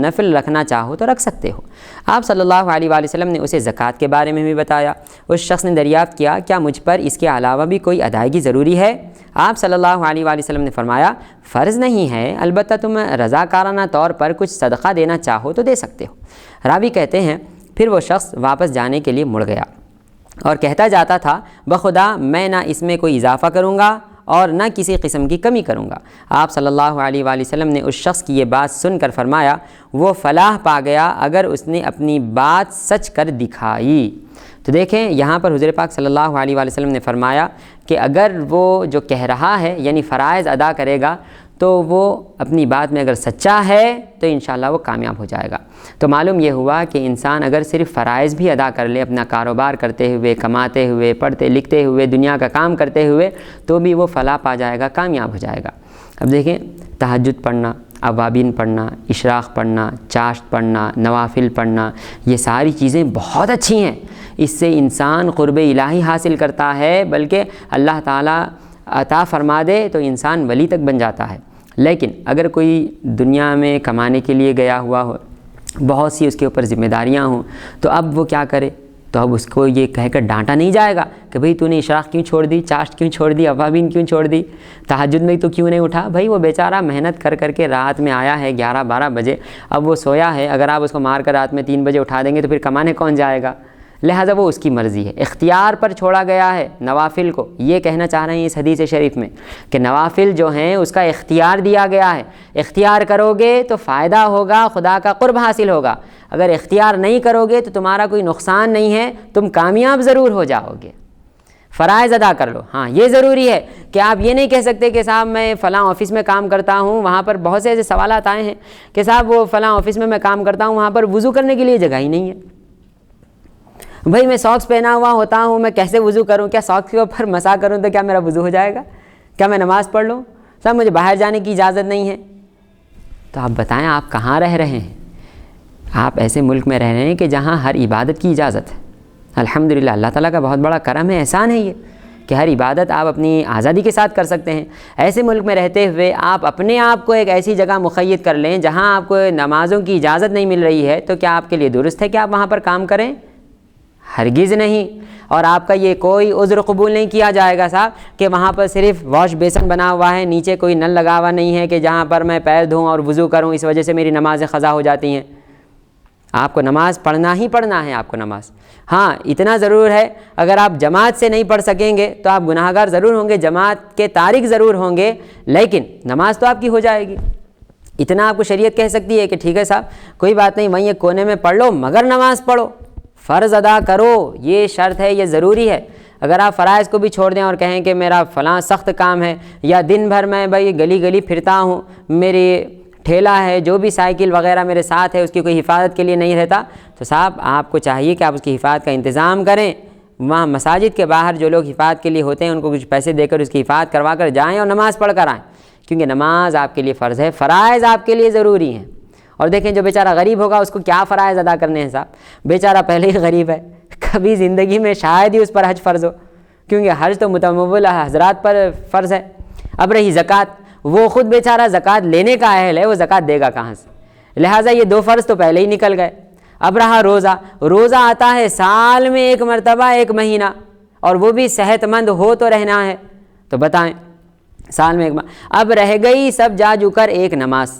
نفل رکھنا چاہو تو رکھ سکتے ہو۔ آپ صلی اللہ علیہ وآلہ وسلم نے اسے زکوٰۃ کے بارے میں بھی بتایا۔ اس شخص نے دریافت کیا کیا مجھ پر اس کے علاوہ بھی کوئی ادائیگی ضروری ہے؟ آپ صلی اللہ علیہ وآلہ وسلم نے فرمایا فرض نہیں ہے، البتہ تم رضاکارانہ طور پر کچھ صدقہ دینا چاہو تو دے سکتے ہو۔ راوی کہتے ہیں پھر وہ شخص واپس جانے کے لیے مڑ گیا اور کہتا جاتا تھا بخدا میں نہ اس میں کوئی اضافہ کروں گا اور نہ کسی قسم کی کمی کروں گا۔ آپ صلی اللہ علیہ وآلہ وسلم نے اس شخص کی یہ بات سن کر فرمایا وہ فلاح پا گیا اگر اس نے اپنی بات سچ کر دکھائی۔ تو دیکھیں یہاں پر حضور پاک صلی اللہ علیہ وآلہ وسلم نے فرمایا کہ اگر وہ جو کہہ رہا ہے یعنی فرائض ادا کرے گا تو وہ اپنی بات میں اگر سچا ہے تو انشاءاللہ وہ کامیاب ہو جائے گا۔ تو معلوم یہ ہوا کہ انسان اگر صرف فرائض بھی ادا کر لے، اپنا کاروبار کرتے ہوئے، کماتے ہوئے، پڑھتے لکھتے ہوئے، دنیا کا کام کرتے ہوئے، تو بھی وہ فلاح پا جائے گا، کامیاب ہو جائے گا۔ اب دیکھیں تہجد پڑھنا، اوابین پڑھنا، اشراق پڑھنا، چاشت پڑھنا، نوافل پڑھنا، یہ ساری چیزیں بہت اچھی ہیں، اس سے انسان قرب الہی حاصل کرتا ہے، بلکہ اللہ تعالیٰ عطا فرما دے تو انسان ولی تک بن جاتا ہے۔ لیکن اگر کوئی دنیا میں کمانے کے لیے گیا ہوا ہو، بہت سی اس کے اوپر ذمہ داریاں ہوں، تو اب وہ کیا کرے؟ تو اب اس کو یہ کہہ کر ڈانٹا نہیں جائے گا کہ بھئی تو نے اشراق کیوں چھوڑ دی، چاشت کیوں چھوڑ دی، اوابین کیوں چھوڑ دی، تہجد میں تو کیوں نہیں اٹھا؟ بھئی وہ بیچارہ محنت کر کر کے رات میں آیا ہے 11-12 بجے، اب وہ سویا ہے، اگر آپ اس کو مار کر رات میں 3 بجے اٹھا دیں گے تو پھر کمانے کون جائے گا؟ لہٰذا وہ اس کی مرضی ہے، اختیار پر چھوڑا گیا ہے نوافل کو۔ یہ کہنا چاہ رہے ہیں اس حدیث شریف میں کہ نوافل جو ہیں اس کا اختیار دیا گیا ہے، اختیار کرو گے تو فائدہ ہوگا، خدا کا قرب حاصل ہوگا، اگر اختیار نہیں کرو گے تو تمہارا کوئی نقصان نہیں ہے، تم کامیاب ضرور ہو جاؤ گے۔ فرائض ادا کر لو، ہاں یہ ضروری ہے کہ آپ یہ نہیں کہہ سکتے کہ صاحب میں فلاں آفس میں کام کرتا ہوں، وہاں پر بہت سے ایسے سوالات آئے ہیں کہ صاحب وہ فلاں آفس میں کام کرتا ہوں، وہاں پر وضو کرنے کے لیے جگہ ہی نہیں ہے، بھئی میں ساکس پہنا ہوا ہوتا ہوں، میں کیسے وضو کروں؟ کیا ساکس کے اوپر مسح کروں تو کیا میرا وضو ہو جائے گا؟ کیا میں نماز پڑھ لوں؟ صاحب مجھے باہر جانے کی اجازت نہیں ہے۔ تو آپ بتائیں آپ کہاں رہ رہے ہیں؟ آپ ایسے ملک میں رہ رہے ہیں کہ جہاں ہر عبادت کی اجازت ہے۔ الحمدللہ اللہ تعالیٰ کا بہت بڑا کرم ہے، احسان ہے یہ کہ ہر عبادت آپ اپنی آزادی کے ساتھ کر سکتے ہیں۔ ایسے ملک میں رہتے ہوئے آپ اپنے آپ کو ایک ایسی جگہ مقید کر لیں جہاں آپ کو نمازوں کی اجازت نہیں مل رہی ہے، تو کیا آپ کے لیے درست ہے کہ آپ وہاں پر کام کریں؟ ہرگز نہیں۔ اور آپ کا یہ کوئی عذر قبول نہیں کیا جائے گا صاحب کہ وہاں پر صرف واش بیسن بنا ہوا ہے، نیچے کوئی نل لگا ہوا نہیں ہے کہ جہاں پر میں پیر دھوں اور وضو کروں، اس وجہ سے میری نمازیں قضا ہو جاتی ہیں۔ آپ کو نماز پڑھنا ہی پڑھنا ہے، آپ کو نماز، ہاں اتنا ضرور ہے اگر آپ جماعت سے نہیں پڑھ سکیں گے تو آپ گناہ گار ضرور ہوں گے، جماعت کے تارک ضرور ہوں گے، لیکن نماز تو آپ کی ہو جائے گی۔ اتنا آپ کو شریعت کہہ سکتی ہے کہ ٹھیک ہے صاحب کوئی بات نہیں، وہیں ایک کونے میں پڑھ لو مگر نماز پڑھو، فرض ادا کرو، یہ شرط ہے، یہ ضروری ہے۔ اگر آپ فرائض کو بھی چھوڑ دیں اور کہیں کہ میرا فلاں سخت کام ہے، یا دن بھر میں بھائی گلی گلی پھرتا ہوں، میری ٹھیلا ہے، جو بھی سائیکل وغیرہ میرے ساتھ ہے اس کی کوئی حفاظت کے لیے نہیں رہتا، تو صاحب آپ کو چاہیے کہ آپ اس کی حفاظت کا انتظام کریں۔ وہاں مساجد کے باہر جو لوگ حفاظت کے لیے ہوتے ہیں ان کو کچھ پیسے دے کر اس کی حفاظت کروا کر جائیں اور نماز پڑھ کر آئیں، کیونکہ نماز آپ کے لیے فرض ہے، فرائض آپ کے لیے ضروری ہیں۔ اور دیکھیں جو بیچارہ غریب ہوگا اس کو کیا فرائض ادا کرنے ہیں صاحب، بیچارہ پہلے ہی غریب ہے، کبھی زندگی میں شاید ہی اس پر حج فرض ہو، کیونکہ حج تو متمول حضرات پر فرض ہے۔ اب رہی زکوٰۃ، وہ خود بیچارہ زکوٰۃ لینے کا اہل ہے، وہ زکوٰۃ دے گا کہاں سے؟ لہٰذا یہ 2 فرض تو پہلے ہی نکل گئے۔ اب رہا روزہ، روزہ آتا ہے سال میں 1 مرتبہ 1 مہینہ، اور وہ بھی صحت مند ہو تو رہنا ہے، تو بتائیں سال میں 1 اب رہ گئی سب جا جو کر ایک نماز،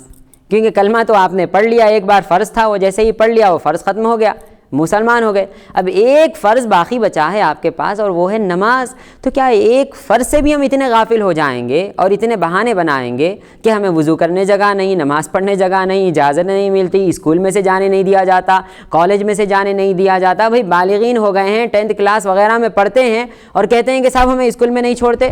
کیونکہ کلمہ تو آپ نے پڑھ لیا، ایک بار فرض تھا، وہ جیسے ہی پڑھ لیا وہ فرض ختم ہو گیا، مسلمان ہو گئے۔ اب ایک فرض باقی بچا ہے آپ کے پاس اور وہ ہے نماز، تو کیا ایک فرض سے بھی ہم اتنے غافل ہو جائیں گے اور اتنے بہانے بنائیں گے کہ ہمیں وضو کرنے جگہ نہیں، نماز پڑھنے جگہ نہیں، اجازت نہیں ملتی، اسکول میں سے جانے نہیں دیا جاتا، کالج میں سے جانے نہیں دیا جاتا؟ بھئی بالغین ہو گئے ہیں، 10th کلاس وغیرہ میں پڑھتے ہیں اور کہتے ہیں کہ صاحب ہمیں اسکول میں نہیں چھوڑتے،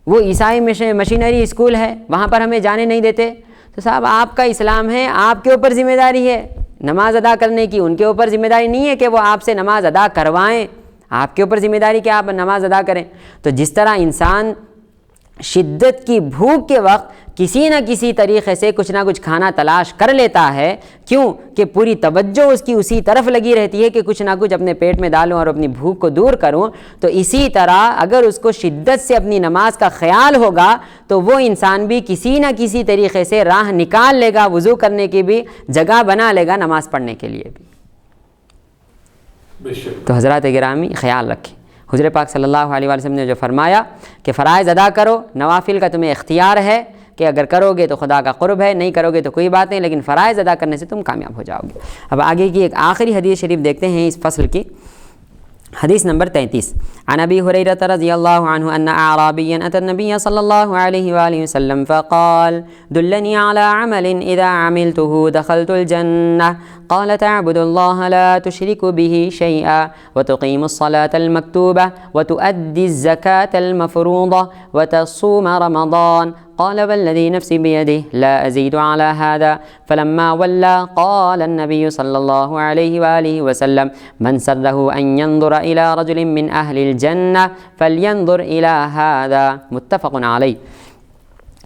وہ عیسائی مشینری اسکول ہے وہاں پر ہمیں جانے نہیں دیتے۔ تو صاحب آپ کا اسلام ہے، آپ کے اوپر ذمہ داری ہے نماز ادا کرنے کی، ان کے اوپر ذمہ داری نہیں ہے کہ وہ آپ سے نماز ادا کروائیں، آپ کے اوپر ذمہ داری کہ آپ نماز ادا کریں۔ تو جس طرح انسان شدت کی بھوک کے وقت کسی نہ کسی طریقے سے کچھ نہ کچھ کھانا تلاش کر لیتا ہے، کیوں کہ پوری توجہ اس کی اسی طرف لگی رہتی ہے کہ کچھ نہ کچھ اپنے پیٹ میں ڈالوں اور اپنی بھوک کو دور کروں۔ تو اسی طرح اگر اس کو شدت سے اپنی نماز کا خیال ہوگا تو وہ انسان بھی کسی نہ کسی طریقے سے راہ نکال لے گا، وضو کرنے کی بھی جگہ بنا لے گا، نماز پڑھنے کے لیے بھی۔ تو حضرات گرامی خیال رکھیں، حضور پاک صلی اللہ علیہ وسلم نے جو فرمایا کہ فرائض ادا کرو، نوافل کا تمہیں اختیار ہے کہ اگر کرو گے تو خدا کا قرب ہے، نہیں کرو گے تو کوئی بات نہیں، لیکن فرائض ادا کرنے سے تم کامیاب ہو جاؤ گے۔ اب آگے کی ایک آخری حدیث شریف دیکھتے ہیں اس فصل کی، حدیث نمبر 33 عن ابی ہریرہ رضی اللہ عنہ ان اعرابیا اتى النبي صلی اللہ علیہ وآلہ وسلم فقال دلنی علی عمل اذا عملته دخلت الجنہ قال تعبد الله لا تشرك به شيئا وتقيم الصلاة المكتوبة وتؤدي الزكاة المفروضة وتصوم رمضان قال والذي نفسي بيده لا أزيد على هذا فلما ولى قال النبي صلى الله عليه وآله وسلم من سره أن ينظر إلى رجل من أهل الجنة فلينظر إلى هذا متفق عليه۔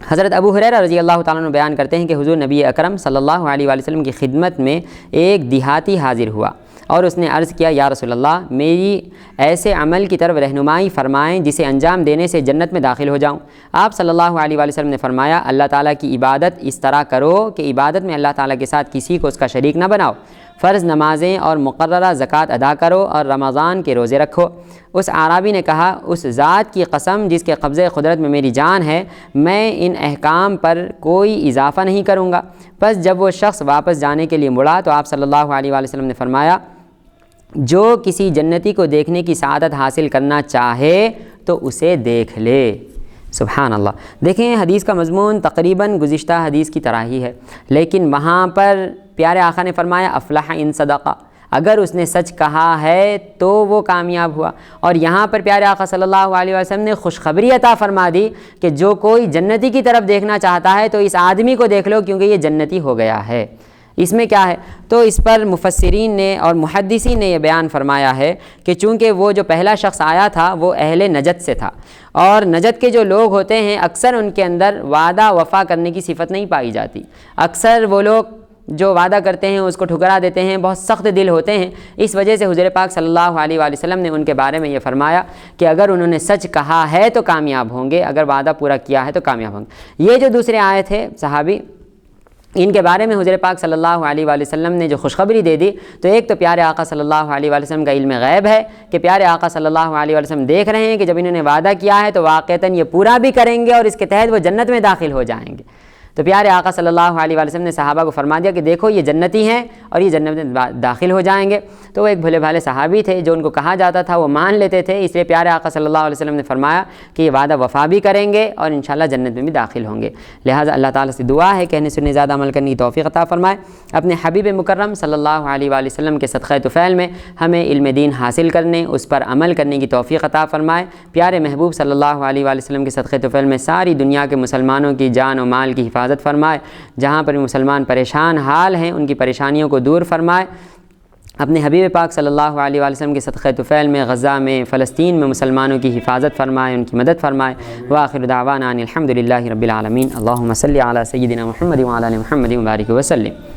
حضرت ابو ہریرہ رضی اللہ تعالیٰ عنہ بیان کرتے ہیں کہ حضور نبی اکرم صلی اللہ علیہ وآلہ وسلم کی خدمت میں ایک دیہاتی حاضر ہوا اور اس نے عرض کیا، یا رسول اللہ میری ایسے عمل کی طرف رہنمائی فرمائیں جسے انجام دینے سے جنت میں داخل ہو جاؤں۔ آپ صلی اللہ علیہ وآلہ وسلم نے فرمایا، اللہ تعالیٰ کی عبادت اس طرح کرو کہ عبادت میں اللہ تعالیٰ کے ساتھ کسی کو اس کا شریک نہ بناؤ، فرض نمازیں اور مقررہ زکوٰۃ ادا کرو اور رمضان کے روزے رکھو۔ اس اعرابی نے کہا، اس ذات کی قسم جس کے قبضے قدرت میں میری جان ہے، میں ان احکام پر کوئی اضافہ نہیں کروں گا۔ پس جب وہ شخص واپس جانے کے لیے مڑا تو آپ صلی اللہ علیہ وآلہ وسلم نے فرمایا، جو کسی جنتی کو دیکھنے کی سعادت حاصل کرنا چاہے تو اسے دیکھ لے۔ سبحان اللہ۔ دیکھیں حدیث کا مضمون تقریباً گزشتہ حدیث کی طرح ہی ہے، لیکن وہاں پر پیارے آقا نے فرمایا افلح ان صدقہ، اگر اس نے سچ کہا ہے تو وہ کامیاب ہوا۔ اور یہاں پر پیارے آقا صلی اللہ علیہ وسلم نے خوشخبری عطا فرما دی کہ جو کوئی جنتی کی طرف دیکھنا چاہتا ہے تو اس آدمی کو دیکھ لو کیونکہ یہ جنتی ہو گیا ہے۔ اس میں کیا ہے؟ تو اس پر مفسرین نے اور محدثین نے یہ بیان فرمایا ہے کہ چونکہ وہ جو پہلا شخص آیا تھا وہ اہل نجد سے تھا، اور نجد کے جو لوگ ہوتے ہیں اکثر ان کے اندر وعدہ وفا کرنے کی صفت نہیں پائی جاتی۔ اکثر وہ لوگ جو وعدہ کرتے ہیں اس کو ٹھکرا دیتے ہیں، بہت سخت دل ہوتے ہیں۔ اس وجہ سے حضور پاک صلی اللہ علیہ وآلہ وسلم نے ان کے بارے میں یہ فرمایا کہ اگر انہوں نے سچ کہا ہے تو کامیاب ہوں گے، اگر وعدہ پورا کیا ہے تو کامیاب ہوں گے۔ یہ جو دوسرے آئے تھے صحابی، ان کے بارے میں حضور پاک صلی اللہ علیہ وآلہ وسلم نے جو خوشخبری دے دی، تو ایک تو پیارے آقا صلی اللہ علیہ وآلہ وسلم کا علم غیب ہے کہ پیارے آقا صلی اللہ علیہ وآلہ وسلم دیکھ رہے ہیں کہ جب انہوں نے وعدہ کیا ہے تو واقعتاً یہ پورا بھی کریں گے اور اس کے تحت وہ جنت میں داخل ہو جائیں گے۔ تو پیارے آقا صلی اللہ علیہ وآلہ وسلم نے صحابہ کو فرما دیا کہ دیکھو یہ جنتی ہیں اور یہ جنت میں داخل ہو جائیں گے۔ تو وہ ایک بھلے بھالے صحابی تھے، جو ان کو کہا جاتا تھا وہ مان لیتے تھے، اس لیے پیارے آقا صلی اللہ علیہ وسلم نے فرمایا کہ یہ وعدہ وفا بھی کریں گے اور انشاءاللہ جنت میں بھی داخل ہوں گے۔ لہٰذا اللہ تعالیٰ سے دعا ہے کہنے سننے زیادہ عمل کرنے کی توفیق عطا فرمائے، اپنے حبیب مکرم صلی اللہ علیہ وآلہ وسلم کے صدقہ طفیل میں ہمیں علم دین حاصل کرنے، اس پر عمل کرنے کی توفیق عطا فرمائے۔ پیارے محبوب صلی اللہ علیہ وآلہ وسلم کے صدقہ طفیل میں ساری دنیا کے مسلمانوں کی جان و مال کی حفاظت فرمائے، جہاں پر مسلمان پریشان حال ہیں ان کی پریشانیوں کو دور فرمائے۔ اپنے حبیب پاک صلی اللہ علیہ وآلہ وسلم کے صدقہ طفیل میں غزہ میں، فلسطین میں مسلمانوں کی حفاظت فرمائے، ان کی مدد فرمائے۔ وآخر دعوانا ان الحمد للہ رب العالمین۔ اللہم صلی علی سیدنا محمد وعلی آل محمد وبارک وسلم۔